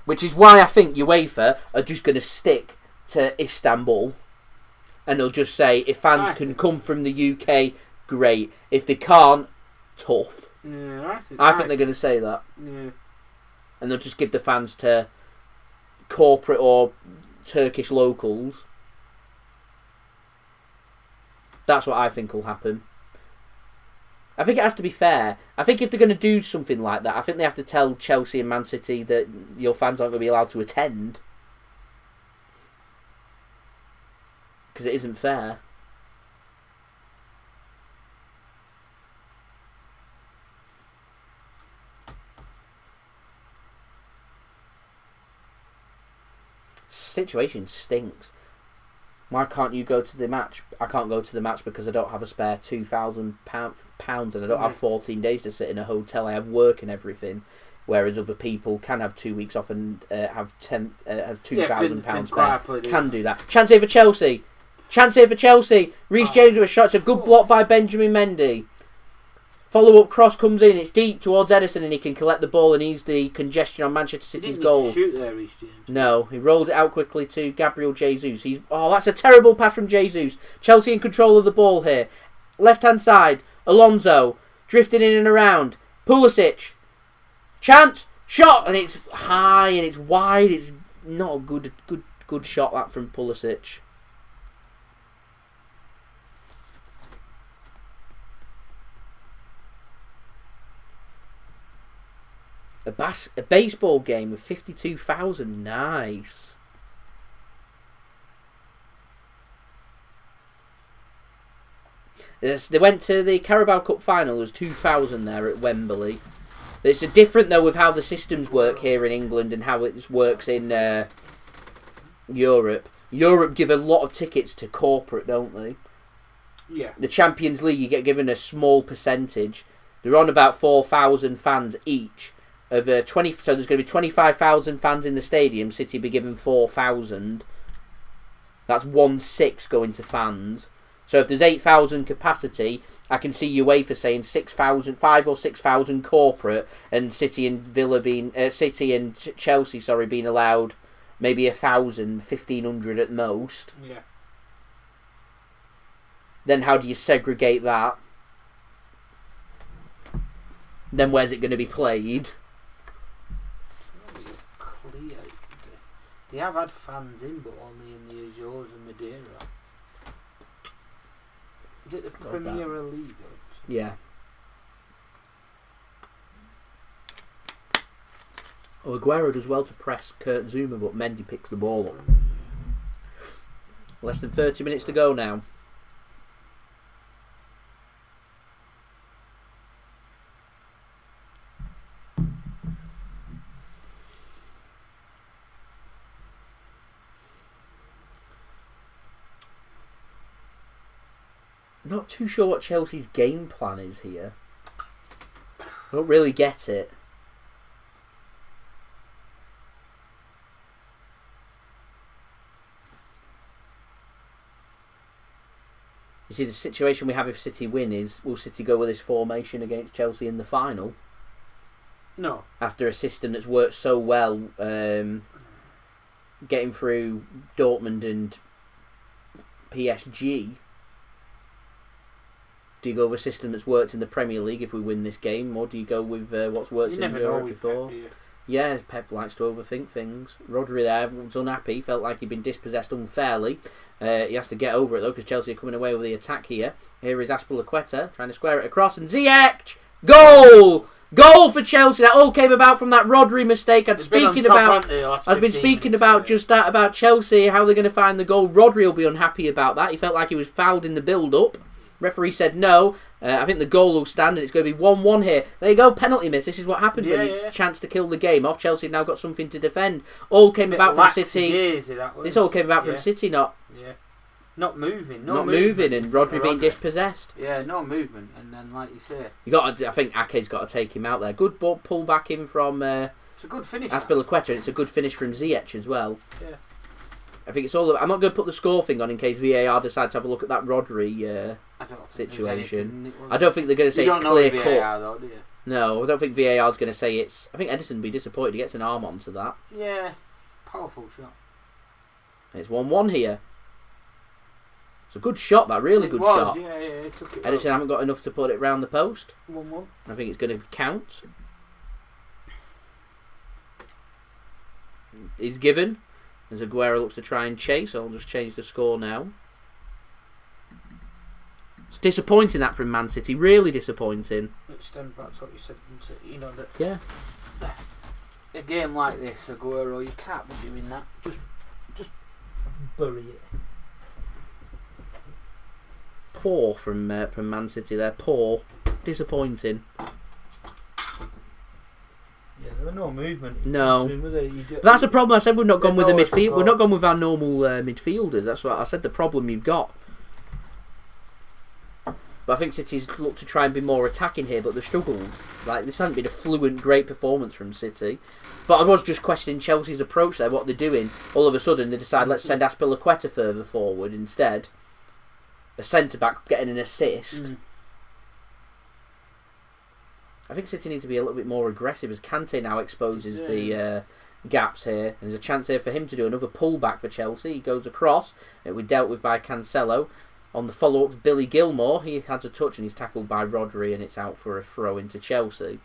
Which is why I think UEFA are just going to stick to Istanbul. And they'll just say, if fans can come from the UK, great. If they can't, tough. Yeah, I think they're going to say that. Yeah. And they'll just give the fans to corporate or Turkish locals. That's what I think will happen. I think it has to be fair. I think if they're going to do something like that, I think they have to tell Chelsea and Man City that your fans aren't going to be allowed to attend. Because it isn't fair. Situation stinks. Why can't you go to the match? I can't go to the match because I don't have a spare £2,000 and I don't have 14 days to sit in a hotel. I have work and everything. Whereas other people can have 2 weeks off and have £2,000 spare. Can do that. Chance here for Chelsea. Chance here for Chelsea. Reece James with a shot. It's a good block by Benjamin Mendy. Follow-up cross comes in. It's deep towards Edison and he can collect the ball and ease the congestion on Manchester City's goal. He didn't need to shoot there, Reece James. No, he rolls it out quickly to Gabriel Jesus. That's a terrible pass from Jesus. Chelsea in control of the ball here. Left-hand side. Alonso. Drifting in and around. Pulisic. Chance. Shot. And it's high and it's wide. It's not a good shot, that, from Pulisic. A baseball game with 52,000. Nice. They went to the Carabao Cup final. There was 2,000 there at Wembley. It's different though with how the systems work here in England and how it works in Europe. Europe give a lot of tickets to corporate, don't they? Yeah. The Champions League, you get given a small percentage. They're on about 4,000 fans each. So there's going to be 25,000 fans in the stadium. City be given 4,000. That's 1/6 going to fans. So if there's 8,000 capacity, I can see UEFA saying 5,000 or 6,000 corporate, and City and Chelsea being allowed maybe 1,000, 1,500 at most. Yeah. Then how do you segregate that? Then where's it going to be played? They have had fans in, but only in the Azores and Madeira. Is it the Premier League? Yeah. Aguero does well to press Kurt Zuma, but Mendy picks the ball up. Less than 30 minutes to go now. I'm not too sure what Chelsea's game plan is here. I don't really get it. You see, the situation we have if City win is, will City go with this formation against Chelsea in the final? No. After a system that's worked so well, getting through Dortmund and PSG, do you go with a system that's worked in the Premier League if we win this game, or do you go with what's worked in Europe before? Pep, yeah, Pep likes to overthink things. Rodri there was unhappy, felt like he'd been dispossessed unfairly. He has to get over it though, because Chelsea are coming away with the attack here. Here is Azpilicueta trying to square it across, and Ziyech! Goal! Goal for Chelsea. That all came about from that Rodri mistake. I've been speaking about just that, about Chelsea, how they're going to find the goal. Rodri will be unhappy about that. He felt like he was fouled in the build-up. Referee said no. I think the goal will stand, and it's going to be 1-1 here. There you go, penalty miss. This is what happens when you chance to kill the game off. Chelsea have now got something to defend. All came about from City. This all came about from City, not moving, and Rodri being dispossessed. Yeah, no movement, and then like you say, I think Ake's got to take him out there. Good ball, pull back in from. It's a good finish. Azpilicueta, and it's a good finish from Ziyech as well. Yeah. I think it's all. I'm not going to put the score thing on in case VAR decides to have a look at that Rodri situation. I don't think they're going to say it's clear cut. Though, do you? No, I don't think VAR is going to say it's. I think Edison would be disappointed he gets an arm onto that. Yeah, powerful shot. It's 1-1 here. It's a good shot, that really good shot. Yeah, it took it Edison haven't got enough to put it round the post. 1-1. I think it's going to count. He's given. As Aguero looks to try and chase, I'll just change the score now. It's disappointing that from Man City, really disappointing. It stems back to what you said, you know, that yeah. A game like this, Aguero, you can't be doing that. Just bury it. Poor from Man City there, poor. Disappointing. Yeah, there were no movement. No, but that's the problem. I said we've not gone with the midfield. We've not gone with our normal midfielders. That's what I said. The problem you've got. But I think City's looked to try and be more attacking here, but they've struggled. Like this hasn't been a fluent, great performance from City. But I was just questioning Chelsea's approach there. What they're doing. All of a sudden, they decide let's send Azpilicueta further forward instead. A centre back getting an assist. I think City need to be a little bit more aggressive as Kante now exposes the gaps here. There's a chance here for him to do another pullback for Chelsea. He goes across. It was dealt with by Cancelo. On the follow-up, Billy Gilmore. He has a touch and he's tackled by Rodri, and it's out for a throw into Chelsea.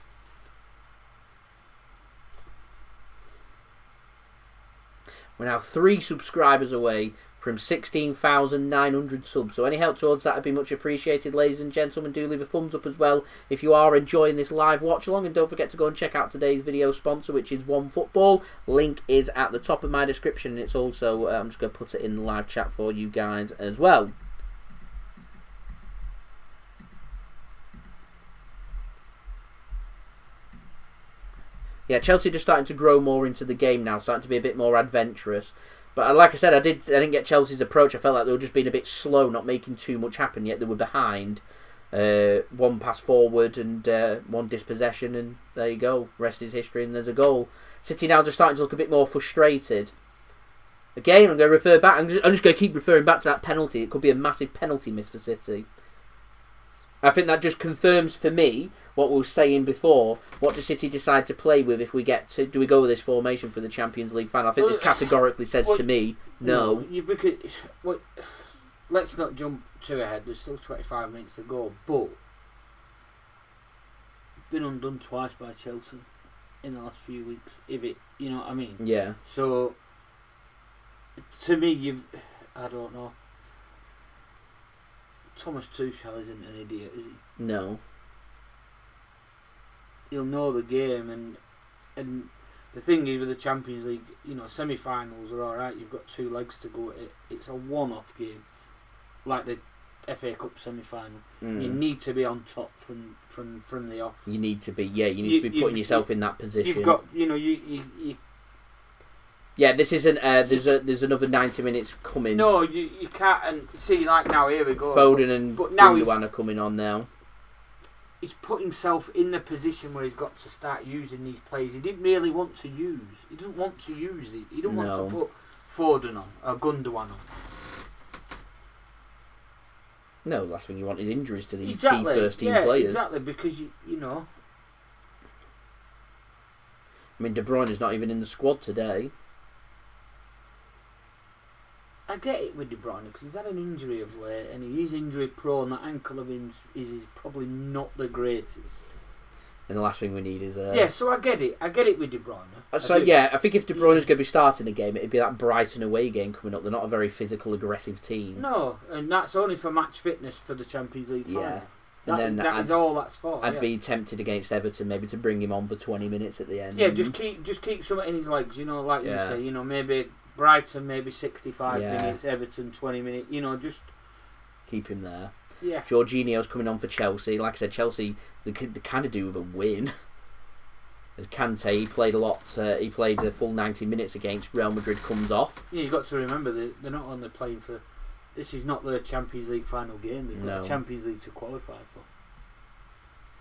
We're now 3 subscribers away from 16,900 subs. So any help towards that would be much appreciated, ladies and gentlemen. Do leave a thumbs up as well if you are enjoying this live watch along. And don't forget to go and check out today's video sponsor, which is OneFootball. Link is at the top of my description. And it's also, I'm just going to put it in the live chat for you guys as well. Yeah, Chelsea are just starting to grow more into the game now, starting to be a bit more adventurous. But like I said, I didn't get Chelsea's approach. I felt like they were just being a bit slow, not making too much happen, yet they were behind. One pass forward and one dispossession, and there you go. Rest is history, and there's a goal. City now just starting to look a bit more frustrated. Again, I'm going to refer back. I'm just going to keep referring back to that penalty. It could be a massive penalty miss for City. I think that just confirms for me what we were saying before. What does City decide to play with if we get to... Do we go with this formation for the Champions League final? I think this categorically says to me, no. Let's not jump too ahead. There's still 25 minutes to go. But been undone twice by Chelsea in the last few weeks. If it, you know what I mean? Yeah. So, to me, I don't know. Thomas Tuchel isn't an idiot, is he? No. He'll know the game, and the thing is with the Champions League, you know, semi-finals are alright. You've got 2 legs to go at it. It's a one-off game, like the FA Cup semi-final. You need to be on top from the off. You need to be, yeah. You need to be putting yourself in that position. You've got, you know, you Yeah, this isn't. There's another 90 minutes coming. No, you can't. And see, like now, here we go. Foden and Gundogan are coming on now. He's put himself in the position where he's got to start using these players. He didn't really want to use. He didn't want to use it. He didn't want to put Foden on or Gundogan on. No, last thing you want is injuries to these key first team players. Exactly, because you know. I mean, De Bruyne is not even in the squad today. I get it with De Bruyne because he's had an injury of late and he is injury prone. That ankle of his is probably not the greatest. And the last thing we need is... yeah, so I get it. I get it with De Bruyne. I think if De Bruyne is going to be starting a game, it'd be that Brighton away game coming up. They're not a very physical, aggressive team. No, and that's only for match fitness for the Champions League final. Yeah. That is all that's for. I'd be tempted against Everton maybe to bring him on for 20 minutes at the end. Yeah, just keep something in his legs, you know, like you say, you know, maybe Brighton maybe 65 minutes, Everton 20 minutes, you know, just keep him there. Yeah. Jorginho's coming on for Chelsea. Like I said, Chelsea they kind of do with a win. As Kante, he played a lot. He played the full 90 minutes against Real Madrid. Comes off. Yeah, you've got to remember they're not only playing for. This is not their Champions League final game. They've got the Champions League to qualify for.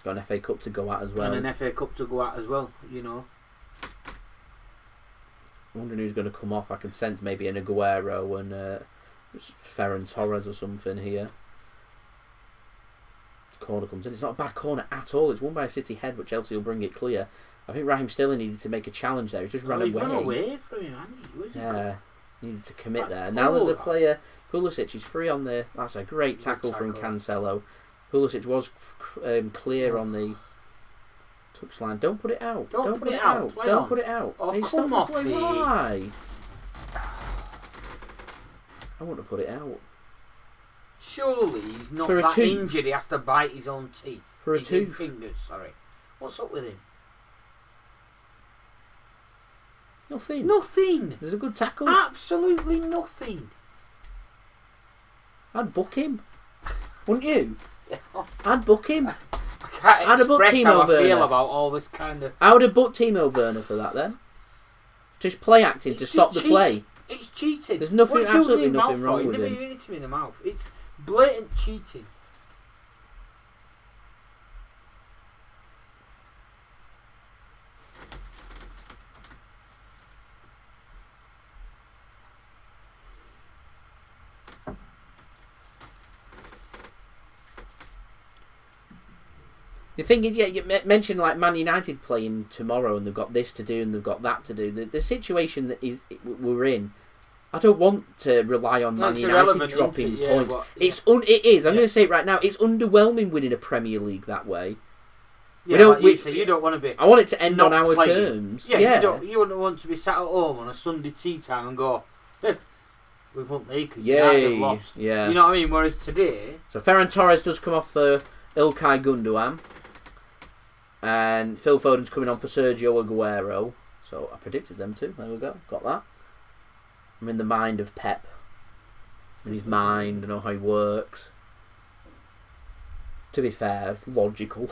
Got an FA Cup to go at as well. And an FA Cup to go at as well. You know. I'm wondering who's going to come off. I can sense maybe an Aguero and Ferran Torres or something here. Corner comes in. It's not a bad corner at all. It's won by a City head, but Chelsea will bring it clear. I think Raheem Sterling needed to make a challenge there. He's just ran away. He ran away from him, hadn't he? Needed to commit there. Now there's a player, Pulisic, is free on the... That's a great tackle from Cancelo. Pulisic was clear on the touchline. Don't put it out. Don't put it out. Don't put it out. Oh, come off it. Why? I want to put it out. Surely he's not that injured. He has to bite his own teeth. For a tooth. Fingers, sorry. What's up with him? Nothing. Nothing. There's a good tackle. Absolutely nothing. I'd book him. Wouldn't you? I'd book him. I can't express how I feel about all this kind of... I would have booked Timo Werner for that then. Just play acting to stop the play. It's cheating. There's nothing, absolutely nothing wrong with him. Never hit him in the mouth. It's blatant cheating. The thing is, you mentioned like Man United playing tomorrow and they've got this to do and they've got that to do. The situation that we're in, I don't want to rely on Man United dropping points. It is. I'm going to say it right now. It's underwhelming winning a Premier League that way. Yeah, you don't want to be. I want it to end on our terms. Yeah. You don't want to be sat at home on a Sunday tea time and go, we've won the league because United have lost. Yeah. You know what I mean? Whereas today, so Ferran Torres does come off for Ilkay Gundogan. And Phil Foden's coming on for Sergio Aguero. So I predicted them too. There we go. Got that. I'm in the mind of Pep. In his mind. I know how he works. To be fair, it's logical.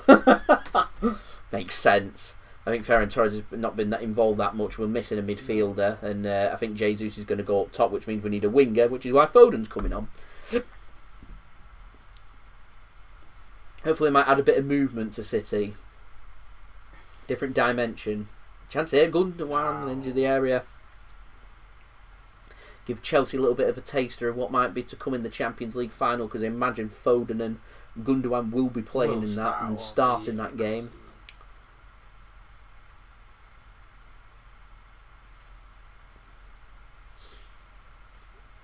Makes sense. I think Ferran Torres has not been that involved that much. We're missing a midfielder. And I think Jesus is going to go up top, which means we need a winger, which is why Foden's coming on. Hopefully it might add a bit of movement to City. Different dimension. Chance here, Gundogan into the area. Give Chelsea a little bit of a taster of what might be to come in the Champions League final, because I imagine Foden and Gundogan will be playing in that and starting that game.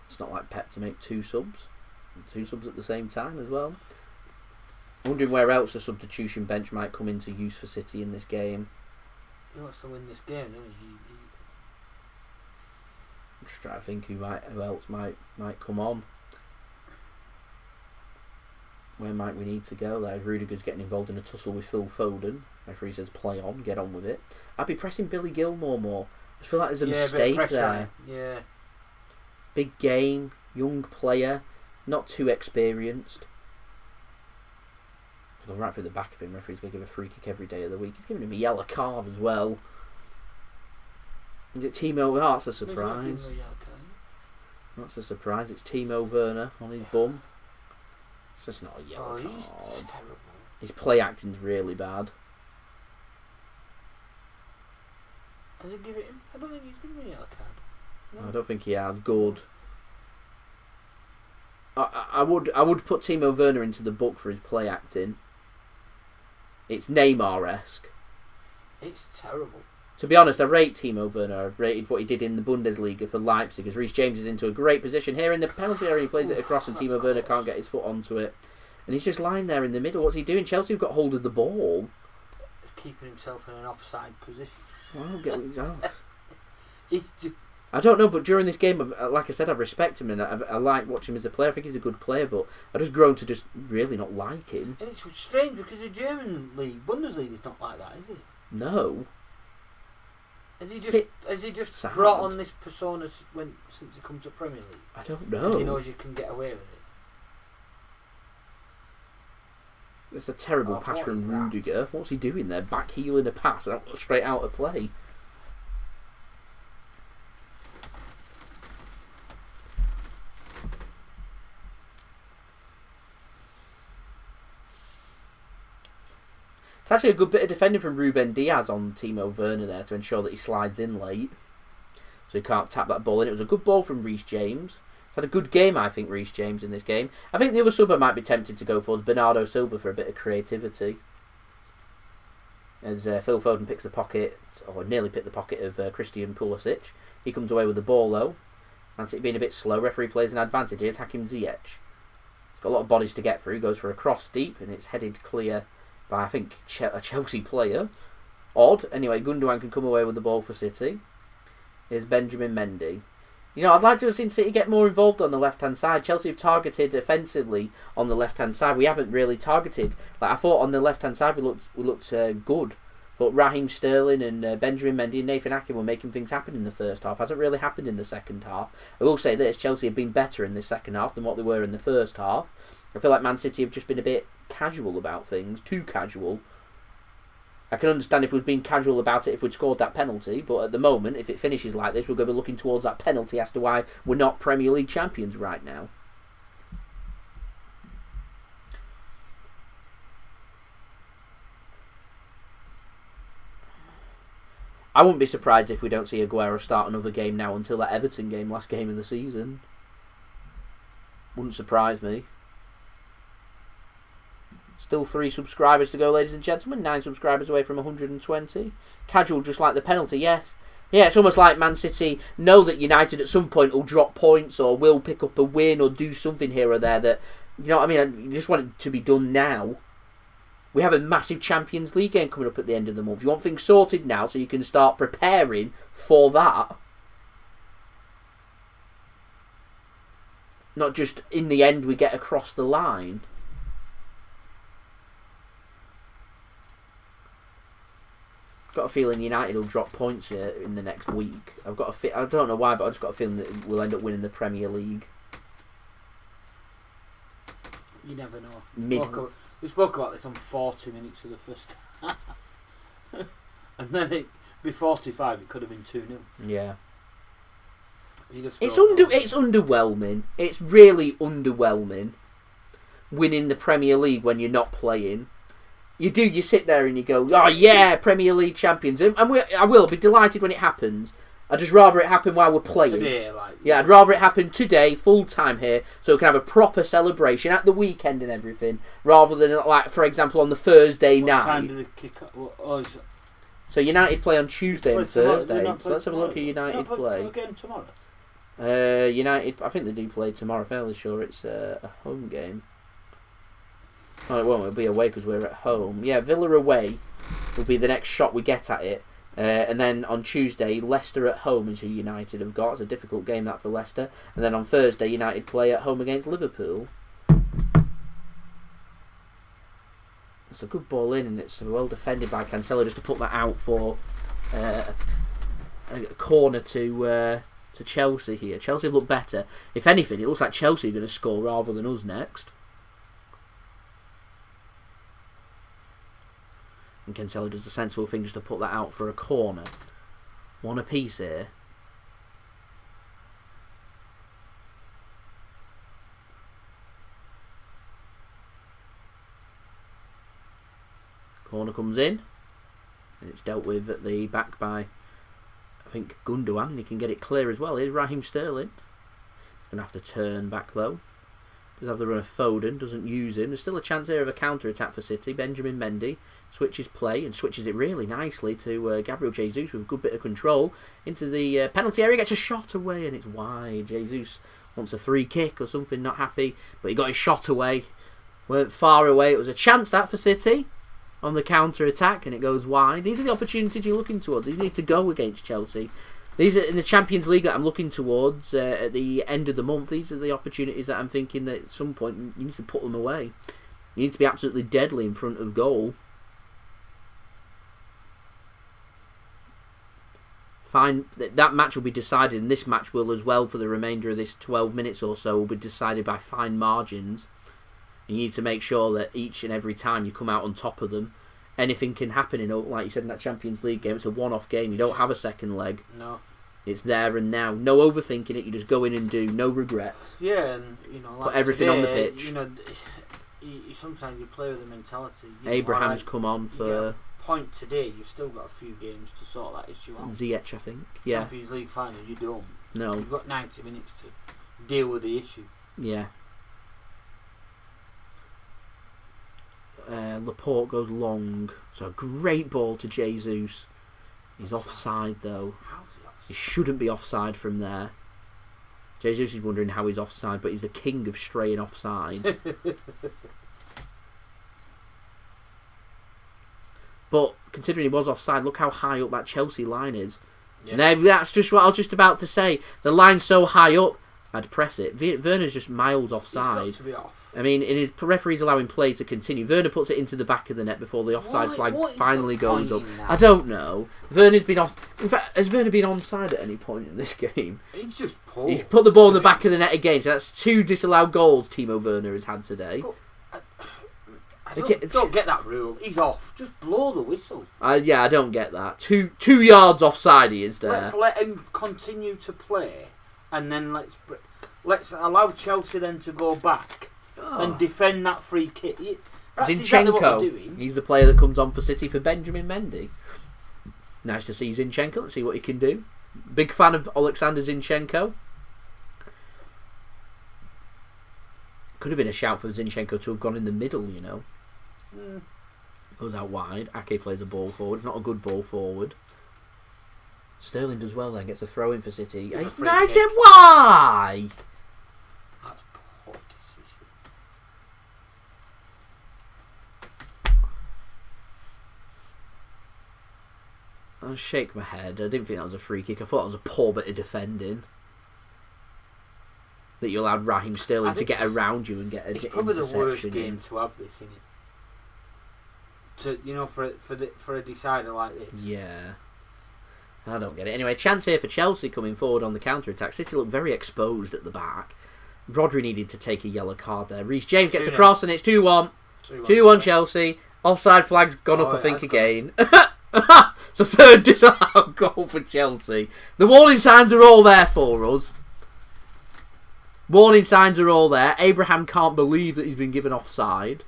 It's not like Pep to make two subs at the same time as well. Wondering where else a substitution bench might come into use for City in this game. He wants to win this game, doesn't he? I'm just trying to think who else might come on. Where might we need to go there? Rudiger's getting involved in a tussle with Phil Foden. Referee says play on, get on with it. I'd be pressing Billy Gilmore more. I just feel like there's a mistake there. Yeah. Big game, young player, not too experienced. Going right through the back of him. Referee's going to give a free kick every day of the week. He's giving him a yellow card as well. Is it Timo? Oh, that's a He's not surprise. given the yellow card. That's a surprise. It's Timo Werner on his bum. It's just not a yellow Oh, card. he's terrible. His play acting's really bad. Does he give it him? I don't think he's given me a yellow card. No. I don't think he has. Good. I would put Timo Werner into the book for his play acting. It's Neymar-esque. It's terrible. To be honest, I rate Timo Werner. I rated what he did in the Bundesliga for Leipzig, as Reece James is into a great position here in the penalty area. He plays it across, and Timo Werner can't get his foot onto it, and he's just lying there in the middle. What's he doing? Chelsea have got hold of the ball. Keeping himself in an offside position. I don't get what he's on. It's just, I don't know, but during this game, like I said, I respect him and I like watching him as a player. I think he's a good player, but I've just grown to just really not like him. and it's strange because the German league, Bundesliga, is not like that, is it? No. Has he just Sad. brought on this persona since he comes to Premier League? I don't Because he know. knows you can get away with it. It's a terrible Oh, pass what from is that? Rudiger. What's he doing there? Back heeling a pass and straight out of play. It's actually a good bit of defending from Ruben Diaz on Timo Werner there to ensure that he slides in late. So he can't tap that ball in. It was a good ball from Reece James. He's had a good game, I think, Reece James, in this game. I think the other sub I might be tempted to go for is Bernardo Silva for a bit of creativity. As Phil Foden picks the pocket, or nearly picked the pocket of Christian Pulisic. He comes away with the ball, though. Man City being a bit slow. Referee plays an advantage. Here's Hakim Ziyech. He's got a lot of bodies to get through. Goes for a cross deep, and it's headed clear by, I think, a Chelsea player. Odd. Anyway, Gundogan can come away with the ball for City. Here's Benjamin Mendy. You know, I'd like to have seen City get more involved on the left-hand side. Chelsea have targeted offensively on the left-hand side. We haven't really targeted. Like, I thought on the left-hand side we looked good. Thought Raheem Sterling and Benjamin Mendy and Nathan Ake were making things happen in the first half. Hasn't really happened in the second half. I will say this, Chelsea have been better in the second half than what they were in the first half. I feel like Man City have just been a bit casual about things. Too casual. I can understand if we'd been casual about it if we'd scored that penalty, but at the moment, if it finishes like this, we're going to be looking towards that penalty as to why we're not Premier League champions right now. I wouldn't be surprised if we don't see Aguero start another game now until that Everton game, last game of the season. Wouldn't surprise me. Still 3 subscribers to go, ladies and gentlemen. 9 subscribers away from 120. Casual, just like the penalty, yeah. Yeah, it's almost like Man City know that United at some point will drop points or will pick up a win or do something here or there that, you know what I mean, you just want it to be done now. We have a massive Champions League game coming up at the end of the month. You want things sorted now so you can start preparing for that. Not just in the end we get across the line. Got a feeling United will drop points here in the next week. I don't know why, but I just got a feeling that we'll end up winning the Premier League. You never know. We spoke about this on 40 minutes of the first half. And then it'd be 45, it could have been 2-0. Yeah. It's underwhelming. It's really underwhelming. Winning the Premier League when you're not playing. You sit there and you go, oh yeah, Premier League champions. And I will be delighted when it happens. I'd just rather it happen while we're playing. Today, yeah, I'd rather it happen today, full time here, so we can have a proper celebration at the weekend and everything, rather than, like, for example, on the Thursday night. What time do they kick off? So United play on Tuesday and Thursday. So let's have a look at United play. Again tomorrow. United, I think they do play tomorrow. Fairly sure it's a home game. Oh, it won't. It'll be away because we're at home. Yeah, Villa away will be the next shot we get at it. And then on Tuesday, Leicester at home is who United have got. It's a difficult game, that, for Leicester. And then on Thursday, United play at home against Liverpool. It's a good ball in, and it's well defended by Cancelo just to put that out for a corner to Chelsea here. Chelsea look better. If anything, it looks like Chelsea are going to score rather than us next. And Cancelo does the sensible thing just to put that out for a corner. One apiece here. Corner comes in. And it's dealt with at the back by, I think, Gundogan. And he can get it clear as well. Here's Raheem Sterling. He's going to have to turn back though. Does have the run of Foden. Doesn't use him. There's still a chance here of a counter-attack for City. Benjamin Mendy switches play and switches it really nicely to Gabriel Jesus with a good bit of control into the penalty area. Gets a shot away and it's wide. Jesus wants a free kick or something, not happy, but he got his shot away. Weren't far away. It was a chance that for City on the counter-attack and it goes wide. These are the opportunities you're looking towards. You need to go against Chelsea. These are in the Champions League that I'm looking towards at the end of the month. These are the opportunities that I'm thinking that at some point you need to put them away. You need to be absolutely deadly in front of goal. Fine, that match will be decided, and this match will as well for the remainder of this 12 minutes or so will be decided by fine margins. And you need to make sure that each and every time you come out on top of them, anything can happen. Like you said in that Champions League game, it's a one-off game. You don't have a second leg. No. It's there and now. No overthinking it. You just go in and do. No regrets. Yeah, and like put everything today, on the pitch. Sometimes you play with the mentality. Abraham's come on for point today. You've still got a few games to sort that issue out. Ziyech, I think. Yeah. Champions League final, you don't. No. You've got 90 minutes to deal with the issue. Yeah. Laporte goes long. So a great ball to Jesus. He's offside though. He shouldn't be offside from there. Jesus is wondering how he's offside, but he's the king of straying offside. But considering he was offside, look how high up that Chelsea line is. Yeah. Now, that's just what I was just about to say. The line's so high up, I'd press it. Werner's just miles offside. He's got to be off. I mean, his referee's allowing play to continue. Werner puts it into the back of the net before the offside flag finally goes up. I don't know. Werner's been off. In fact, has Werner been onside at any point in this game? He's just poor. He's put the ball in the back of the net again. So that's 2 disallowed goals Timo Werner has had today. I don't get that rule. He's off. Just blow the whistle. Yeah, I don't get that. 2 yards offside he is there. Let's let him continue to play, and then let's allow Chelsea then to go back and defend that free kick. That's exactly what we're doing. He's the player that comes on for City for Benjamin Mendy. Nice to see Zinchenko. Let's see what he can do. Big fan of Alexander Zinchenko. Could have been a shout for Zinchenko to have gone in the middle, you know. Goes out wide. Ake plays a ball forward. It's not a good ball forward. Sterling does well then. Gets a throw in for City. It's nice and why? That's poor decision. I'll shake my head. I didn't think that was a free kick. I thought it was a poor bit of defending. That you allowed Raheem Sterling to get around you and get an interception. It's probably the worst game to have this in it. For a decider like this. Yeah. I don't get it. Anyway, chance here for Chelsea coming forward on the counter-attack. City look very exposed at the back. Rodri needed to take a yellow card there. Reece James gets across and it's 2-1. 2-1 Chelsea. Offside flag's gone up, I think, again. It's a third disallowed goal for Chelsea. The warning signs are all there for us. Warning signs are all there. Abraham can't believe that he's been given offside.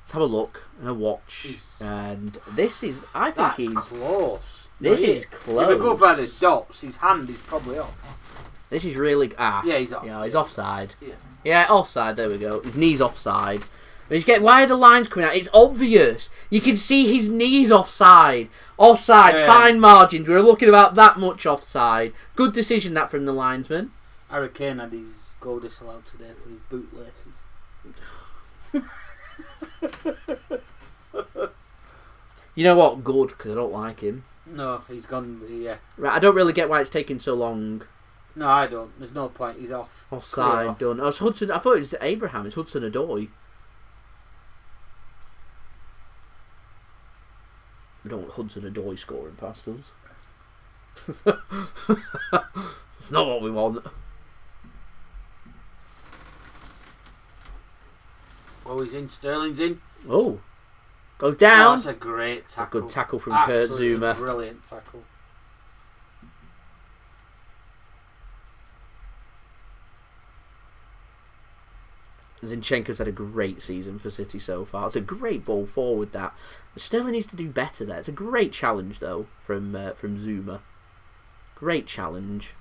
Let's have a look and a watch. And this is, I think he's close. This is close. If we go by the dots, his hand is probably off. This is really... Yeah, he's off. Yeah, he's offside. Yeah, offside, there we go. His knee's offside. Why are the lines coming out? It's obvious. You can see his knees offside. Offside, fine margins. We're looking about that much offside. Good decision that from the linesman. Harry Kane had his goal disallowed today for his bootlaces. You know what? Good, because I don't like him. No, he's gone. Yeah. Right, I don't really get why it's taking so long. No, I don't. There's no point. He's off. Offside done. Oh, it's Hudson. I thought it was Abraham. It's Hudson-Odoi. We don't want Hudson-Odoi scoring past us. It's not what we want. Oh, he's in. Sterling's in. Oh. Goes down. That's a great tackle. A good tackle from Kurt Zouma. Brilliant tackle. Zinchenko's had a great season for City so far. It's a great ball forward, that. Sterling needs to do better there. It's a great challenge, though, from Zuma. Great challenge.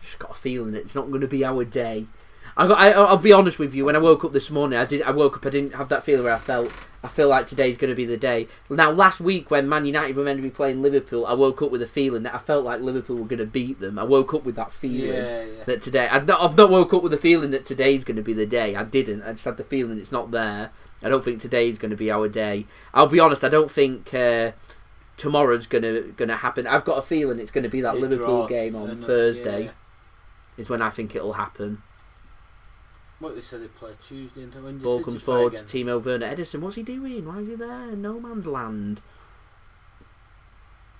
Just got a feeling that it's not going to be our day. I'll be honest with you. When I woke up this morning, I didn't have that feeling where I feel like today's going to be the day. Now, last week when Man United were meant to be playing Liverpool, I woke up with a feeling that I felt like Liverpool were going to beat them. I woke up with that feeling that today. I've not woke up with a feeling that today's going to be the day. I didn't. I just had the feeling it's not there. I don't think today's going to be our day. I'll be honest. I don't think tomorrow's going to happen. I've got a feeling it's going to be that Liverpool game on Thursday. Is when I think it'll happen. What they said they play Tuesday and Wednesday. Ball comes forward to Timo Werner. Edison, what's he doing? Why is he there? No man's land.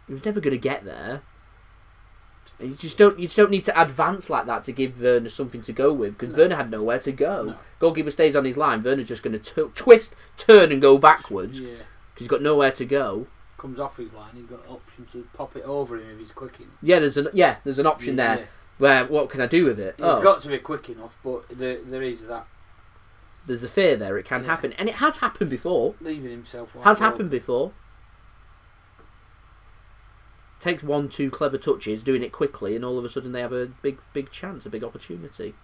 He was never going to get there. You just don't need to advance like that to give Werner something to go with, because Werner had nowhere to go. No. Goalkeeper stays on his line. Werner's just going to twist, turn, and go backwards. Because he's got nowhere to go. Comes off his line. He's got an option to pop it over him if he's quick enough. Yeah, there's an option there. Yeah. Where, what can I do with it? It's got to be quick enough, but there is that. There's a fear there, it can happen. And it has happened before. Leaving himself. Happened before. Takes 1-2 clever touches, doing it quickly, and all of a sudden they have a big chance, a big opportunity.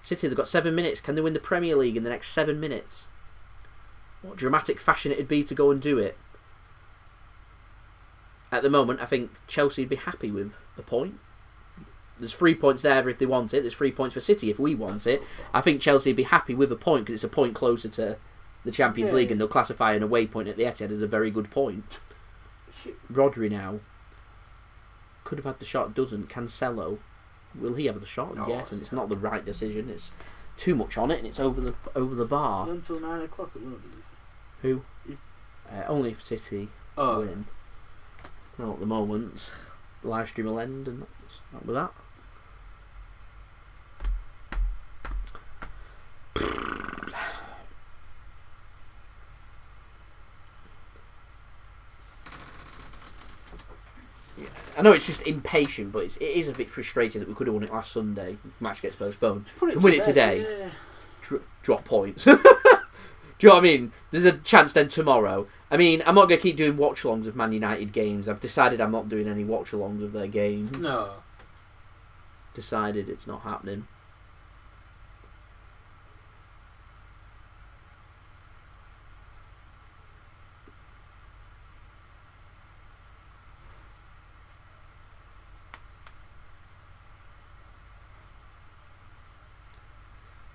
City, they've got 7 minutes. Can they win the Premier League in the next 7 minutes? What dramatic fashion it'd be to go and do it. At the moment, I think Chelsea would be happy with a point. There's 3 points there if they want it. There's 3 points for City if we want it. I think Chelsea would be happy with a point because it's a point closer to the Champions League, and they'll classify an away point at the Etihad as a very good point. Rodri now could have had the shot. Doesn't. Cancelo, will he have the shot? Yes, and it's not the right decision. It's too much on it, and it's over the bar. Until 9 o'clock, it won't be. Who? Only if City win. Well, at the moment, the live stream will end, and that's not with that. I know it's just impatient, but it is a bit frustrating that we could have won it last Sunday. Match gets postponed. Win it today. Yeah. Drop points. Do you know what I mean? There's a chance then tomorrow. I mean, I'm not going to keep doing watch-alongs of Man United games. I've decided I'm not doing any watch-alongs of their games. No. Decided it's not happening.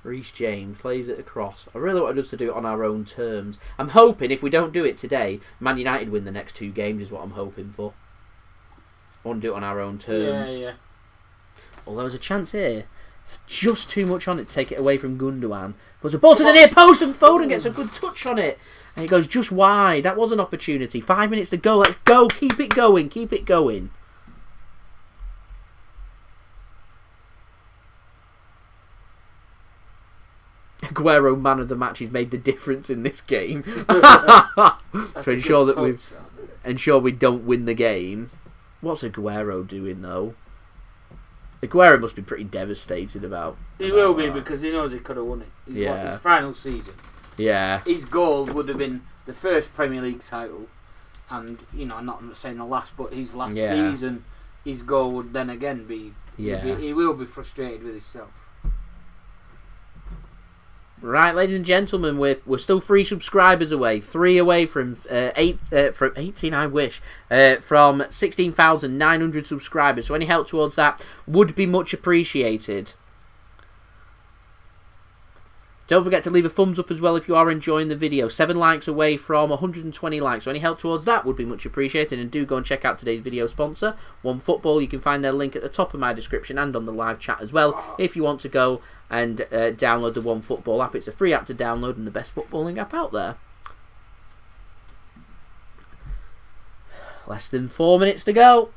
Reece James plays it across. I really want us to do it on our own terms. I'm hoping if we don't do it today, Man United win the next 2 games is what I'm hoping for. I want to do it on our own terms. Yeah. Although there's a chance here. Just too much on it to take it away from Gundogan. Puts a ball to the near post and Foden gets a good touch on it. And it goes just wide. That was an opportunity. 5 minutes to go. Let's go. Keep it going. Keep it going. Aguero, man of the match, he's made the difference in this game. To ensure that we don't win the game. What's Aguero doing though? Aguero must be pretty devastated about. He will be because he knows he could have won it. His final season. Yeah. His goal would have been the first Premier League title, and I'm not saying the last, but his last season, his goal would then again be. Yeah. He will be frustrated with himself. Right, ladies and gentlemen, we're still 3 subscribers away, 3 away from 18. I wish from 16,900 subscribers. So any help towards that would be much appreciated. Don't forget to leave a thumbs up as well if you are enjoying the video. 7 likes away from 120 likes. So any help towards that would be much appreciated. And do go and check out today's video sponsor, OneFootball. You can find their link at the top of my description and on the live chat as well. If you want to go and download the OneFootball app. It's a free app to download and the best footballing app out there. Less than 4 minutes to go.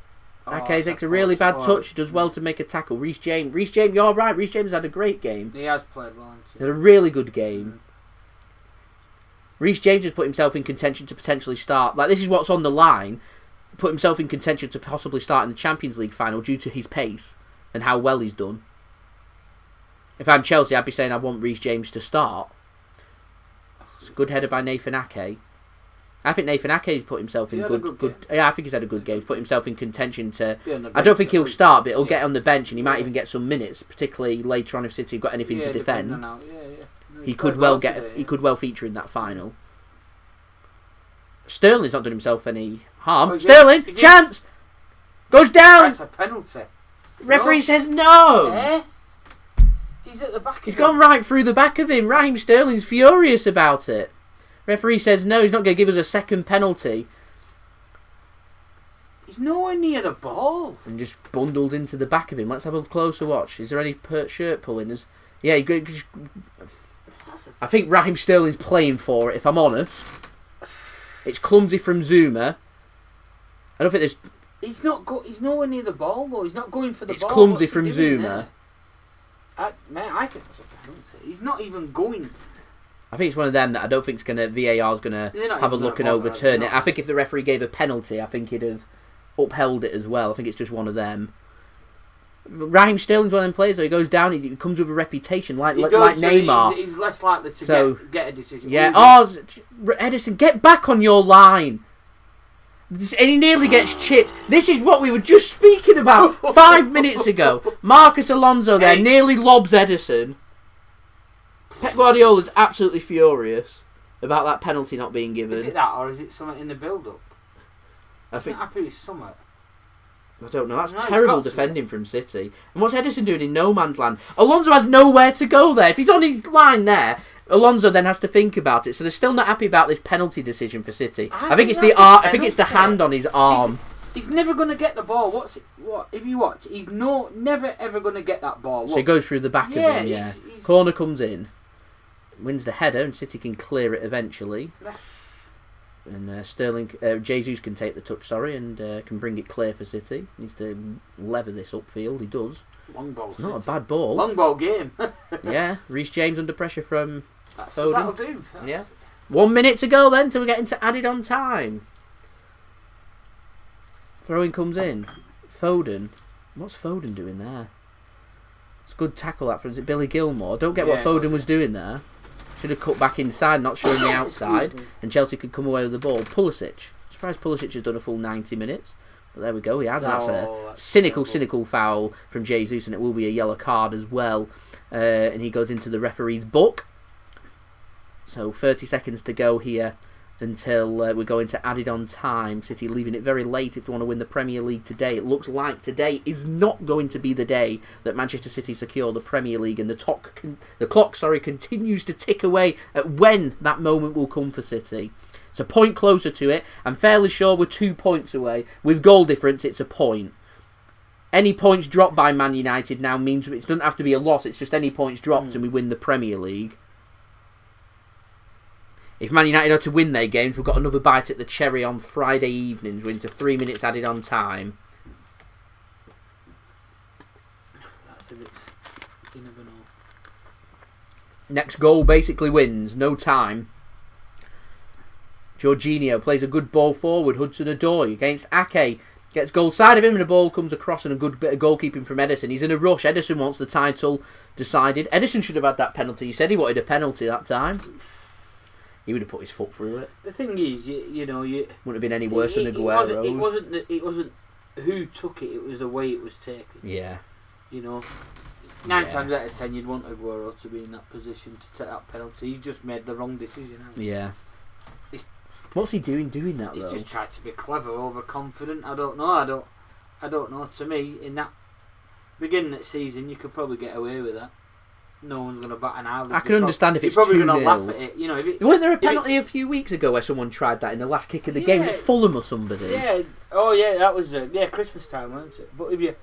Okay, takes a really bad touch. Does well to make a tackle. Reece James, you're right. Reece James had a great game. He has played well. He had a really good game. Reece James has put himself in contention to potentially start. Like, this is what's on the line. Put himself in contention to possibly start in the Champions League final due to his pace. and how well he's done. If I'm Chelsea, I'd be saying I want Reece James to start. It's a good header by Nathan Ake. I think Nathan Ake's put himself in good. Yeah, I think he's had a good game. He's put himself in contention to. I don't think he'll start, but he'll get on the bench and he might even get some minutes, particularly later on if City have got anything to defend. No, he could well He could well feature in that final. Sterling's not done himself any harm. Sterling, chance, goes down. That's a penalty. Referee says no. Yeah. He's at the back. He's gone right through the back of him. Raheem Sterling's furious about it. Referee says no, he's not going to give us a second penalty. He's nowhere near the ball. And just bundled into the back of him. Let's have a closer watch. Is there any shirt pulling? Yeah, I think Raheem Sterling's playing for it, if I'm honest. It's clumsy from Zuma. I don't think there's... He's nowhere near the ball, though. He's not going for the ball. It's clumsy from Zuma. I think that's a penalty. He's not even going... I think it's one of them that I don't think VAR's going to have a look and overturn it. I think if the referee gave a penalty, I think he'd have upheld it as well. I think it's just one of them. Raheem Sterling's one of them players, though. He goes down, he comes with a reputation, like Neymar. He's less likely to get a decision. Yeah. Edison, get back on your line. And he nearly gets chipped. This is what we were just speaking about 5 minutes ago. Marcus Alonso there nearly lobs Edison. Pep Guardiola's absolutely furious about that penalty not being given. Is it that, or is it something in the build-up? I think it's something. I don't know. That's terrible defending from City. And what's Edison doing in no man's land? Alonso has nowhere to go there. If he's on his line there, Alonso then has to think about it. So they're still not happy about this penalty decision for City. I think it's the hand on his arm. He's never going to get the ball. If you watch, he's never ever going to get that ball. So he goes through the back of him. Yeah. Corner comes in. Wins the header, and City can clear it eventually. And Jesus can take the touch, and can bring it clear for City. Needs to lever this upfield. He does. Long ball. It's not a bad ball. Long ball game. Yeah, Reece James under pressure from Foden. That'll do. Yeah. 1 minute to go then till we get into added on time. Throw-in comes in. Foden. What's Foden doing there? It's a good tackle that from, is it Billy Gilmore? Don't get what Foden was doing there. Should have cut back inside, not showing the outside, and Chelsea could come away with the ball. Pulisic. Surprised Pulisic has done a full 90 minutes. But there we go, he has. That's a cynical foul from Jesus, and it will be a yellow card as well. And he goes into the referee's book. So 30 seconds to go here until we're going to added on time. City leaving it very late if they want to win the Premier League today. It looks like today is not going to be the day that Manchester City secure the Premier League, and the clock continues to tick away at when that moment will come for City. It's a point closer to it. I'm fairly sure we're 2 points away. With goal difference, it's a point. Any points dropped by Man United now means it doesn't have to be a loss. It's just any points dropped and we win the Premier League. If Man United are to win their games, we've got another bite at the cherry on Friday evenings. We're into 3 minutes added on time. You never know. Next goal basically wins. No time. Jorginho plays a good ball forward. Hudson-Odoi against Ake. Gets goal side of him and the ball comes across, and a good bit of goalkeeping from Edison. He's in a rush. Edison wants the title decided. Edison should have had that penalty. He said he wanted a penalty that time. He would have put his foot through it. The thing is, you wouldn't have been any worse than Aguero's. It wasn't who took it. It was the way it was taken. Yeah. You know, 9 times out of 10, you'd want Aguero to be in that position to take that penalty. He's just made the wrong decision. Yeah. What's he doing that though? He's just tried to be clever, overconfident. I don't know. I don't know. To me, in that beginning of the season, you could probably get away with that. No one's going to bat an eyelid. I can understand if it's 2-0. You're probably going to laugh at it. You know, wasn't there a penalty a few weeks ago where someone tried that in the last kick of the game? It's Fulham or somebody. Yeah. Oh yeah, that was Christmas time, wasn't it? But if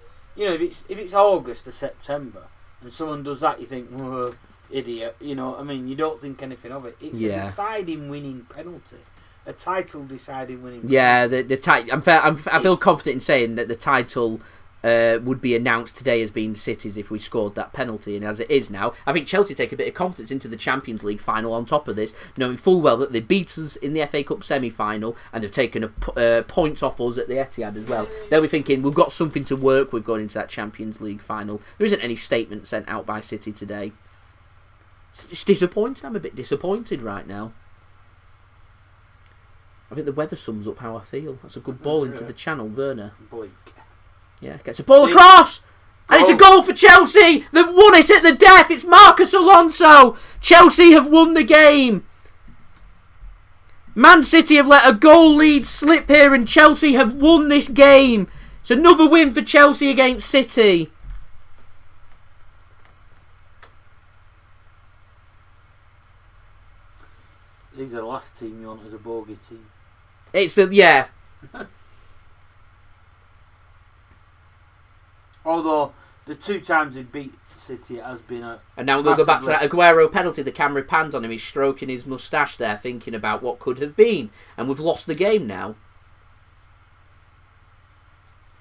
it's August or September and someone does that, you think, whoa, idiot. You know what I mean? You don't think anything of it. It's a deciding winning penalty. A title deciding winning penalty. Yeah, I feel confident in saying that the title would be announced today as being City's if we scored that penalty. And as it is now, I think Chelsea take a bit of confidence into the Champions League final on top of this, knowing full well that they beat us in the FA Cup semi-final and they've taken points off us at the Etihad as well. They'll be thinking, we've got something to work with going into that Champions League final. There isn't any statement sent out by City today. It's disappointing. I'm a bit disappointed right now. I think the weather sums up how I feel. That's a good ball into the channel, Werner. Bleak. Yeah, gets a ball across! And it's a goal for Chelsea! They've won it at the death! It's Marcus Alonso! Chelsea have won the game! Man City have let a goal lead slip here and Chelsea have won this game! It's another win for Chelsea against City. These are the last team you want as a bogey team. It's the... yeah. Although, the 2 times he beat City, it has been a... And now we're going to go back to that Aguero penalty. The camera pans on him. He's stroking his moustache there, thinking about what could have been. And we've lost the game now.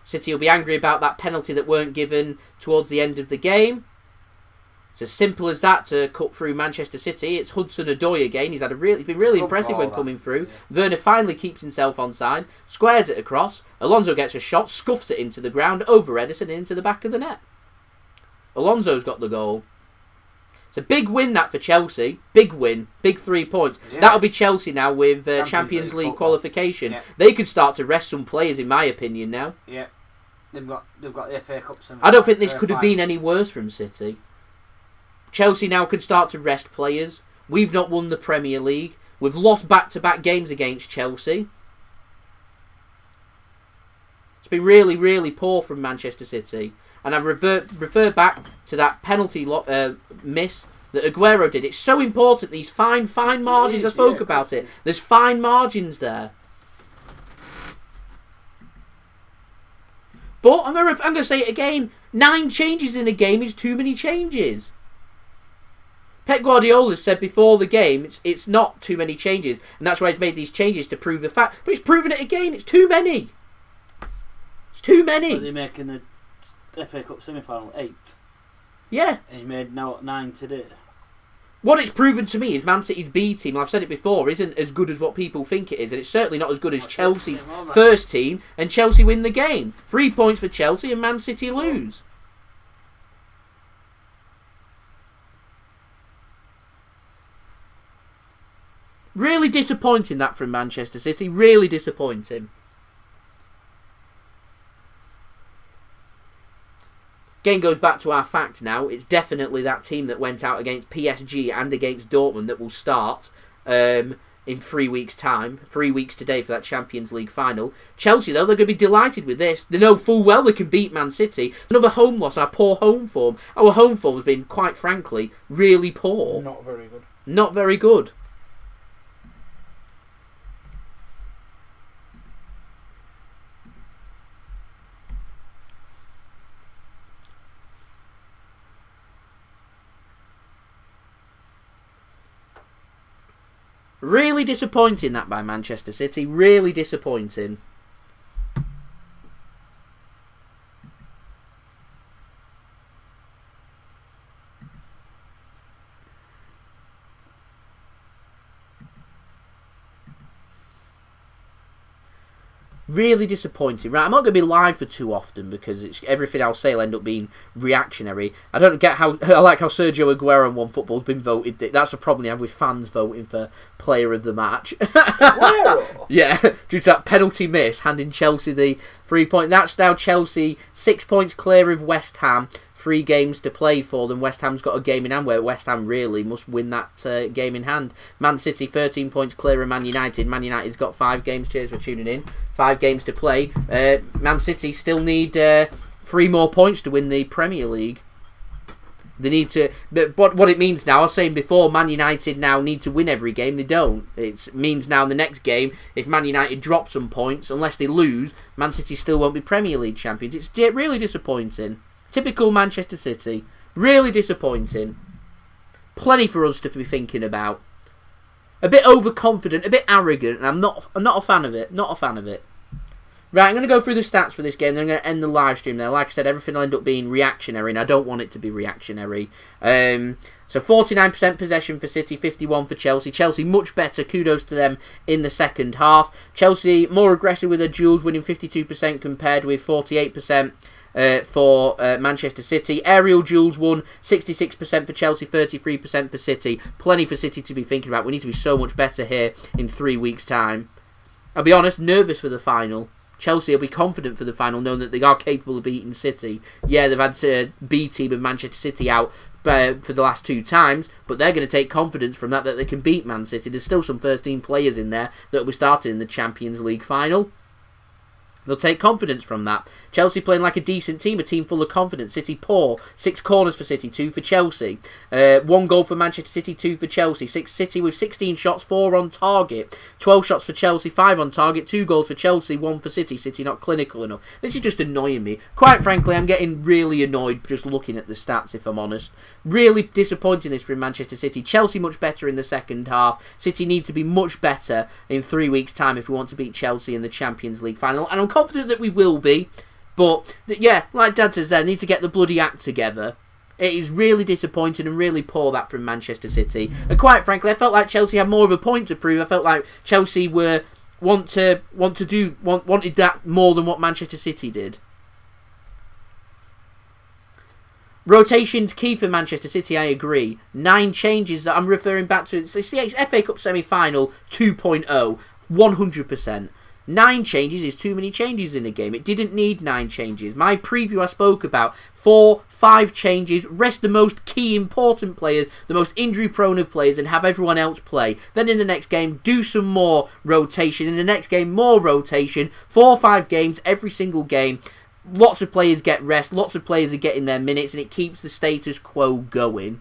City will be angry about that penalty that weren't given towards the end of the game. It's as simple as that to cut through Manchester City. It's Hudson-Odoi again. He's been really impressive when coming through. Yeah. Werner finally keeps himself onside, squares it across. Alonso gets a shot, scuffs it into the ground, over Ederson and into the back of the net. Alonso's got the goal. It's a big win that for Chelsea. Big win. Big 3 points. Yeah. That'll be Chelsea now with Champions League qualification. Yeah. They could start to rest some players, in my opinion, now. Yeah. They've got the FA Cup. I don't think this could have been any worse from City. Chelsea now can start to rest players. We've not won the Premier League. We've lost back-to-back games against Chelsea. It's been really, really poor from Manchester City. And I refer back to that penalty miss that Aguero did. It's so important, these fine margins. I spoke about it. There's fine margins there. But I'm going to say it again. 9 changes in a game is too many changes. Pep Guardiola said before the game, it's not too many changes, and that's why he's made these changes to prove the fact. But he's proven it again. It's too many. It's too many. But they're making the FA Cup semi-final 8. Yeah. And he made now 9 today. What it's proven to me is Man City's B team, I've said it before, isn't as good as what people think it is, and it's certainly not as good as Chelsea's first team, and Chelsea win the game. 3 points for Chelsea and Man City lose. Really disappointing that from Manchester City. Really disappointing. Game goes back to our fact now. It's definitely that team that went out against PSG and against Dortmund that will start in 3 weeks' time. 3 weeks today for that Champions League final. Chelsea, though, they're going to be delighted with this. They know full well they can beat Man City. Another home loss, our poor home form. Our home form has been, quite frankly, really poor. Not very good. Not very good. Really disappointing that by Manchester City. Really disappointing. Really disappointing. Right, I'm not going to be live for too often because it's everything I'll say will end up being reactionary. I don't get how... I like how Sergio Aguero on OneFootball's been voted. That's a problem you have with fans voting for player of the match. Aguero? Yeah, due to that penalty miss, handing Chelsea the 3 point. That's now Chelsea 6 points clear of West Ham. 3 games to play for them. West Ham's got a game in hand where West Ham really must win that game in hand. Man City 13 points clear of Man United. Man United's got 5 games. Cheers for tuning in. 5 games to play. Man City still need 3 more points to win the Premier League. They need to... But what it means now, I was saying before, Man United now need to win every game. They don't. It means now in the next game, if Man United drop some points, unless they lose, Man City still won't be Premier League champions. It's really disappointing. Typical Manchester City. Really disappointing. Plenty for us to be thinking about. A bit overconfident, a bit arrogant, and I'm not a fan of it. Not a fan of it. Right, I'm going to go through the stats for this game, then I'm going to end the live stream there. Like I said, everything will end up being reactionary, and I don't want it to be reactionary. So 49% possession for City, 51% for Chelsea. Chelsea much better, kudos to them in the second half. Chelsea more aggressive with their duels, winning 52% compared with 48%. For Manchester City. Aerial duels won 66% for Chelsea, 33% for City. Plenty for City to be thinking about. We need to be so much better here in 3 weeks' time. I'll be honest, nervous for the final. Chelsea will be confident for the final, knowing that they are capable of beating City. Yeah, they've had B team of Manchester City out for the last 2 times, but they're going to take confidence from that they can beat Man City. There's still some first-team players in there that will be starting in the Champions League final. They'll take confidence from that. Chelsea playing like a decent team, a team full of confidence. City poor. 6 corners for City, 2 for Chelsea. 1 goal for Manchester City, 2 for Chelsea. City with 16 shots, 4 on target. 12 shots for Chelsea, 5 on target. 2 goals for Chelsea, 1 for City. City not clinical enough. This is just annoying me. Quite frankly, I'm getting really annoyed just looking at the stats, if I'm honest. Really disappointing this from Manchester City. Chelsea much better in the second half. City need to be much better in 3 weeks' time if we want to beat Chelsea in the Champions League final. And I'm confident that we will be. But, yeah, like Dad says there, need to get the bloody act together. It is really disappointing and really poor that from Manchester City. And quite frankly, I felt like Chelsea had more of a point to prove. I felt like Chelsea wanted that more than what Manchester City did. Rotation's key for Manchester City, I agree. 9 changes that I'm referring back to. It's the FA Cup semi-final 2.0, 100%. 9 changes is too many changes in a game. It didn't need 9 changes. My preview I spoke about 4, 5 changes, rest the most key important players, the most injury prone of players, and have everyone else play. Then in the next game, do some more rotation. In the next game, more rotation. 4 or 5 games, every single game. Lots of players get rest, lots of players are getting their minutes, and it keeps the status quo going.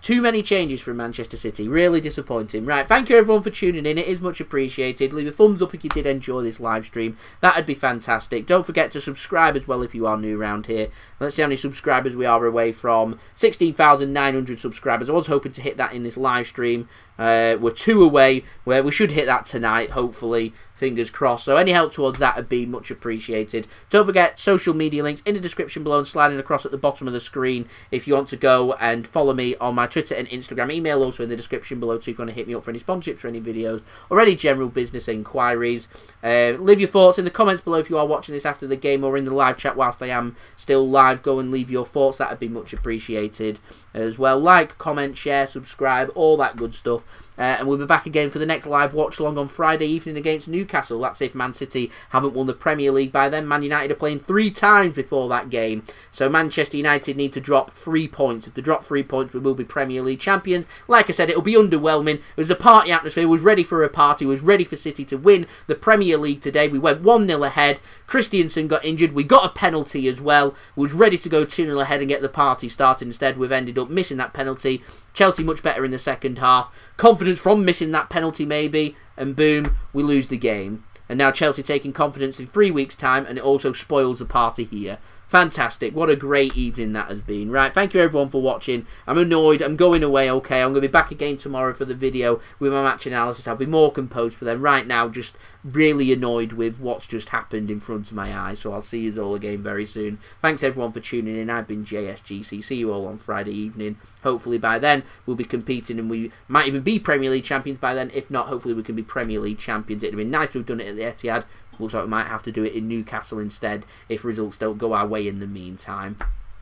Too many changes from Manchester City. Really disappointing. Right, thank you everyone for tuning in. It is much appreciated. Leave a thumbs up if you did enjoy this live stream. That would be fantastic. Don't forget to subscribe as well if you are new around here. Let's see how many subscribers we are away from 16,900 subscribers. I was hoping to hit that in this live stream. We're 2 away, where we should hit that tonight, hopefully. Fingers crossed. So any help towards that would be much appreciated. Don't forget, social media links in the description below and sliding across at the bottom of the screen if you want to go and follow me on my Twitter and Instagram. Email also in the description below too if you want to hit me up for any sponsorships or any videos or any general business inquiries. Leave your thoughts in the comments below if you are watching this after the game or in the live chat whilst I am still live. Go and leave your thoughts. That would be much appreciated as well. Like, comment, share, subscribe, all that good stuff. And we'll be back again for the next live watch along on Friday evening against Newcastle. That's if Man City haven't won the Premier League by then. Man United are playing 3 times before that game. So Manchester United need to drop 3 points. If they drop 3 points, we will be Premier League champions. Like I said, it'll be underwhelming. It was a party atmosphere. It was ready for a party. It was ready for City to win the Premier League today. We went 1-0 ahead. Christensen got injured. We got a penalty as well. We was ready to go 2-0 ahead and get the party started. Instead, we've ended up missing that penalty. Chelsea much better in the second half. Confidence from missing that penalty maybe. And boom, we lose the game. And now Chelsea taking confidence in 3 weeks' time. And it also spoils the party here. Fantastic. What a great evening that has been. Right, thank you everyone for watching. I'm annoyed. I'm going away, okay. I'm going to be back again tomorrow for the video with my match analysis. I'll be more composed for them. Right now, just really annoyed with what's just happened in front of my eyes. So I'll see you all again very soon. Thanks everyone for tuning in. I've been JSGC. See you all on Friday evening. Hopefully by then we'll be competing and we might even be Premier League champions by then. If not, hopefully we can be Premier League champions. It'd have been nice to have done it at the Etihad. Looks like we might have to do it in Newcastle instead if results don't go our way in the meantime.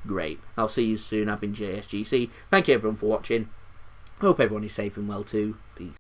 Great. I'll see you soon. I've been JSGC. Thank you everyone for watching. Hope everyone is safe and well too. Peace.